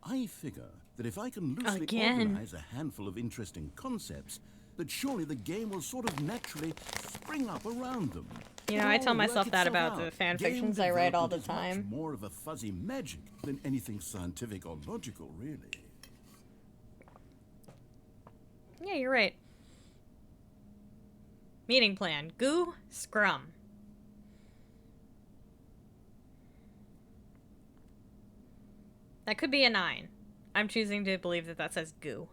I figure that if I can loosely organize a handful of interesting concepts, that surely the game will sort of naturally spring up around them. You know, I tell myself that about the fan fictions I write all the time. Much more of a fuzzy magic than anything scientific or logical, really. Yeah, you're right. Meeting plan. Goo, Scrum. That could be a 9. I'm choosing to believe that that says goo.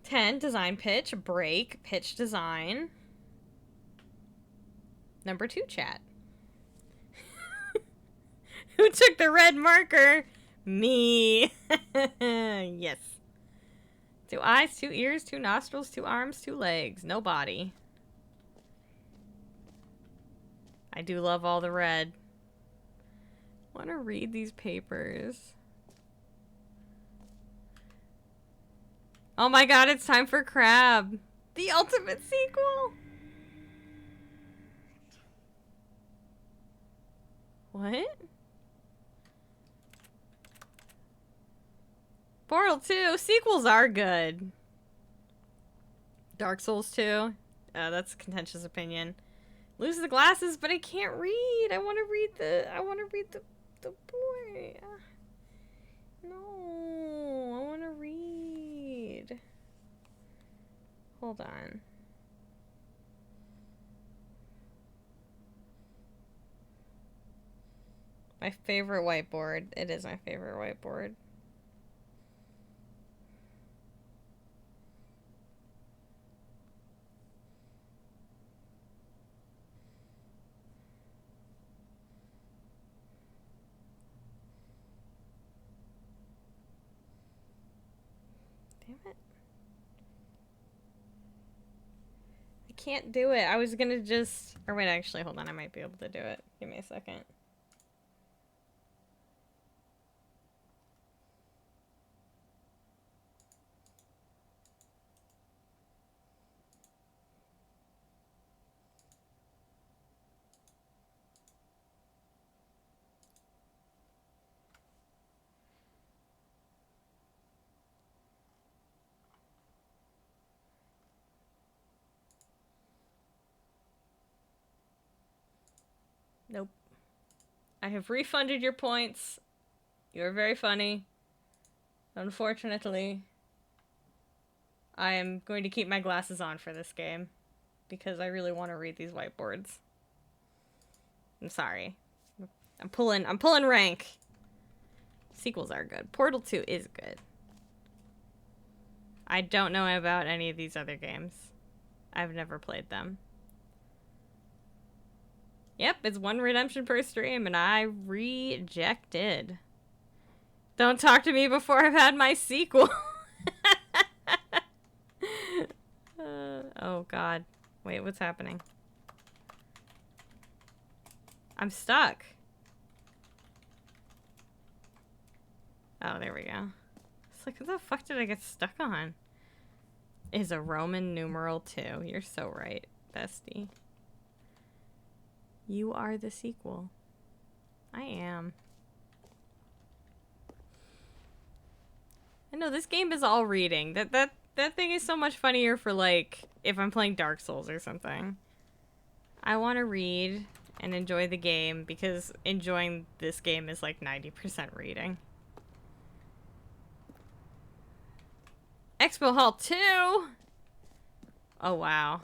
10, design pitch, break, pitch design. Number 2, chat. Who Who took the red marker? Me. Yes. 2 eyes, 2 ears, 2 nostrils, 2 arms, 2 legs. No body. I do love all the red. Want to read these papers. Oh my god, it's time for Crab. The ultimate sequel. What? Portal 2. Sequels are good. Dark Souls 2. That's a contentious opinion. Lose the glasses, but I can't read. I want to read the boy. No, I want to read. Hold on. My favorite whiteboard. It is my favorite whiteboard. Damn it. I can't do it. I was gonna just... Or wait, actually, hold on. I might be able to do it. Give me a second. Nope. I have refunded your points. You are very funny. Unfortunately, I am going to keep my glasses on for this game because I really want to read these whiteboards. I'm sorry. I'm pulling rank. Sequels are good. Portal 2 is good. I don't know about any of these other games. I've never played them. Yep, it's 1 redemption per stream, and I rejected. Don't talk to me before I've had my sequel. Oh, God. Wait, what's happening? I'm stuck. Oh, there we go. It's like, what the fuck did I get stuck on? Is a Roman numeral 2. You're so right, bestie. You are the sequel. I am. I know, this game is all reading. That thing is so much funnier for, like, if I'm playing Dark Souls or something. I want to read and enjoy the game because enjoying this game is like 90% reading. Expo Hall 2! Oh, wow.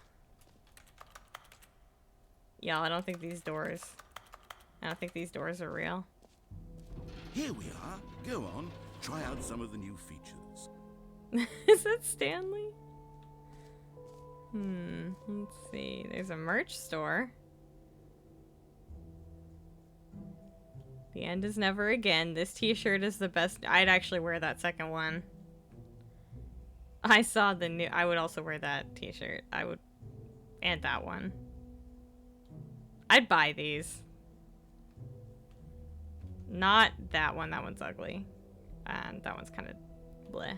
Y'all, I don't think these doors are real. Here we are. Go on. Try out some of the new features. Is that Stanley? Let's see. There's a merch store. The end is never again. This t-shirt is the best. I'd actually wear that second one. I saw the new... I would also wear that t-shirt. I would... And that one. I'd buy these. Not that one. That one's ugly. And that one's kind of bleh.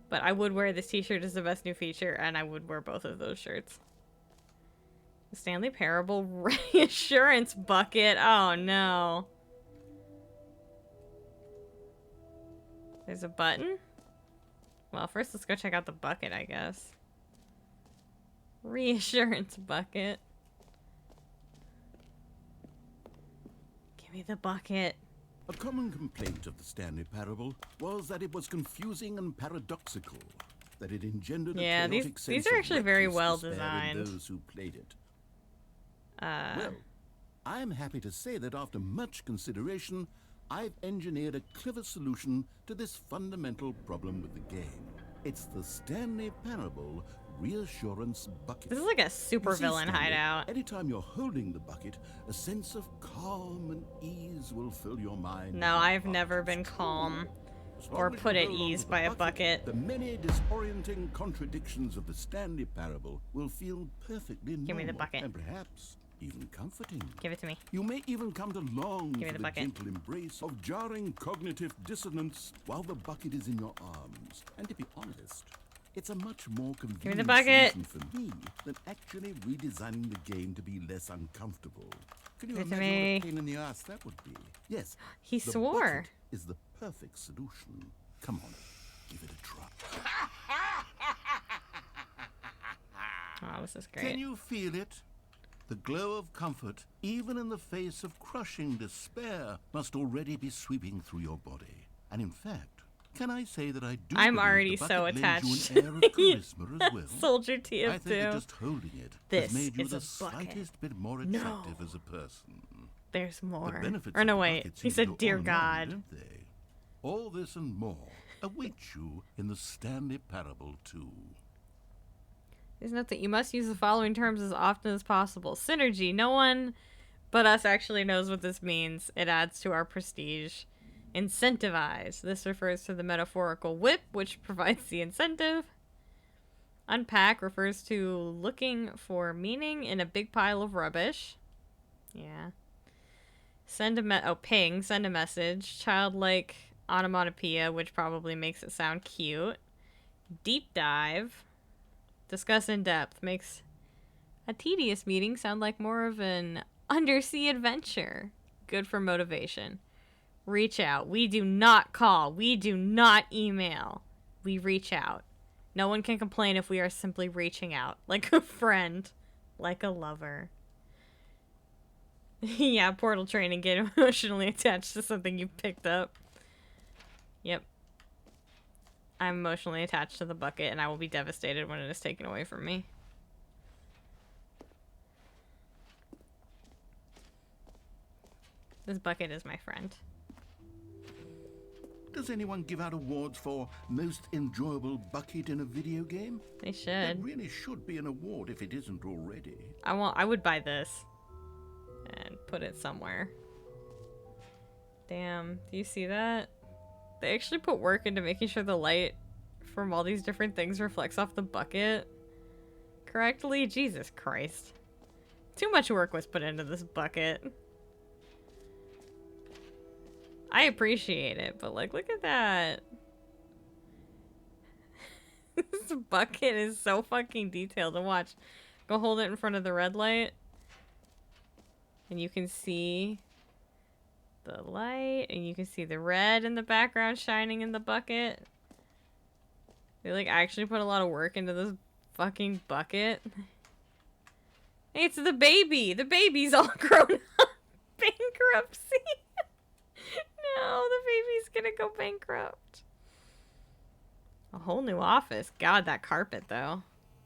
But I would wear this t-shirt as the best new feature, and I would wear both of those shirts. The Stanley Parable reassurance bucket. Oh, no. There's a button? Well, first let's go check out the bucket, I guess. Reassurance bucket. Give me the bucket. A common complaint of the Stanley Parable was that it was confusing and paradoxical, that it engendered a chaotic sense these are actually of very reckless well despair designed. in those who played it. Well, I'm happy to say that after much consideration, I've engineered a clever solution to this fundamental problem with the game. It's the Stanley Parable Reassurance Bucket. This is like a supervillain Stanley, hideout. anytime you're holding the bucket, a sense of calm and ease ease will fill your mind. No, with I've vast never been truth. calm As long or as you put at hold on ease to by a the bucket. The many disorienting contradictions of the Stanley parable will feel perfectly normal. Give me the bucket. And perhaps even comforting. Give it to me. You may even come to long Give me for the the bucket. gentle embrace of jarring cognitive dissonance while the bucket is in your arms. And to be honest, it's a much more convenient the bucket. solution for me than actually redesigning the game to be less uncomfortable. Can you Give it to imagine what me. a pain in the ass that would be? Yes, He the swore. bucket is the perfect solution. Come on, give it a try. Oh, this is Can great. you feel it? The glow of comfort, even in the face of crushing despair, must already be sweeping through your body. And in fact, can I say that I do I'm believe already the so bucket lends attached. you an air of charisma as well? Soldier I think that TF2. just holding it This has made you is the a bucket. slightest bit more No. attractive as a person. There's The more. benefits Or of no, the wait. bucket He seem to said, go "Dear on and God." on, don't they? All this and more await you in the Stanley Parable 2. Please note that you must use the following terms as often as possible. Synergy. No one but us actually knows what this means. It adds to our prestige. Incentivize. This refers to the metaphorical whip, which provides the incentive. Unpack refers to looking for meaning in a big pile of rubbish. Yeah. Ping. Send a message. Childlike onomatopoeia, which probably makes it sound cute. Deep dive. Discuss in depth. Makes a tedious meeting sound like more of an undersea adventure. Good for motivation. Reach out. We do not call. We do not email. We reach out. No one can complain if we are simply reaching out. Like a friend. Like a lover. Yeah, portal training. Get emotionally attached to something you picked up. Yep. I'm emotionally attached to the bucket, and I will be devastated when it is taken away from me. This bucket is my friend. Does anyone give out awards for most enjoyable bucket in a video game? They That should. really should be an award if it isn't already. I would buy this. And put it somewhere. Damn, do you see that? They actually put work into making sure the light from all these different things reflects off the bucket correctly. Jesus Christ. Too much work was put into this bucket. I appreciate it, but like, look at that. This bucket is so fucking detailed to watch. Go hold it in front of the red light. And you can see the light, and you can see the red in the background shining in the bucket. They like actually put a lot of work into this fucking bucket. Hey, it's the baby. The baby's all grown up. Bankruptcy. No, the baby's gonna go bankrupt. A whole new office. God, that carpet though.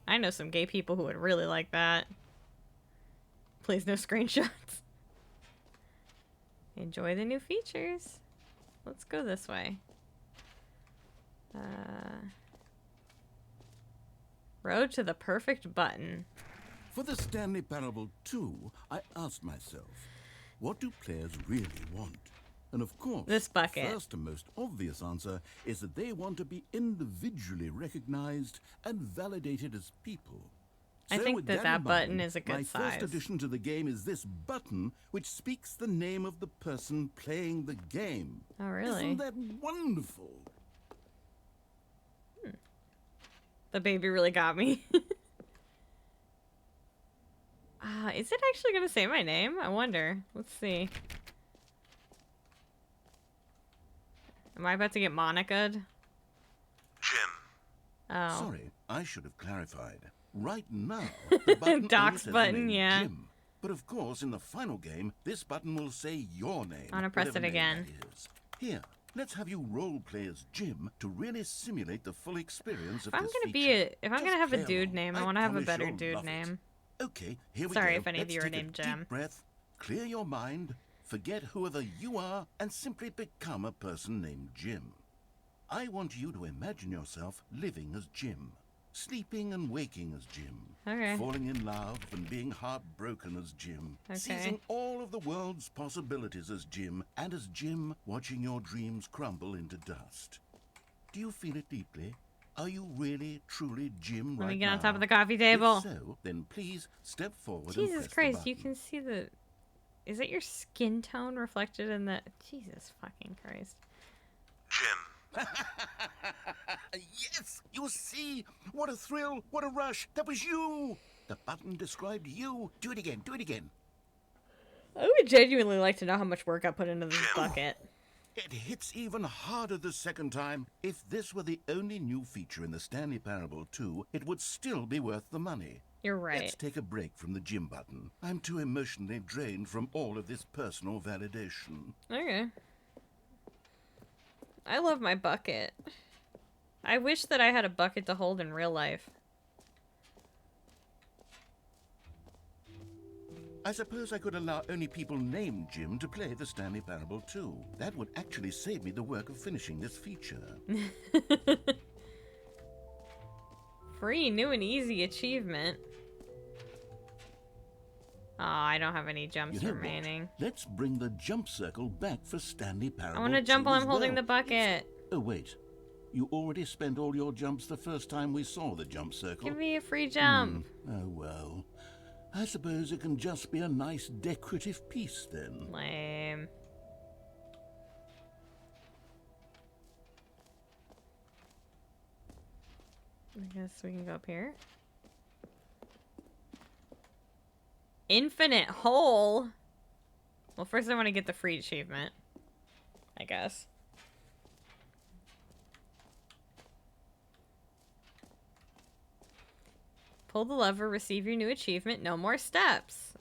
I know some gay people who would really like that. Please no screenshots. Enjoy the new features. Let's go this way. Road to the perfect button. For the Stanley Parable 2, I asked myself, what do players really want? And of course, This bucket. first and most obvious answer is that they want to be individually recognized and validated as people. I So think with that in that button mind, is a good my size. first addition to the game is this button, which speaks the name of the person playing the game. Oh, really? Isn't that wonderful? The baby really got me. Is it actually gonna say my name? I wonder. Let's see. Am I about to get Monica'd? Jim. Oh. Sorry, I should have clarified. Right now, the button only Doc's says the button, name yeah. Jim. But of course, in the final game, this button will say your name. I'm gonna press whatever it name again. that is. Here, let's have you role play as Jim to really simulate the full experience of If I'm this gonna feature. if I'm Just gonna have a play dude along. name, I want to have a promise better you'll dude love it. name. Okay, here we Sorry go. if any of Let's you are take a named deep Jim. breath, clear your mind, forget whoever you are, and simply become a person named Jim. I want you to imagine yourself living as Jim. Sleeping and waking as Jim. Okay. Falling in love and being heartbroken as Jim. Okay. Seizing all of the world's possibilities as Jim. And as Jim, watching your dreams crumble into dust. Do you feel it deeply? Are you really, truly Jim right now? Let me get on top of the coffee table. If so, then please step forward Jesus and press Christ, the you button. can see the... Is it your skin tone reflected in the... Jesus fucking Christ. Jim. Yes! You see? What a thrill! What a rush! That was you! The button described you. Do it again. Do it again. I would genuinely like to know how much work I put into this bucket. It hits even harder the second time. If this were the only new feature in the Stanley Parable 2, it would still be worth the money. You're right. Let's take a break from the gym button. I'm too emotionally drained from all of this personal validation. Okay. I love my bucket. I wish that I had a bucket to hold in real life. I suppose I could allow only people named Jim to play the Stanley Parable 2. That would actually save me the work of finishing this feature. Free, new and easy achievement. Oh, I don't have any jumps You know remaining. what? Let's bring the jump circle back for Stanley Parable I want to jump 2 while as I'm holding well. the bucket. Oh, wait. You already spent all your jumps the first time we saw the jump circle. Give me a free jump. Oh, well. I suppose it can just be a nice decorative piece, then. Lame. I guess we can go up here. Infinite hole? Well, first I want to get the free achievement. I guess. Pull the lever, receive your new achievement, no more steps.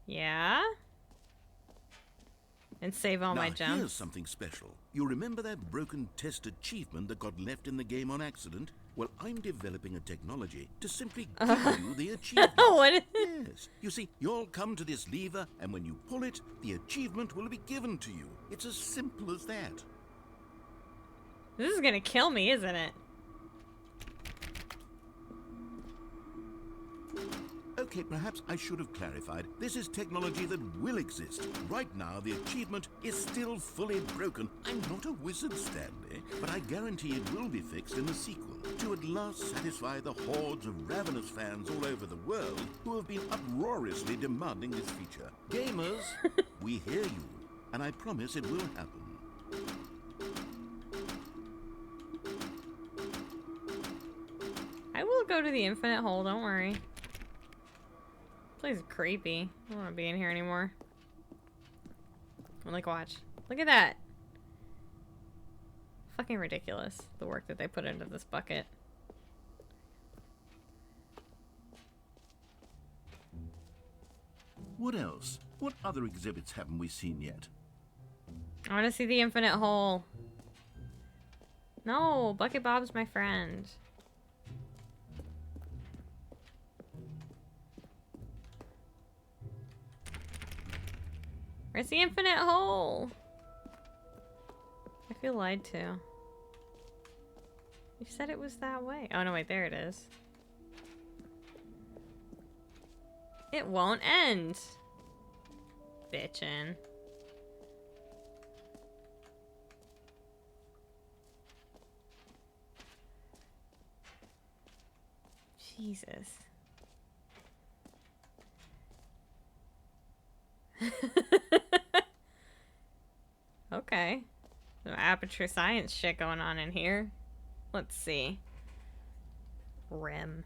Yeah? And save all Now, my jumps. here's something special. You remember that broken test achievement that got left in the game on accident? Well, I'm developing a technology to simply give you the achievement. What is it? Yes. You see, you'll come to this lever, and when you pull it, the achievement will be given to you. It's as simple as that. This is gonna kill me, isn't it? Okay, perhaps I should have clarified. This is technology that will exist. Right now, the achievement is still fully broken. I'm not a wizard, Stanley, but I guarantee it will be fixed in the sequel to at last satisfy the hordes of ravenous fans all over the world who have been uproariously demanding this feature. Gamers, we hear you, and I promise it will happen. I will go to the infinite hole, don't worry. This place is creepy. I don't want to be in here anymore. Like, watch. Look at that. Fucking ridiculous, the work that they put into this bucket. What else? What other exhibits haven't we seen yet? I want to see the infinite hole. No, Bucket Bob's my friend. Where's the infinite hole? I feel lied to. You said it was that way. Oh, no, wait, there it is. It won't end. Bitchin'. Jesus. Okay. Some aperture science shit going on in here. Let's see. REM.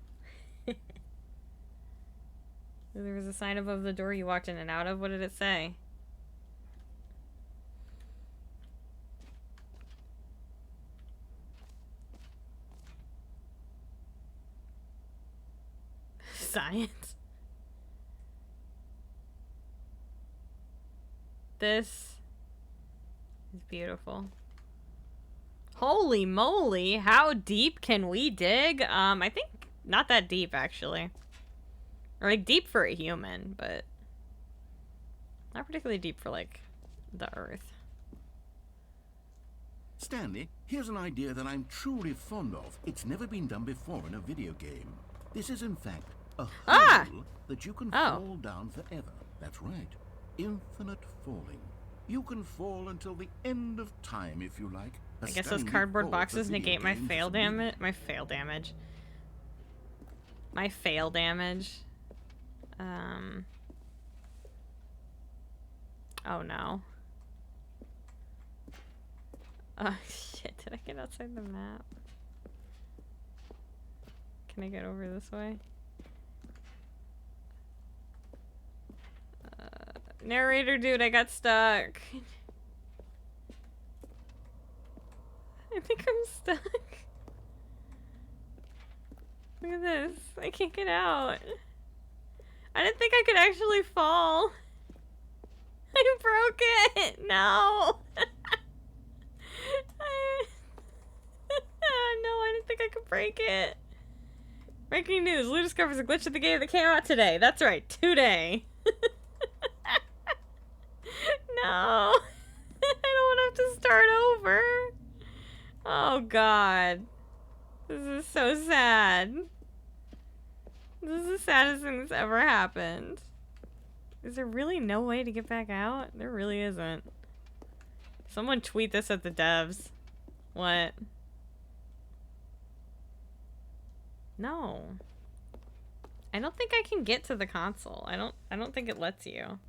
There was a sign above the door you walked in and out of. What did it say? Science. This is beautiful. Holy moly, how deep can we dig? I think not that deep, actually. Or, like, deep for a human, but not particularly deep for, like, the Earth. Stanley, here's an idea that I'm truly fond of. It's never been done before in a video game. This is, in fact, a hole that you can fall down forever. That's right. Infinite falling. You can fall until the end of time, if you like. I guess those cardboard boxes negate my fail damage. My fail damage. My fail damage. Oh no. Oh shit, did I get outside the map? Can I get over this way? Narrator dude, I got stuck. I think I'm stuck. Look at this. I can't get out. I didn't think I could actually fall. I broke it. No. No, I didn't think I could break it. Breaking news. Lou discovers a glitch in the game that came out today. That's right. Today. No. I don't want to have to start over. Oh, God. This is so sad. This is the saddest thing that's ever happened. Is there really no way to get back out? There really isn't. Someone tweet this at the devs. What? No. I don't think I can get to the console. I don't think it lets you.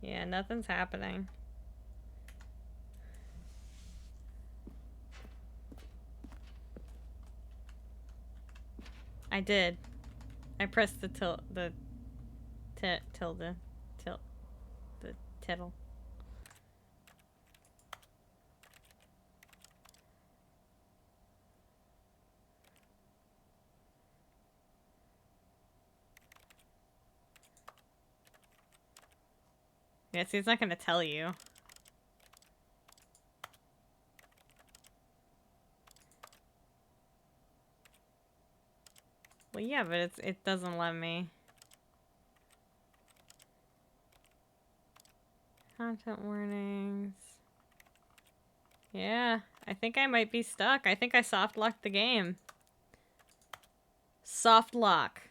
Yeah, nothing's happening. I did. I pressed the tittle. Yeah, see, it's not gonna tell you. Well, yeah, but it doesn't let me. Content warnings. Yeah, I think I might be stuck. I think I soft locked the game. Soft lock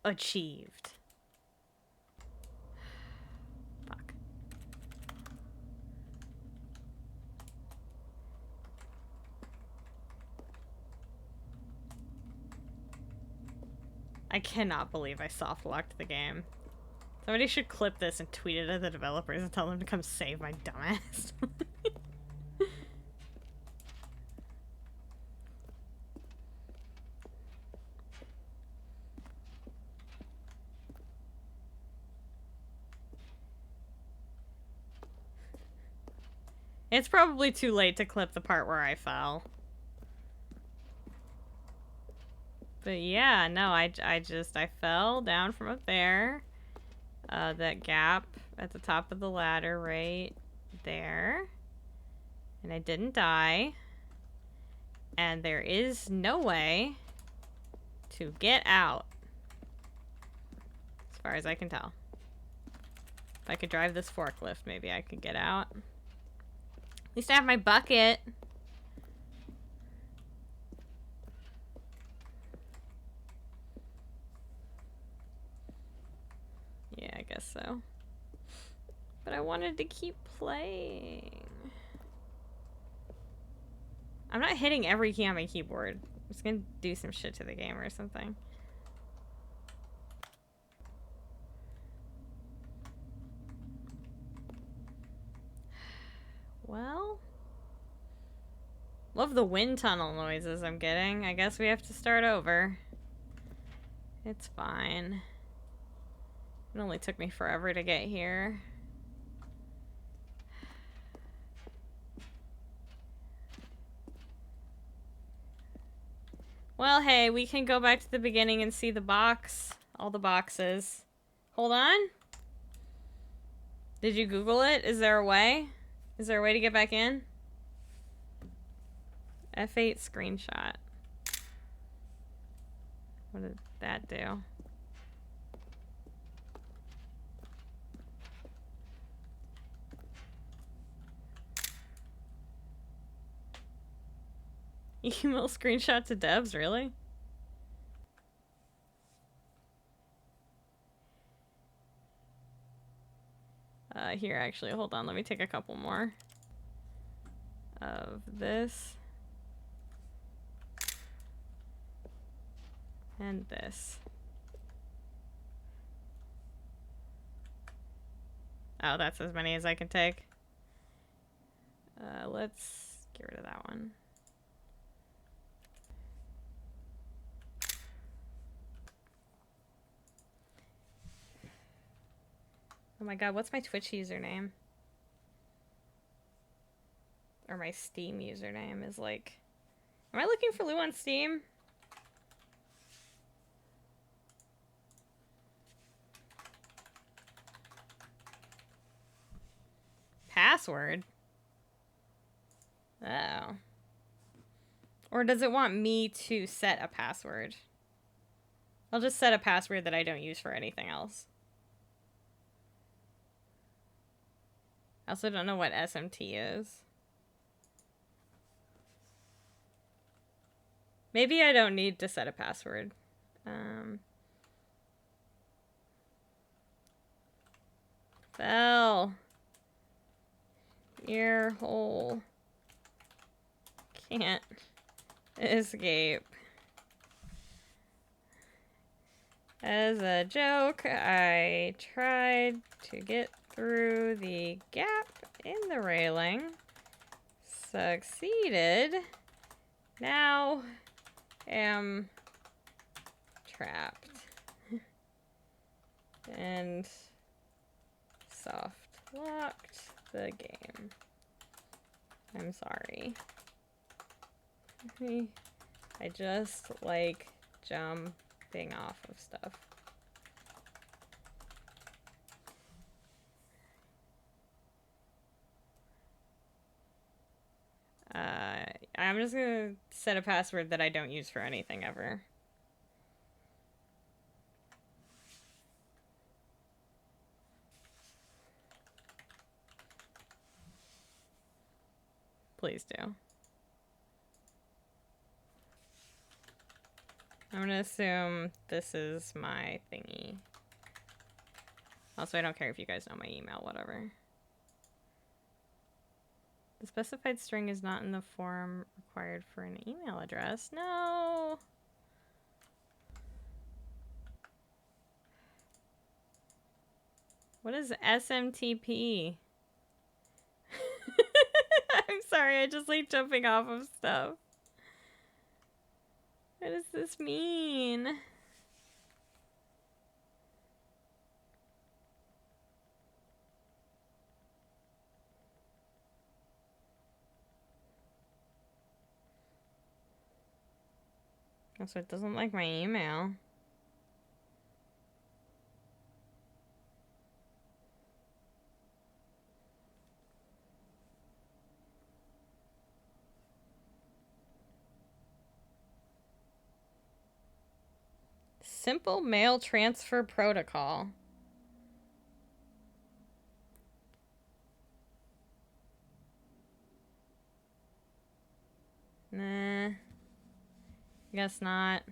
achieved. Fuck. I cannot believe I soft locked the game. Somebody should clip this and tweet it at the developers and tell them to come save my dumbass. It's probably too late to clip the part where I fell. But yeah, no, I fell down from up there. That gap at the top of the ladder right there. And I didn't die. And there is no way to get out. As far as I can tell. If I could drive this forklift, maybe I could get out. At least I have my bucket. Yeah, I guess so. But I wanted to keep playing. I'm not hitting every key on my keyboard. I'm just gonna do some shit to the game or something. Well, love the wind tunnel noises I'm getting. I guess we have to start over. It's fine. It only took me forever to get here. Well, hey, we can go back to the beginning and see the box. All the boxes. Hold on. Did you Google it? Is there a way? Is there a way to get back in? F8 screenshot. What did that do? Email screenshot to devs, really? Here, actually, hold on. Let me take a couple more of this. And this. Oh, that's as many as I can take. Let's get rid of that one. Oh my god, what's my Twitch username? Or my Steam username is like... Am I looking for Lou on Steam? Password? Oh. Or does it want me to set a password? I'll just set a password that I don't use for anything else. I also don't know what SMT is. Maybe I don't need to set a password. Bell. Ear hole. Can't escape. As a joke, I tried to get through the gap in the railing. Succeeded. Now am trapped. And soft locked the game. I'm sorry. I just like jumping off of stuff. I'm just gonna set a password that I don't use for anything ever. Please do. I'm gonna assume this is my thingy. Also, I don't care if you guys know my email, whatever. The specified string is not in the form required for an email address. No! What is SMTP? I'm sorry, I just like jumping off of stuff. What does this mean? So it doesn't like my email. Simple mail transfer protocol. Nah. Guess not.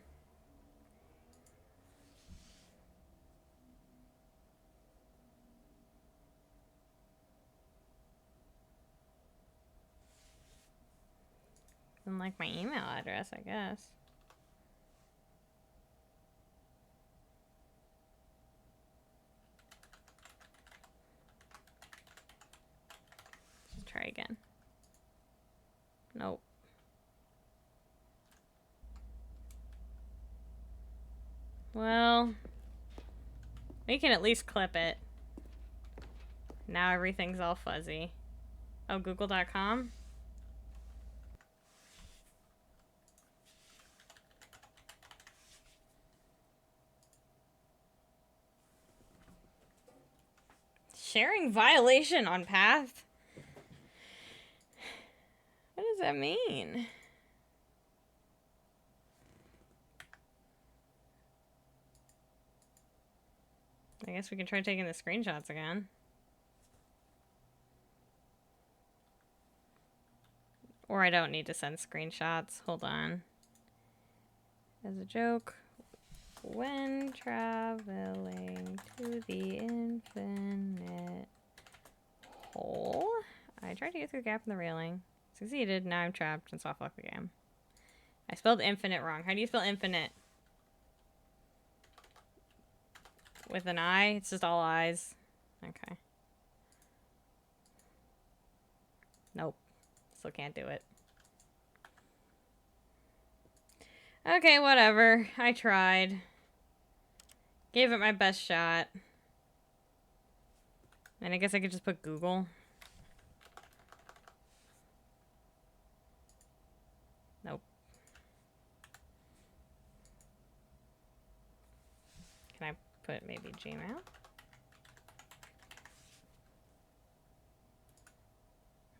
Doesn't like my email address, I guess. Let's try again. Nope. Well, we can at least clip it. Now everything's all fuzzy. Oh, google.com? Sharing violation on path? What does that mean? I guess we can try taking the screenshots again. Or I don't need to send screenshots. Hold on. As a joke, when traveling to the infinite hole, I tried to get through the gap in the railing. Succeeded. Now I'm trapped and soft lock the game. I spelled infinite wrong. How do you spell infinite? With an I? It's just all I's. Okay. Nope. Still can't do it. Okay, whatever. I tried. Gave it my best shot. And I guess I could just put Google. Nope. Can I put maybe Gmail?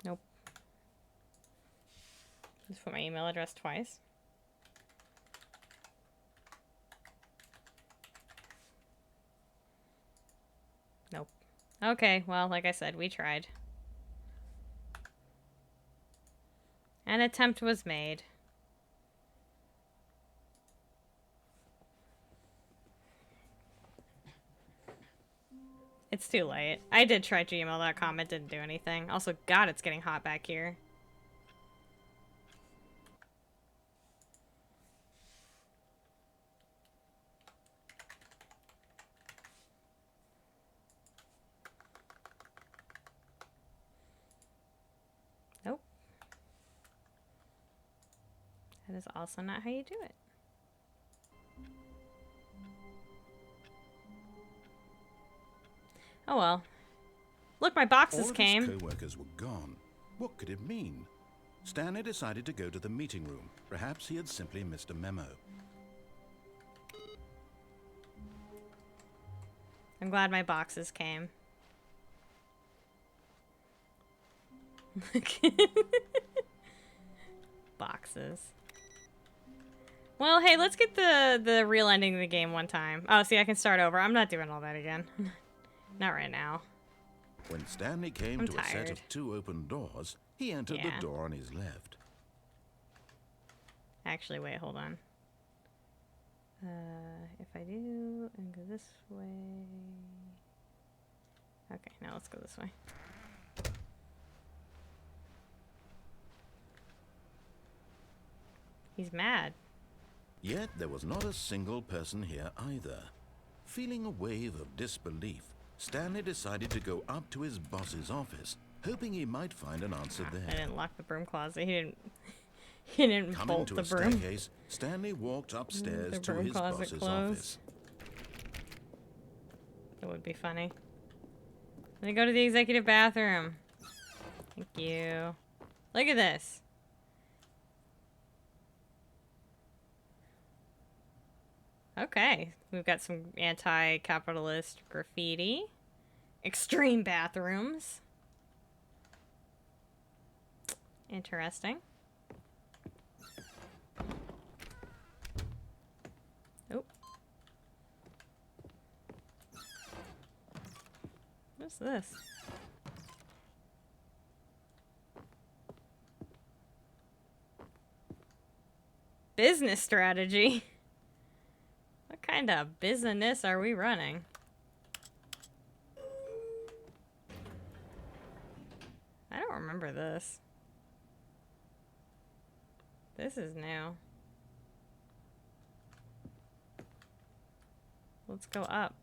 Nope. Just put my email address twice. Nope. Okay, well, like I said, we tried. An attempt was made. It's too late. I did try gmail.com. It didn't do anything. Also, God, it's getting hot back here. Nope. That is also not how you do it. Oh well. Look, my boxes came. All of his co-workers were gone. What could it mean? Stanley decided to go to the meeting room. Perhaps he had simply missed a memo. I'm glad my boxes came. Boxes. Well, hey, let's get the real ending of the game one time. Oh, see, I can start over. I'm not doing all that again. Not right now. When Stanley came I'm to a set tired. of 2 open doors, he entered Yeah. the door on his left. Actually, wait, hold on. If I do and go this way. Okay, now let's go this way. He's mad. Yet there was not a single person here either. Feeling a wave of disbelief, Stanley decided to go up to his boss's office, hoping he might find an answer I there. didn't lock the broom closet. He didn't Coming bolt to the a broom. staircase, Stanley walked upstairs The to broom his closet boss's closed. office. It would be funny. Let me go to the executive bathroom. Thank you. Look at this. Okay, we've got some anti-capitalist graffiti. Extreme bathrooms. Interesting. Oh. What's this? Business strategy. What kind of business are we running? I don't remember this. This is new. Let's go up.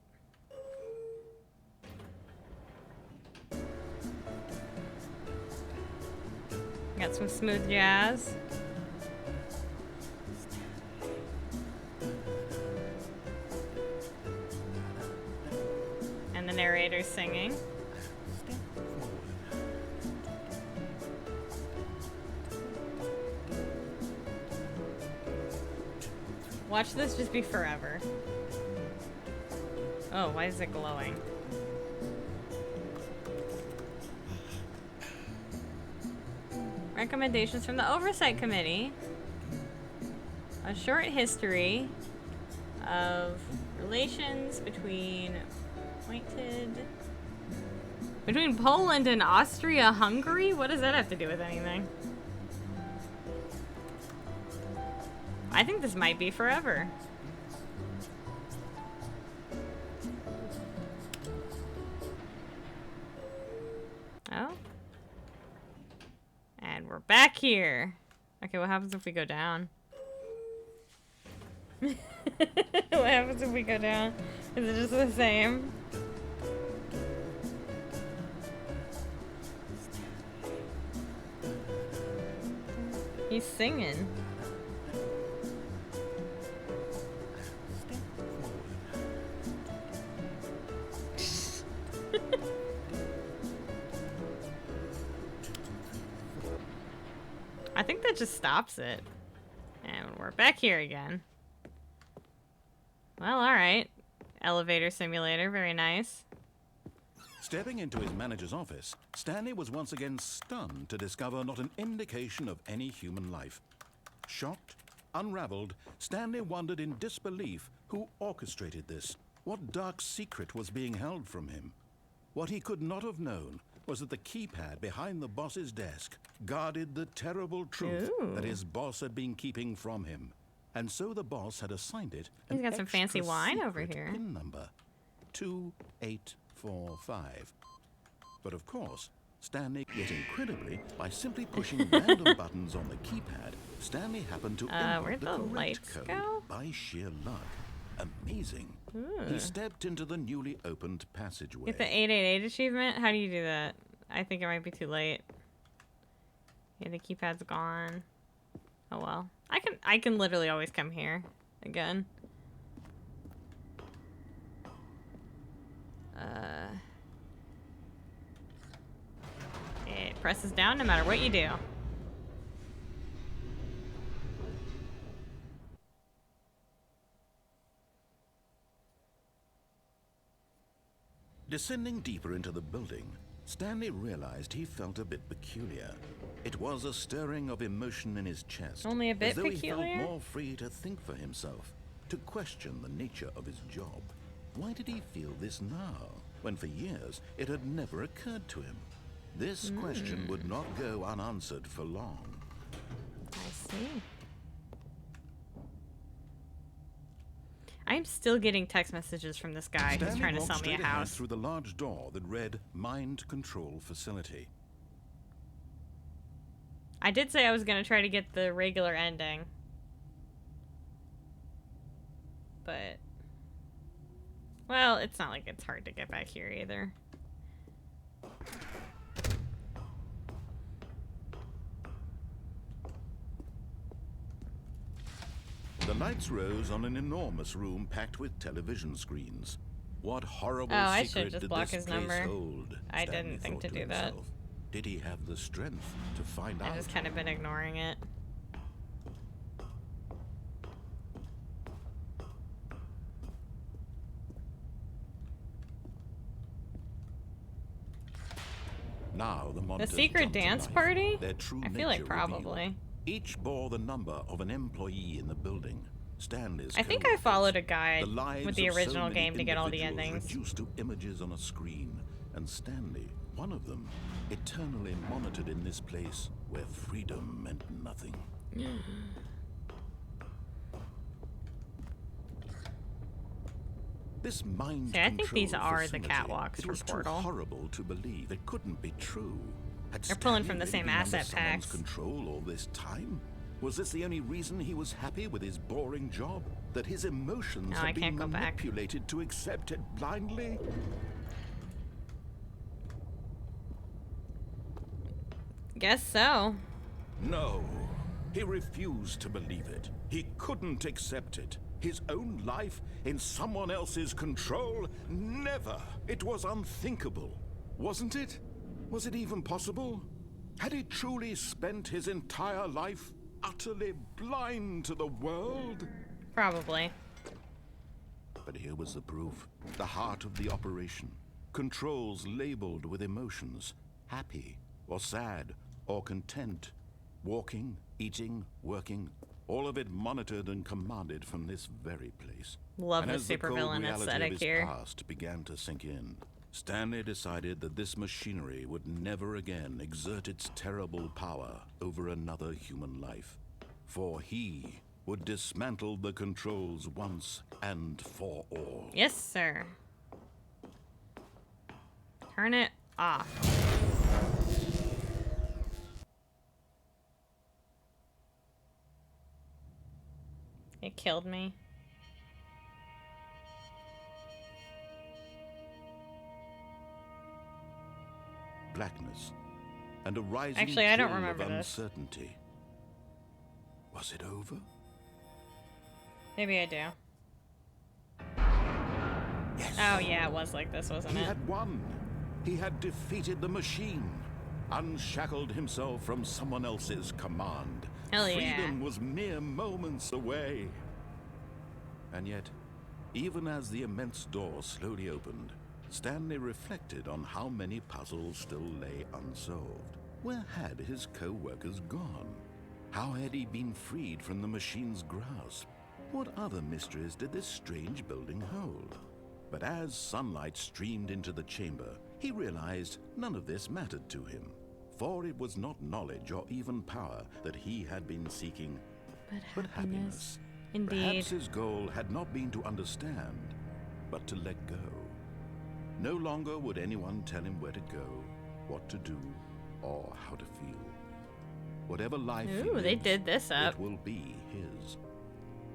Got some smooth jazz. And the narrator singing. Watch this just be forever. Oh, why is it glowing? Recommendations from the Oversight Committee. A short history of relations between Poland and Austria-Hungary? What does that have to do with anything? I think this might be forever. Oh. And we're back here. Okay, what happens if we go down? What happens if we go down? Is it just the same? He's singing. I think that just stops it. And we're back here again. Well, alright. Elevator simulator, very nice. Stepping into his manager's office, Stanley was once again stunned to discover not an indication of any human life. Shocked, unraveled, Stanley wondered in disbelief who orchestrated this. What dark secret was being held from him? What he could not have known was that the keypad behind the boss's desk guarded the terrible truth that his boss had been keeping from him. And so the boss had assigned it an He's got some fancy extra wine over secret here. PIN number 2845. But of course, Stanley, yet incredibly, by simply pushing random buttons on the keypad, Stanley happened to input where'd the the correct lights code go? by sheer luck. Amazing. He stepped into the newly opened passageway. Get the 888 achievement? How do you do that? I think it might be too late. Yeah, the keypad's gone. Oh well. I can literally always come here again. It presses down no matter what you do. Descending deeper into the building, Stanley realized he felt a bit peculiar. It was a stirring of emotion in his chest. Only a bit as though peculiar? he felt more free to think for himself, to question the nature of his job. Why did he feel this now, when for years it had never occurred to him? This question would not go unanswered for long. I see. I'm still getting text messages from this guy who's Stanley trying to walked sell me straight a ahead house. through the large door that read Mind Control Facility. I did say I was gonna try to get the regular ending. But... well, it's not like it's hard to get back here either. The lights rose on an enormous room packed with television screens. What horrible Oh, I secret should just did block this his place number. hold? I Stanley didn't think thought to do that. himself. Did he have the strength to find out? I've just kind of been ignoring it. Now the monitors secret jumped to dance life, party? their true I feel like nature probably. revealed. Each bore the number of an employee in the building. Stanley's I think I co-workers, followed a guide the lives with the of so original many game to get all the individuals endings. reduced to images on a screen, and Stanley, one of them, eternally monitored in this place where freedom meant nothing. This mind See, I think control these are the facility, catwalks it from was Portal. too horrible to believe. It couldn't be true. Had They're pulling Stanley from the really same been under asset someone's packs. control all this time? Was this the only reason he was happy with his boring job? That his emotions No, had I been can't go back. manipulated to accept it blindly? Guess so. No. He refused to believe it. He couldn't accept it. His own life in someone else's control? Never. It was unthinkable. Wasn't it? Was it even possible? Had he truly spent his entire life utterly blind to the world? Probably. But here was the proof. The heart of the operation. Controls labeled with emotions. Happy, or sad, or content. Walking, eating, working. All of it monitored and commanded from this very place. Love And the as the cold supervillain reality aesthetic of his here. past began to sink in, Stanley decided that this machinery would never again exert its terrible power over another human life. For he would dismantle the controls once and for all. Yes, sir. Turn it off. It killed me. Blackness and a rising Actually, I don't chill remember of this. uncertainty. Was it over? Maybe I do. Yes. Oh, yeah, it was like this, wasn't He it? had won. He had defeated the machine, unshackled himself from someone else's command. Hell yeah. Freedom was mere moments away. And yet, even as the immense door slowly opened, Stanley reflected on how many puzzles still lay unsolved. Where had his co-workers gone? How had he been freed from the machine's grasp? What other mysteries did this strange building hold? But as sunlight streamed into the chamber, he realized none of this mattered to him. For it was not knowledge or even power that he had been seeking, but happiness. Indeed. Perhaps his goal had not been to understand, but to let go. No longer would anyone tell him where to go, what to do, or how to feel. Whatever life he Ooh, they lives, did this up. it will be his.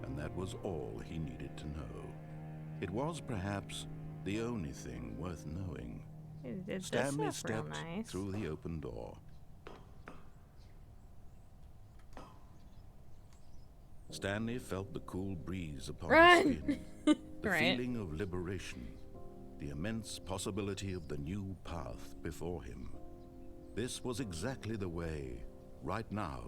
And that was all he needed to know. It was perhaps the only thing worth knowing. They did Stanley this up real stepped nice. through the open door. Stanley felt the cool breeze upon Run! his skin, the Right. feeling of liberation, the immense possibility of the new path before him. This was exactly the way, right now,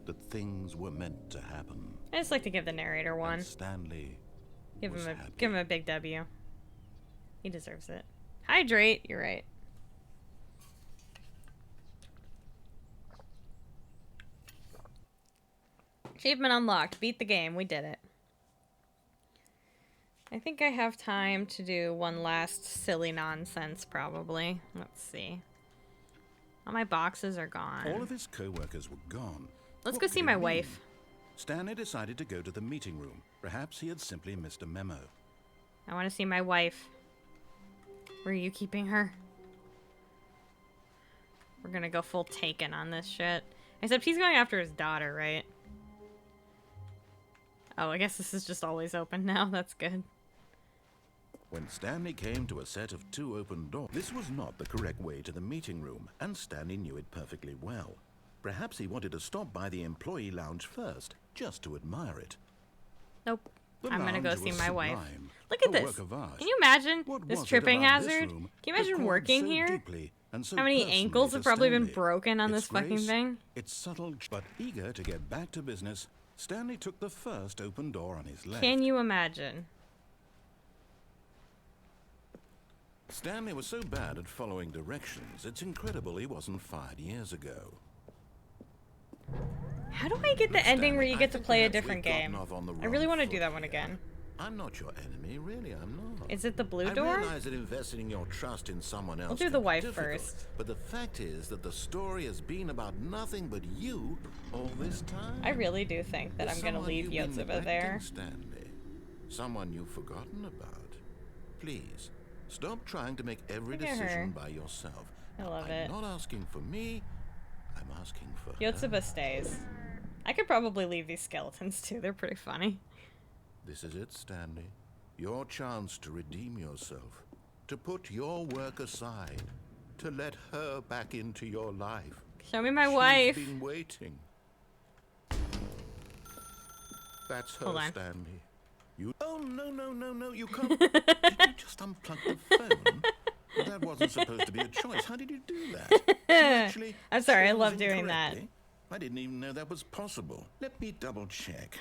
that things were meant to happen. I just like to give the narrator one. And Stanley Give was him happy. give him a big W. He deserves it. Hydrate, you're right. Achievement unlocked. Beat the game. We did it. I think I have time to do one last silly nonsense, probably. Let's see. All my boxes are gone. All of his co-workers were gone. Let's What go could see it my mean? wife. Stanley decided to go to the meeting room. Perhaps he had simply missed a memo. I want to see my wife. Where are you keeping her? We're gonna go full Taken on this shit. Except he's going after his daughter, right? Oh, I guess this is just always open now. That's good. When Stanley came to a set of two open doors, this was not the correct way to the meeting room, and Stanley knew it perfectly well. Perhaps he wanted to stop by the employee lounge first, just to admire it. Nope. The I'm gonna go lounge see was my wife. sublime, Look at a this. work of art. Can you imagine What this was it tripping about this hazard? room Can you that imagine called working so here? deeply and so How many personally ankles to have probably been Stanley? broken on this Its fucking grace, thing? Its subtle, but eager to get back to business, Stanley took the first open door on his left. Can you imagine? Stanley was so bad at following directions, it's incredible he wasn't fired years ago. How do I get the ending where you Stanley, get I to think play a perhaps different we've gotten game? off on the I really wrong want to do foot that one here. again. I'm not your enemy, really, I'm not. Is it the blue I door? realize that investing your trust in someone else do can the be wife difficult, first. But the fact is that the story has been about nothing but you all this time. I really do think that There's I'm gonna someone leave you've been Yotsuba there. neglecting, Stanley. Someone you've forgotten about. Please, stop trying to make every Look at decision her. by yourself. I love I'm it. not asking for me, I'm asking for her. Yotsuba stays. I could probably leave these skeletons too. They're pretty funny. This is it, Stanley. Your chance to redeem yourself. To put your work aside. To let her back into your life. Show me my She's wife. been waiting. That's her, Hold on. Stanley. You. Oh, no, you can't. Did you just unplug the phone? Well, that wasn't supposed to be a choice. How did you do that? You actually I'm sorry, I chose love doing that. incorrectly? I didn't even know that was possible. Let me double check.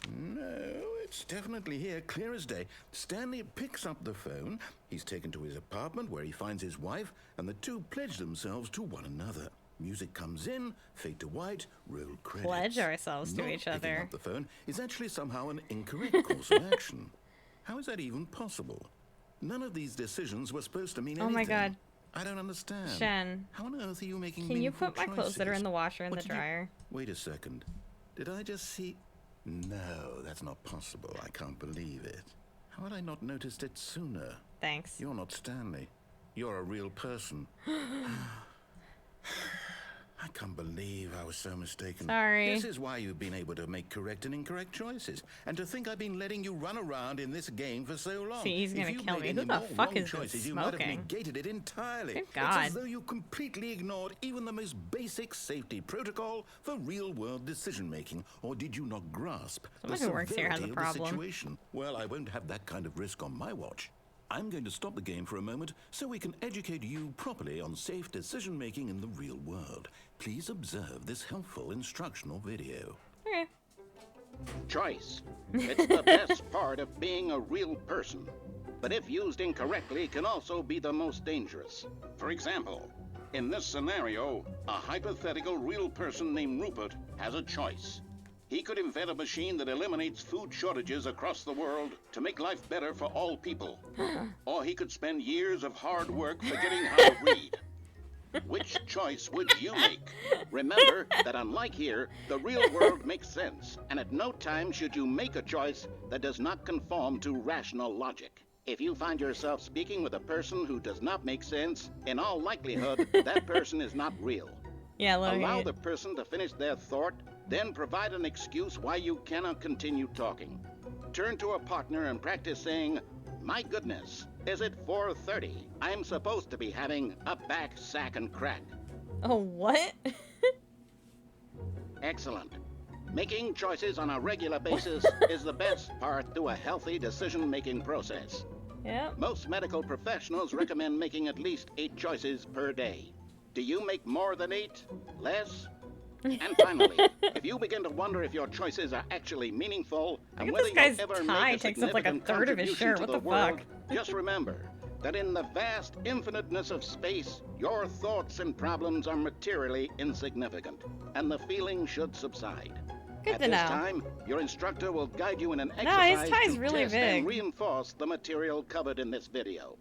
No, it's definitely here, clear as day. Stanley picks up the phone. He's taken to his apartment where he finds his wife, and the two pledge themselves to one another. Music comes in, fade to white, roll credits. Pledge ourselves to Not each picking other. up the phone is actually somehow an incorrect course of action. How is that even possible? None of these decisions were supposed to mean Oh anything. my God. I don't understand. Shen, How on earth are you making can you meaningful put my clothes that are in choices? the washer in What the did you- dryer? Wait a second. Did I just see... No, that's not possible. I can't believe it. How had I not noticed it sooner? Thanks. You're not Stanley. You're a real person. I can't believe I was so mistaken. Sorry. This is why you've been able to make correct and incorrect choices. And to think I've been letting you run around in this game for so long. See, he's gonna If you kill made me. any Who the more fuck wrong is this choices, you might have smoking? negated it entirely. Good It's God. as though you completely ignored even the most basic safety protocol for real-world decision-making. Or did you not grasp Someone the who works here has a severity of the problem. situation? Well, I won't have that kind of risk on my watch. I'm going to stop the game for a moment so we can educate you properly on safe decision-making in the real world. Please observe this helpful instructional video. Okay. Choice. It's the best part of being a real person. But if used incorrectly, can also be the most dangerous. For example, in this scenario, a hypothetical real person named Rupert has a choice. He could invent a machine that eliminates food shortages across the world to make life better for all people. Or he could spend years of hard work forgetting how to read. Which choice would you make? Remember that unlike here, the real world makes sense, and at no time should you make a choice that does not conform to rational logic. If you find yourself speaking with a person who does not make sense, in all likelihood, that person is not real. Yeah, Allow the person to finish their thought, then provide an excuse why you cannot continue talking. Turn to a partner and practice saying, "My goodness, is it 4:30? I'm supposed to be having a back, sack, and crack." Oh, what? Excellent. Making choices on a regular basis is the best part to a healthy decision-making process. Yep. Most medical professionals recommend making at least 8 choices per day. Do you make more than 8? Less? And finally, if you begin to wonder if your choices are actually meaningful and Look at whether this guy's you'll ever tie make a takes up like a significant third of his contribution shirt. to What the the world, fuck? just remember that in the vast infiniteness of space, your thoughts and problems are materially insignificant, and the feeling should subside. Good At to this know. time, your instructor will guide you in an his exercise tie's to really test and big. reinforce the material covered in this video.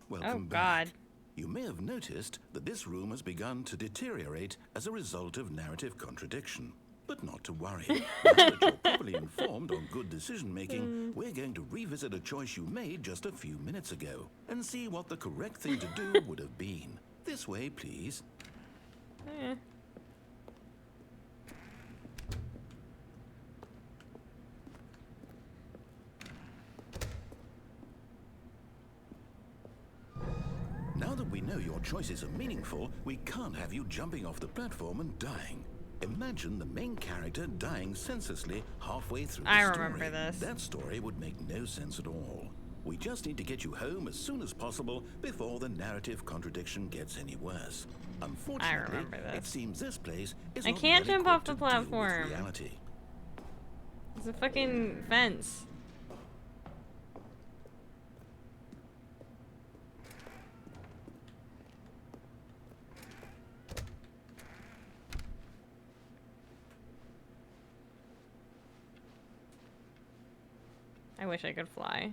Welcome Oh, back. God. You may have noticed that this room has begun to deteriorate as a result of narrative contradiction. But not to worry. Now that you're properly informed on good decision-making, we're going to revisit a choice you made just a few minutes ago and see what the correct thing to do would have been. This way, please. Now that we know your choices are meaningful, we can't have you jumping off the platform and dying. Imagine the main character dying senselessly halfway through the I story. remember this. That story would make no sense at all. We just need to get you home as soon as possible before the narrative contradiction gets any worse. Unfortunately, remember this. it seems this place is I not can't well jump off equipped the to deal with platform. reality. It's a fucking fence. I wish I could fly.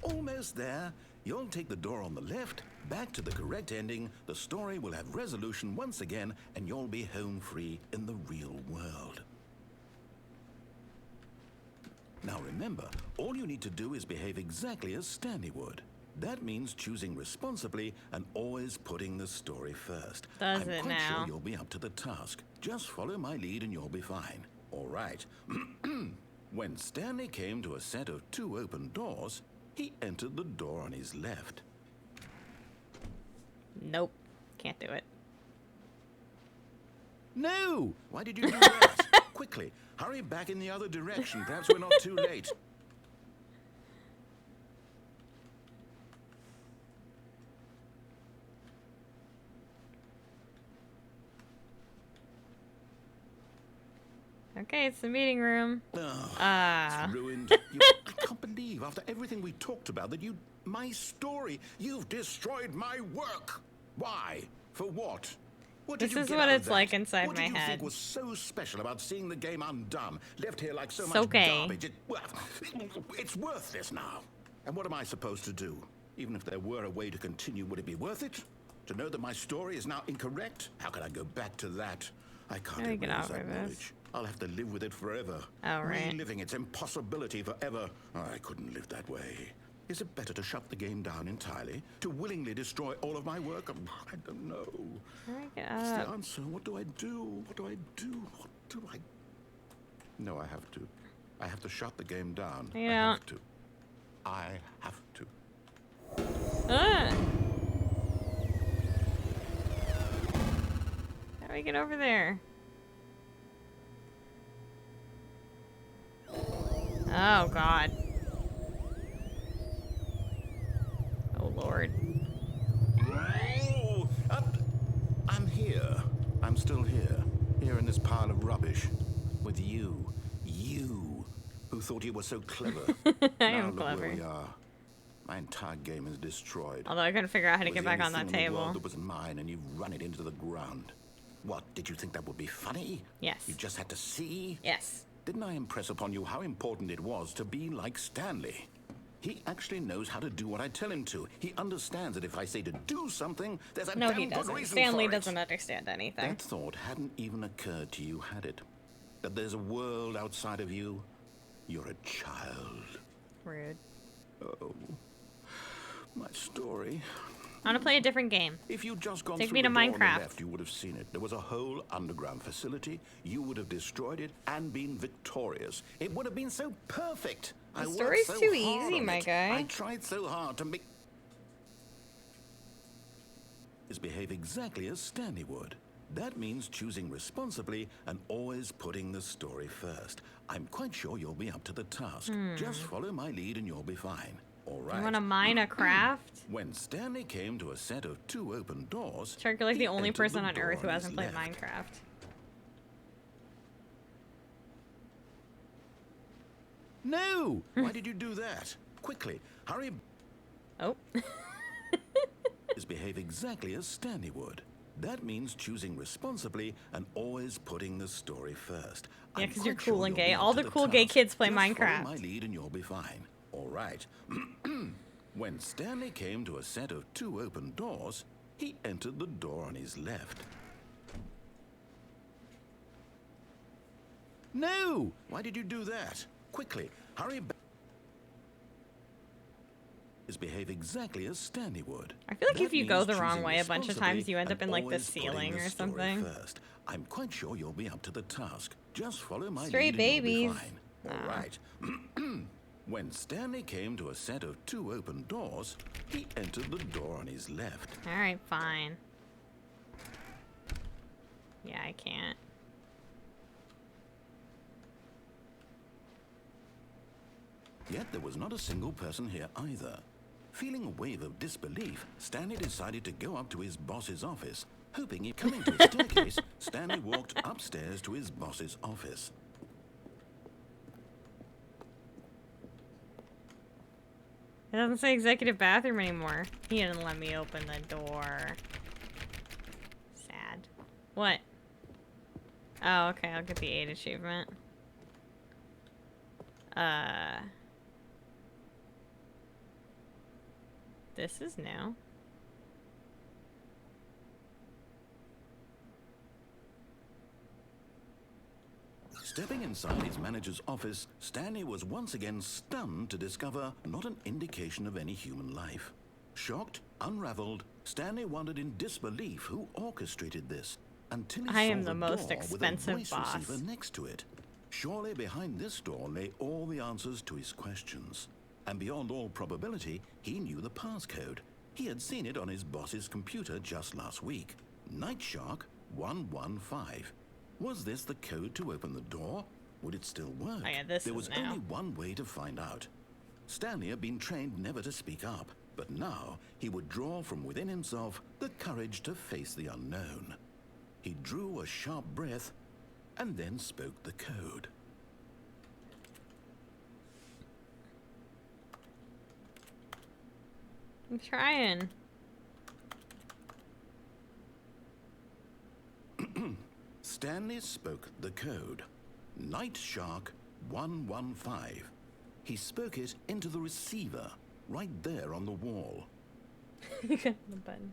Almost there. You'll take the door on the left, back to the correct ending, the story will have resolution once again, and you'll be home free in the real world. Now remember, all you need to do is behave exactly as Stanley would. That means choosing responsibly and always putting the story first. Does I'm it quite now? sure you'll be up to the task. Just follow my lead and you'll be fine. All right. When Stanley came to a set of 2 open doors, he entered the door on his left. Nope. Can't do it. No! Why did you do that? Quickly, hurry back in the other direction. Perhaps we're not too late. Okay, it's the meeting room. It's ruined. I can't believe, after everything we talked about, that you... My story. You've destroyed my work. Why? For what? What did This you is get what out of it's that? like inside what my did you head. think was so special about seeing the game undone, left here like so It's much okay. garbage? It's worthless now. And what am I supposed to do? Even if there were a way to continue, would it be worth it? To know that my story is now incorrect? How can I go back to that? I can't How do we get erase over that this? knowledge. I'll have to live with it forever. Oh, right. Reliving its impossibility forever. I couldn't live that way. Is it better to shut the game down entirely? To willingly destroy all of my work? I don't know. How do I get What's the up? answer? What do I do? What do I do? What do I... No, I have to. I have to shut the game down. You I don't. have to. I have to. Ah! How do I get over there? Oh, God. Oh, Lord. Oh, I'm here. I'm still here. Here in this pile of rubbish. With you. You. Who thought you were so clever. I Now am look clever. where we are. My entire game is destroyed. Although I couldn't figure out how to It get was the back only on that thing in the world table. that was mine, and you've run it into the ground. What, did you think that would be funny? Yes. You just had to see? Yes. Didn't I impress upon you how important it was to be like Stanley? He actually knows how to do what I tell him to. He understands that if I say to do something, there's a No, damn he good doesn't. reason Stanley for it. doesn't understand anything. That thought hadn't even occurred to you, had it? That there's a world outside of you? You're a child. Rude. Oh, my story. I want to play a different game. If you'd just gone Take through me to the door on the Minecraft. left, you would have seen it. There was a whole underground facility. You would have destroyed it and been victorious. It would have been so perfect. The I worked story's so too hard easy, on my it. guy. I tried so hard to make... behave exactly as Stanley would. That means choosing responsibly and always putting the story first. I'm quite sure you'll be up to the task. Just follow my lead and you'll be fine. All right. You want to mine a craft? When Stanley came to a set of 2 open doors, Shark, you're like he the only entered person the on door Earth who on his hasn't played left. Minecraft. No! Why did you do that? Quickly, hurry. Oh. Behave exactly as Stanley would. That means choosing responsibly and always putting the story first. Yeah, I'm 'cause you're quite cool sure and you'll gay. be up All to the cool gay task. kids play Just Minecraft. Follow my lead and you'll be fine. All right. When Stanley came to a set of 2 open doors, he entered the door on his left. No! Why did you do that? Quickly, hurry back. Behave exactly as Stanley would. I feel like That if you go means the wrong choosing way a bunch of times, responsibly you end up and in like the always putting ceiling the or story something. First. I'm quite sure you'll be up to the task. Just follow my Stray lead and you'll be babies. fine. All right. When Stanley came to a set of 2 open doors, he entered the door on his left. Alright, fine. Yeah, I can't. Yet there was not a single person here either. Feeling a wave of disbelief, Stanley decided to go up to his boss's office. Hoping he coming to his staircase, Stanley walked upstairs to his boss's office. It doesn't say executive bathroom anymore. He didn't let me open the door. Sad. What? Oh, okay, I'll get the 8 achievement. This is new. Stepping inside his manager's office, Stanley was once again stunned to discover not an indication of any human life. Shocked, unraveled, Stanley wondered in disbelief who orchestrated this until he I saw am the most door expensive with a voice boss. receiver next to it. Surely behind this door lay all the answers to his questions. And beyond all probability, he knew the passcode. He had seen it on his boss's computer just last week. Night Shark 115. Was this the code to open the door? Would it still work? Oh yeah, this There is was new. only one way to find out. Stanley had been trained never to speak up, but now he would draw from within himself the courage to face the unknown. He drew a sharp breath and then spoke the code. I'm trying. Stanley spoke the code. Night Shark 115. He spoke it into the receiver, right there on the wall. You got the button.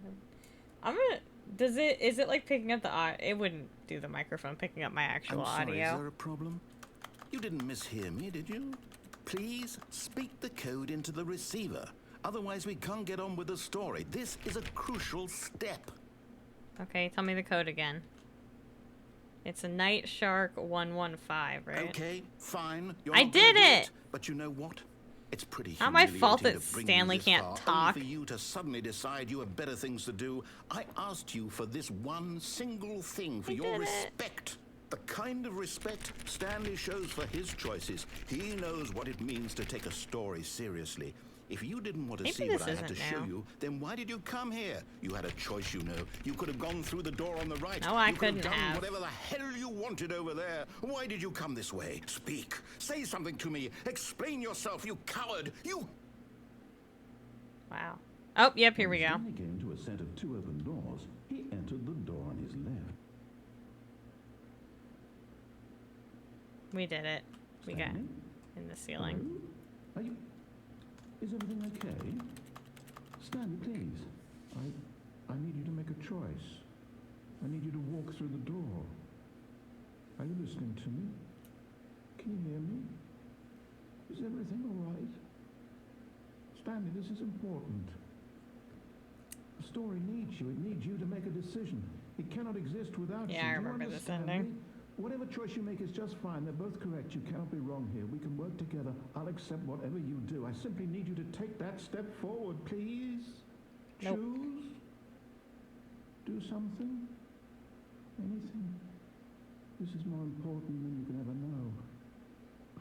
Is it like picking up the audio? It wouldn't do the microphone picking up my actual I'm sorry, audio. is there a problem? You didn't mishear me, did you? Please speak the code into the receiver. Otherwise, we can't get on with the story. This is a crucial step. Okay, tell me the code again. It's a Night Shark 115, right? Okay, fine. You're I not gonna did do it! But you know what? It's pretty Not my humiliating fault that to bring Stanley you this can't far, talk. only for you to suddenly decide you have better things to do. I asked you for this one single thing, for your did it. respect. The kind of respect Stanley shows for his choices. He knows what it means to take a story seriously. If you didn't want to Maybe see this what I had to isn't show new. you, then why did you come here? You had a choice, you know. You could have gone through the door on the right. No, I you could couldn't have done have. whatever the hell you wanted over there. Why did you come this way? Speak. Say something to me. Explain yourself, you coward. You... Wow. Oh, yep, here we go. When Stanley came to a set of 2 open doors, he entered the door on his left. We did it. We got Stanley? in the ceiling. Hello? Are you... Is everything okay? Stanley, please. I need you to make a choice. I need you to walk through the door. Are you listening to me? Can you hear me? Is everything all right? Stanley, this is important. The story needs you. It needs you to make a decision. It cannot exist without you. Yeah, I Do you remember this understand ending. me? Whatever choice you make is just fine. They're both correct. You cannot be wrong here. We can work together. I'll accept whatever you do. I simply need you to take that step forward, please. Nope. Choose. Do something. Anything. This is more important than you can ever know.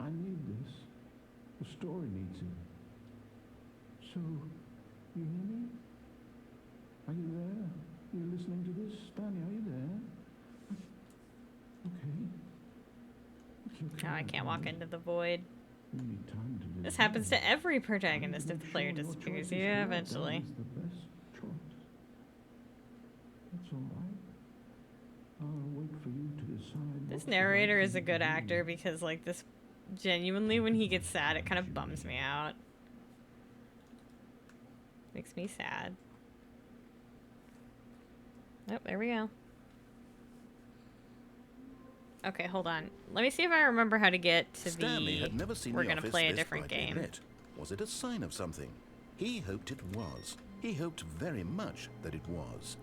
I need this. The story needs it. So, you hear me? Are you there? You're listening to this? Stanley, are you there? Okay. It's okay. Now I can't walk into the void. You need time to This decide. happens to every I need protagonist to if the make player sure your disappears. choice is Yeah, correct. eventually. That is the best choice. That's all right. I'll wait for you to decide. This what's the narrator right is a thing to good do. actor because, like, this genuinely, when he gets sad, it kind of bums me out. Makes me sad. Oh, there we go. Okay, hold on. Let me see if I remember how to get to Stanley the... had never seen We're the gonna office play a this different brightly game. lit. Was it a sign of something? He hoped it was. He hoped very much that it was.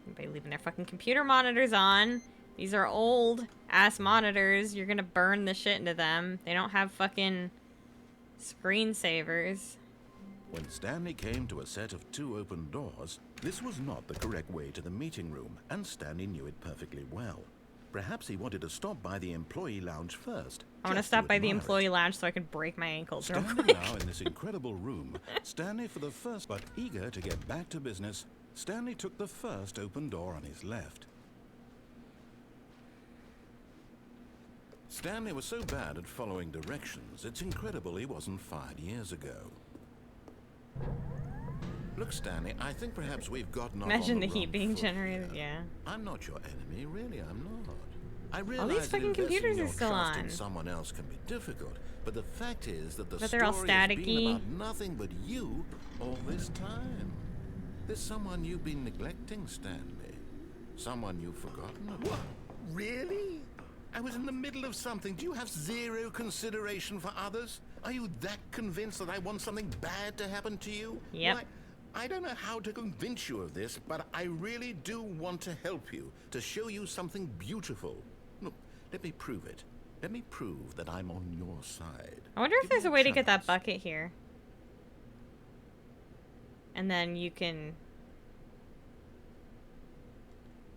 Everybody leaving their fucking computer monitors on. These are old ass monitors. You're gonna burn the shit into them. They don't have fucking screensavers. When Stanley came to a set of 2 open doors, this was not the correct way to the meeting room, and Stanley knew it perfectly well. Perhaps he wanted to stop by the employee lounge first. I want to just stop by the admire it. employee lounge so I can break my ankles real Standing quick. now in this incredible room, Stanley for the first, but eager to get back to business, Stanley took the first open door on his left. Stanley was so bad at following directions, it's incredible he wasn't fired years ago. Look, Stanley, I think perhaps we've gotten off Imagine on the the heat wrong being foot generated, here. yeah. I'm not your enemy, really, I'm not. I All realize these that fucking investing computers your are still trust on. in someone else can be difficult, but the fact is that the But they're all story has been staticky. about nothing but you all this time. There's someone you've been neglecting, Stanley. Someone you've forgotten about. What? Really? I was in the middle of something. Do you have zero consideration for others? Are you that convinced that I want something bad to happen to you? Yep. Why, I don't know how to convince you of this, but I really do want to help you, to show you something beautiful. Look, let me prove it. Let me prove that I'm on your side. I wonder if Give there's me a way to get that chance. bucket here. And then you can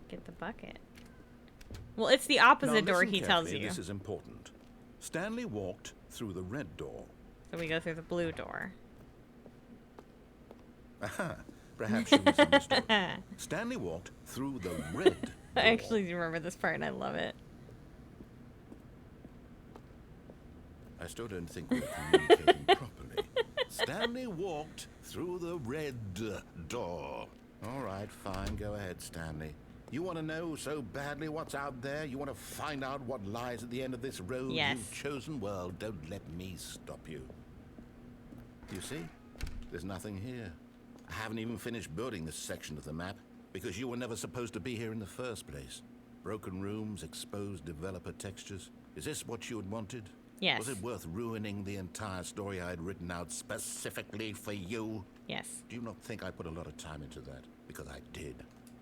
get the bucket. Well, it's the Now, opposite door listen he tells carefully, you. This is important. Stanley walked through the red door. So we go through the blue door. Aha, perhaps you misunderstood. Stanley walked through the red door. I actually do remember this part and I love it. I still don't think we're communicating properly. Stanley walked through the red door. All right, fine. Go ahead, Stanley. You want to know so badly what's out there? You want to find out what lies at the end of this road Yes. you've chosen? Well, don't let me stop you. You see? There's nothing here. I haven't even finished building this section of the map because you were never supposed to be here in the first place. Broken rooms, exposed developer textures. Is this what you had wanted? Yes. Was it worth ruining the entire story I had written out specifically for you? Yes. Do you not think I put a lot of time into that? Because I did.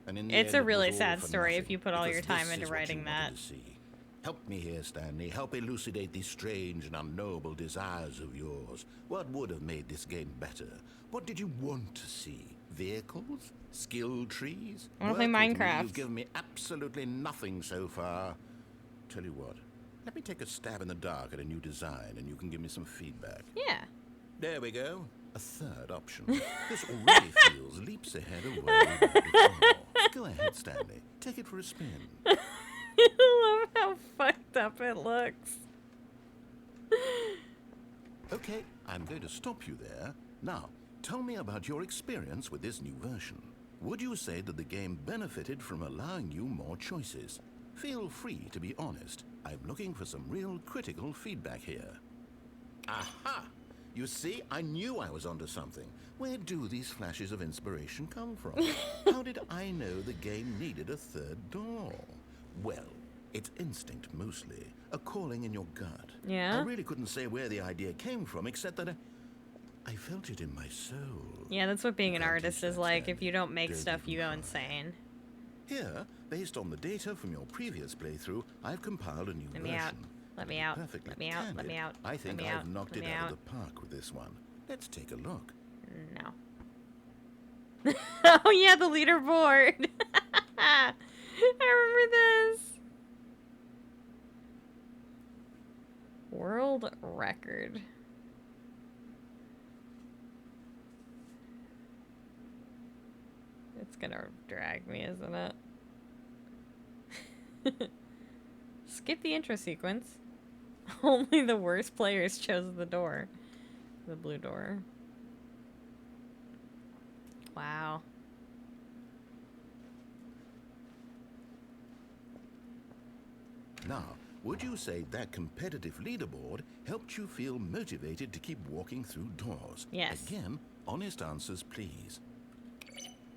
And in the It's end, a it really was all sad for story if nothing, you put all because your time this into is what you writing wanted that. to see. Help me here, Stanley. Help elucidate these strange and unknowable desires of yours. What would have made this game better? What did you want to see? Vehicles? Skill trees? I wanna play Work with me. Minecraft. You've given me absolutely nothing so far. Tell you what, let me take a stab in the dark at a new design and you can give me some feedback. Yeah. There we go. A third option. This already feels leaps ahead of where we were before. Go ahead, Stanley. Take it for a spin. I love how fucked up it looks. Okay, I'm going to stop you there. Now, tell me about your experience with this new version. Would you say that the game benefited from allowing you more choices? Feel free to be honest. I'm looking for some real critical feedback here. Aha! You see, I knew I was onto something. Where do these flashes of inspiration come from? How did I know the game needed a third door? Well, it's instinct mostly, a calling in your gut. Yeah? I really couldn't say where the idea came from, except that I felt it in my soul. Yeah, that's what being You an can't artist teach is that, like. Stanley. If you don't make Don't stuff, even you go try. insane. Here, based on the data from your previous playthrough, I've compiled a new Let version. me out. Let me out. Perfectly Let me out. Let candid, me out. I think Let me I've out. knocked Let it me out out. of the park with this one. Let's take a look. No. Oh yeah, the leaderboard. I remember this. World record. It's gonna drag me, isn't it? Skip the intro sequence. Only the worst players chose the door. The blue door. Wow. Now, would you say that competitive leaderboard helped you feel motivated to keep walking through doors? Yes. Again, honest answers, please.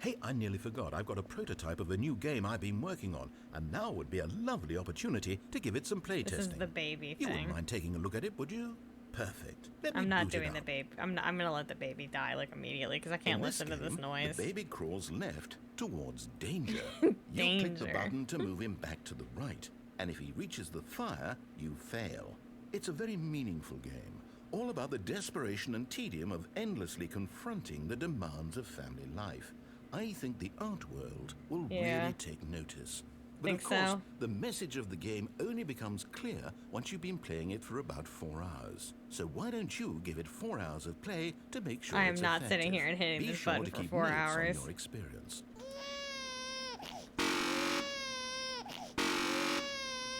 Hey, I nearly forgot. I've got a prototype of a new game I've been working on, and now would be a lovely opportunity to give it some play This testing. is the baby You thing. wouldn't mind taking a look at it, would you? Perfect. Let me I'm not boot it doing the up. baby. I'm gonna let the baby die like immediately because I can't In this listen to this game, noise. The baby crawls left towards danger. You click the Danger. button to move him back to the right, and if he reaches the fire, you fail. It's a very meaningful game, all about the desperation and tedium of endlessly confronting the demands of family life. I think the art world will Yeah. really take notice. But Think of course, so? the message of the game only becomes clear once you've been playing it for about 4 hours. So why don't you give it 4 hours of play to make sure I am it's not sitting effective? here and hitting Be this sure button to for keep 4 notes hours. on your experience.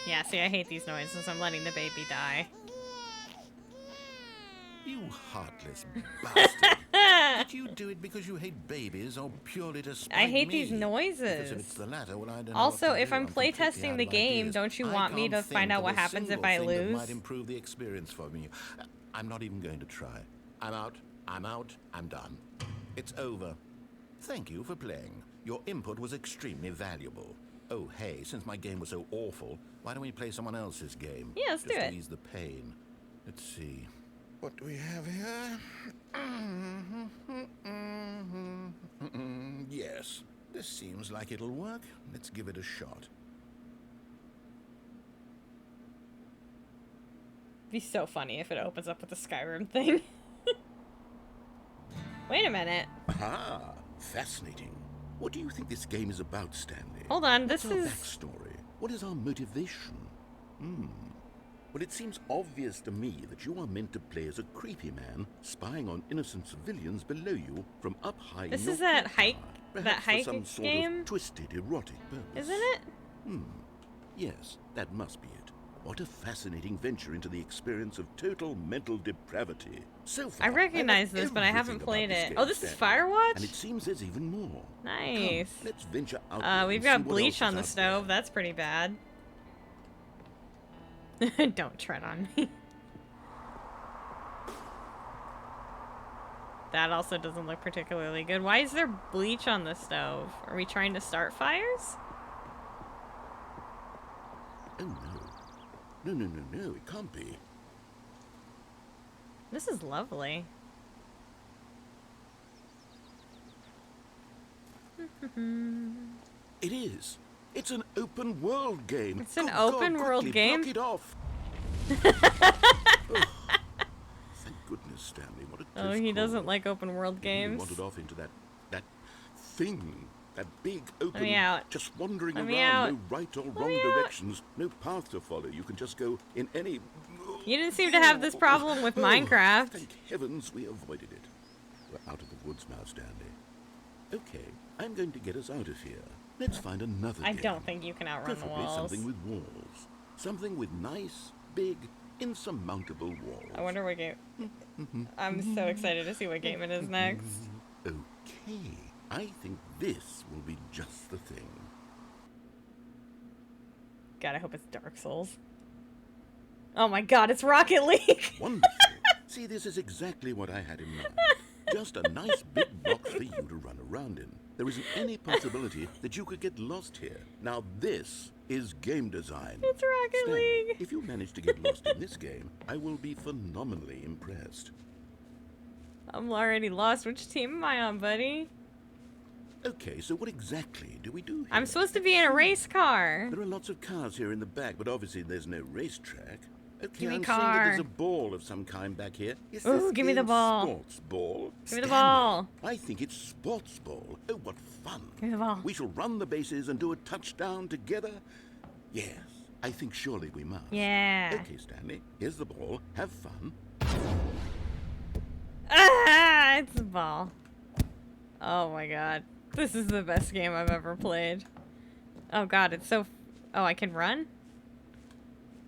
Yeah, see, I hate these noises. I'm letting the baby die. You heartless bastard. Did you do it because you hate babies or purely to spite I hate me? these Because noises. if it's the latter, well, I don't know Also, what to if do. I'm completely playtesting out the of game, ideas. don't you I want me can't to find think out of what a happens if single I thing that lose? might improve the experience for me. I'm not even going to try. I'm out. I'm out. I'm done. It's over. Thank you for playing. Your input was extremely valuable. Oh, hey, since my game was so awful, why don't we play someone else's game? Yeah, let's do Just it. to ease the pain. Let's see. What do we have here? Yes, this seems like it'll work. Let's give it a shot. It'd be so funny if it opens up with the Skyrim thing. Wait a minute. Ah, fascinating. What do you think this game is about, Stanley? Hold on, What's this our is... backstory? What is our motivation? Well, it seems obvious to me that you are meant to play as a creepy man spying on innocent civilians below you from up high in This your is that clock hike... tower, that perhaps for hike some sort game? of twisted erotic purpose. Isn't it? Yes, that must be it. What a fascinating venture into the experience of total mental depravity. So far, I recognize like this, but I haven't everything played about this it. game, Oh, this is Stanley. Firewatch? And it seems there's even more. Nice. Come, let's venture out there We've and got see what bleach else on the is out there. stove. That's pretty bad. Don't tread on me. That also doesn't look particularly good. Why is there bleach on the stove? Are we trying to start fires? Oh no. No, it can't be. This is lovely. It is. It's an open world game. It's an Good open God, world quickly game? Block it off. Oh, thank goodness, Stanley. What a close Oh, he call. doesn't like open world You games. wandered off into that thing. That big open. me out. Just wandering Let around. me out. No right or Let wrong me out. directions. No path to follow. You can just go in any. You didn't seem to have this problem with Minecraft. Thank heavens we avoided it. We're out of the woods now, Stanley. Okay, I'm going to get us out of here. Let's find another I game. don't think you can outrun the Preferably walls. something with walls. Something with nice, big, insurmountable walls. I wonder what game. I'm so excited to see what game it is next. Okay, I think this will be just the thing. God, I hope it's Dark Souls. Oh my god, it's Rocket League! Wonderful. See, this is exactly what I had in mind. Just a nice big block for you to run around in. There isn't any possibility that you could get lost here. Now this is game design. It's Rocket Stanley, League! if you manage to get lost in this game, I will be phenomenally impressed. I'm already lost. Which team am I on, buddy? Okay, so what exactly do we do here? I'm supposed to be in a race car. There are lots of cars here in the back, but obviously there's no racetrack. Okay, Give me I'm seeing that car. there's a ball of some kind back here. Is Ooh, this give me the game ball. Sports ball. Give me the Stanley, ball. I think it's sports ball. Oh, what fun! Give me the ball. We shall run the bases and do a touchdown together. Yes, I think surely we must. Yeah. Okay, Stanley. Here's the ball. Have fun. Ah, it's a ball. Oh my god. This is the best game I've ever played. Oh god, it's so... Oh, I can run?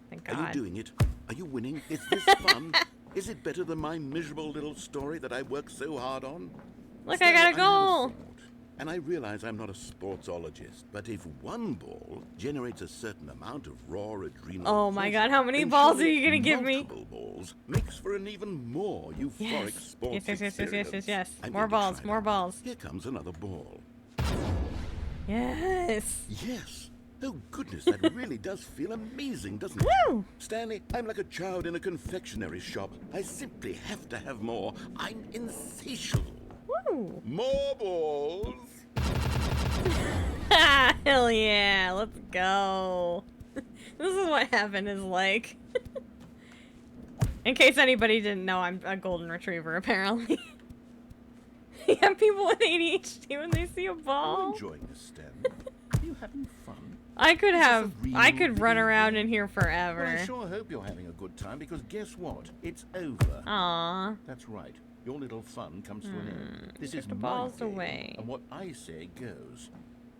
Thank god. Are you doing it? Are you winning? Is this fun? Is it better than my miserable little story that I worked so hard on? Look, I got a Stanley, goal! have thought, and I realize I'm not a sportsologist, but if one ball generates a certain amount of raw adrenal Oh my pleasure, god, how many then balls are surely you gonna give me? multiple balls makes for an even more euphoric Yes. sports Yes. experience. I'm More going to balls, try more that. balls. Here comes another ball. Yes. Yes. Oh, goodness, that really does feel amazing, doesn't it? Woo! Stanley, I'm like a child in a confectionery shop. I simply have to have more. I'm insatiable. Woo! More balls. Hell yeah, let's go. This is what heaven is like. In case anybody didn't know, I'm a golden retriever, apparently. Yeah, people with ADHD, when they see a Are you ball. enjoying this, Stanley? Are you having fun? I could Is this a have, I real could run video around game? in here Well, forever. I sure hope you're having a good time, because guess what? It's over. Aww. That's right. Your little fun comes to an end. This Get is the my balls game, away. and what I say goes.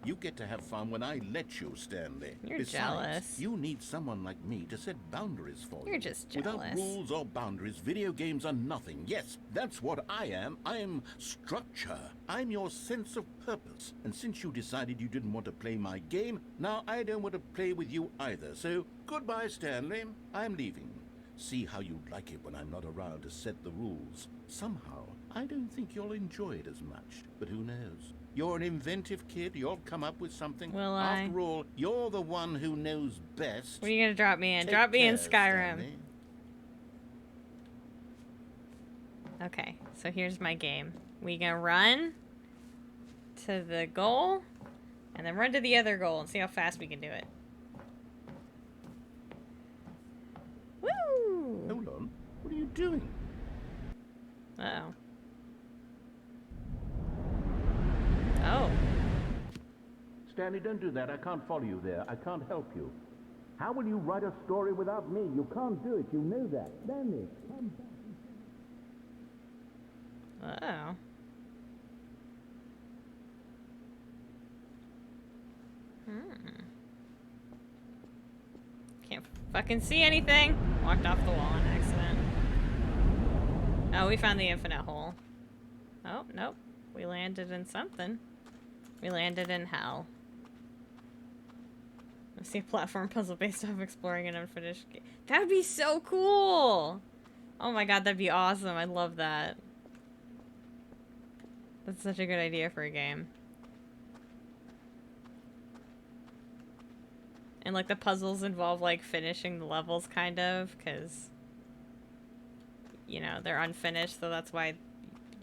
You get to have fun when I let you, Stanley. You're Besides, jealous. you need someone like me to set boundaries for you. You're just Without jealous. rules or boundaries, video games are nothing. Yes, that's what I am. I am structure. I'm your sense of purpose. And since you decided you didn't want to play my game, now I don't want to play with you either. So, goodbye, Stanley. I'm leaving. See how you'd like it when I'm not around to set the rules. Somehow, I don't think you'll enjoy it as much. But who knows? You're an inventive kid. You'll come up with something. Will I? After all, you're the one who knows best. What are you gonna drop me in? Take Drop me in care, Skyrim. Stanley. Okay, so here's my game. We gonna run to the goal, and then run to the other goal and see how fast we can do it. Woo! Hold on. What are you doing? Uh-oh. Oh. Stanley, don't do that. I can't follow you there. I can't help you. How will you write a story without me? You can't do it. You know that. Stanley, come back. Uh-oh. Can't fucking see anything. Walked off the wall on accident. Oh, we found the infinite hole. Oh, nope. We landed in something. We landed in hell. I see a platform puzzle based off exploring an unfinished game. That would be so cool! Oh my god, that'd be awesome. I love that. That's such a good idea for a game. And like the puzzles involve like finishing the levels kind of, because you know, they're unfinished, so that's why,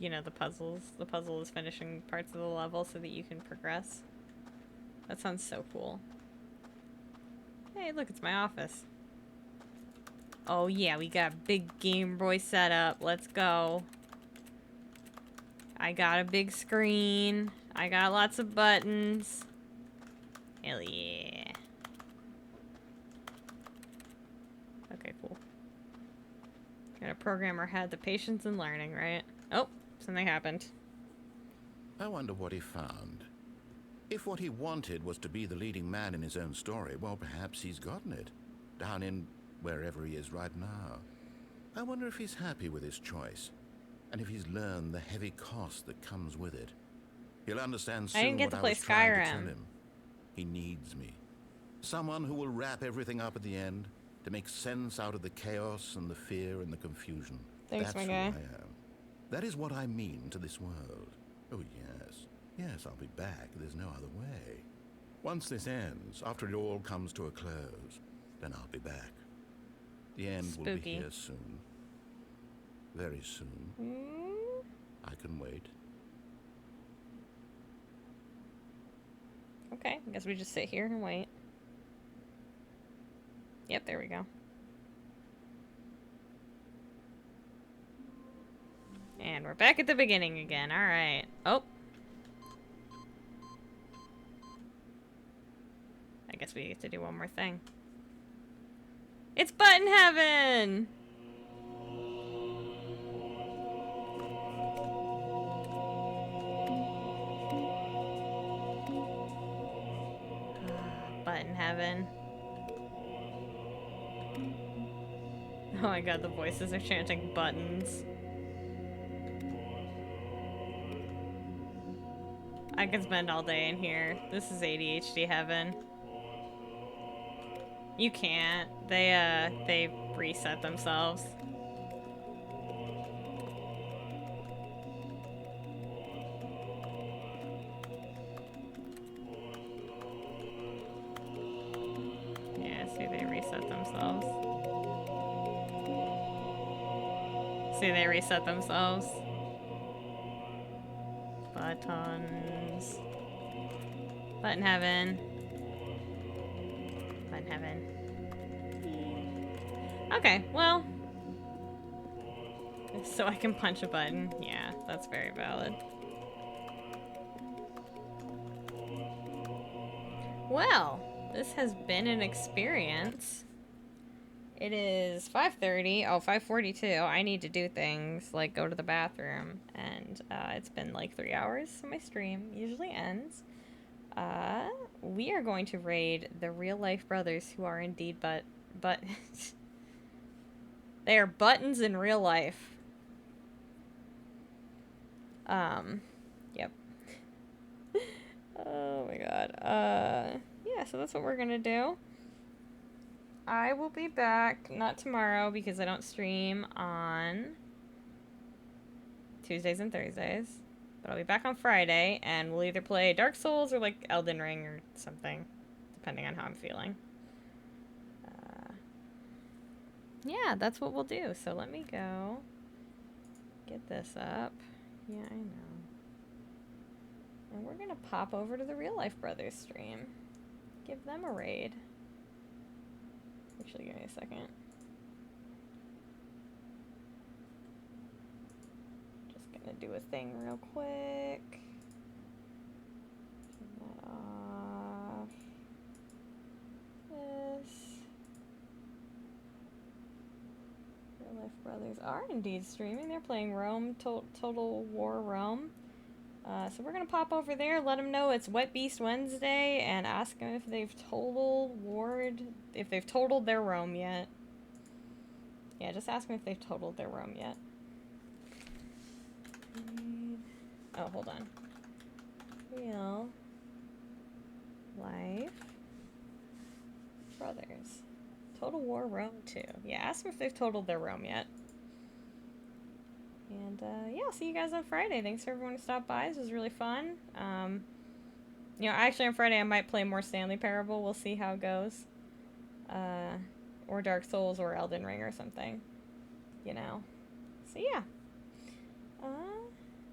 you know, the puzzle is finishing parts of the level so that you can progress. That sounds so cool. Hey, look, it's my office. Oh yeah, we got a big Game Boy setup. Let's go. I got a big screen. I got lots of buttons. Hell yeah. Okay, cool. Got a programmer had the patience and learning, right? Oh, something happened. I wonder what he found. If what he wanted was to be the leading man in his own story, well, perhaps he's gotten it. Down in wherever he is right now. I wonder if he's happy with his choice. And if he's learned the heavy cost that comes with it. He'll understand soon I didn't get what to I play was trying to Skyrim. tell him. He needs me. Someone who will wrap everything up at the end to make sense out of the chaos and the fear and the confusion. Thanks, That's my who guy. I am. That is what I mean to this world. Oh, yes. Yes, I'll be back. There's no other way. Once this ends, after it all comes to a close, then I'll be back. The end will be Spooky. here soon. Very soon. I can wait. Okay, I guess we just sit here and wait. Yep, there we go. And we're back at the beginning again. Alright. Oh. I guess we get to do one more thing. It's button heaven! Button heaven. Oh my god, the voices are chanting buttons. I can spend all day in here. This is ADHD heaven. You can't. They reset themselves. Yeah, see, they reset themselves. See, they reset themselves. Buttons. Button heaven. Button heaven. Okay, well. So I can punch a button. Yeah, that's very valid. Well, this has been an experience. It is 5:30. Oh, 5:42. I need to do things like go to the bathroom. And it's been like 3 hours, so my stream usually ends. We are going to raid the real life brothers who are indeed but they are buttons in real life. Yep. Oh my god. Yeah, so that's what we're gonna do. I will be back, not tomorrow because I don't stream on Tuesdays and Thursdays. But I'll be back on Friday, and we'll either play Dark Souls or, like, Elden Ring or something, depending on how I'm feeling. Yeah, that's what we'll do. So let me go get this up. Yeah, I know. And we're gonna pop over to the Real Life Brothers stream. Give them a raid. Actually, give me a second. Just gonna do a thing real quick. Turn that off. This. Real Life Brothers are indeed streaming. They're playing Rome, Total War Rome. So we're gonna pop over there, let them know it's Wet Beast Wednesday, and ask them if they've totaled their roam yet. Yeah, just ask them if they've totaled their roam yet. Oh, hold on. Real life brothers. Total War Roam 2. Yeah, ask them if they've totaled their roam yet. And, yeah, I'll see you guys on Friday. Thanks for everyone who stopped by. This was really fun. You know, actually on Friday I might play more Stanley Parable. We'll see how it goes. Or Dark Souls or Elden Ring or something. You know. So, yeah.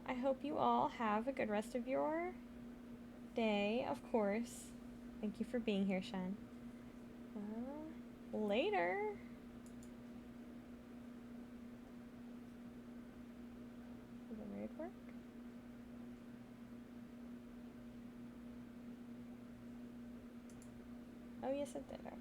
I hope you all have a good rest of your day, of course. Thank you for being here, Shen. Later. Did the raid work? Oh, yes, it did. Okay.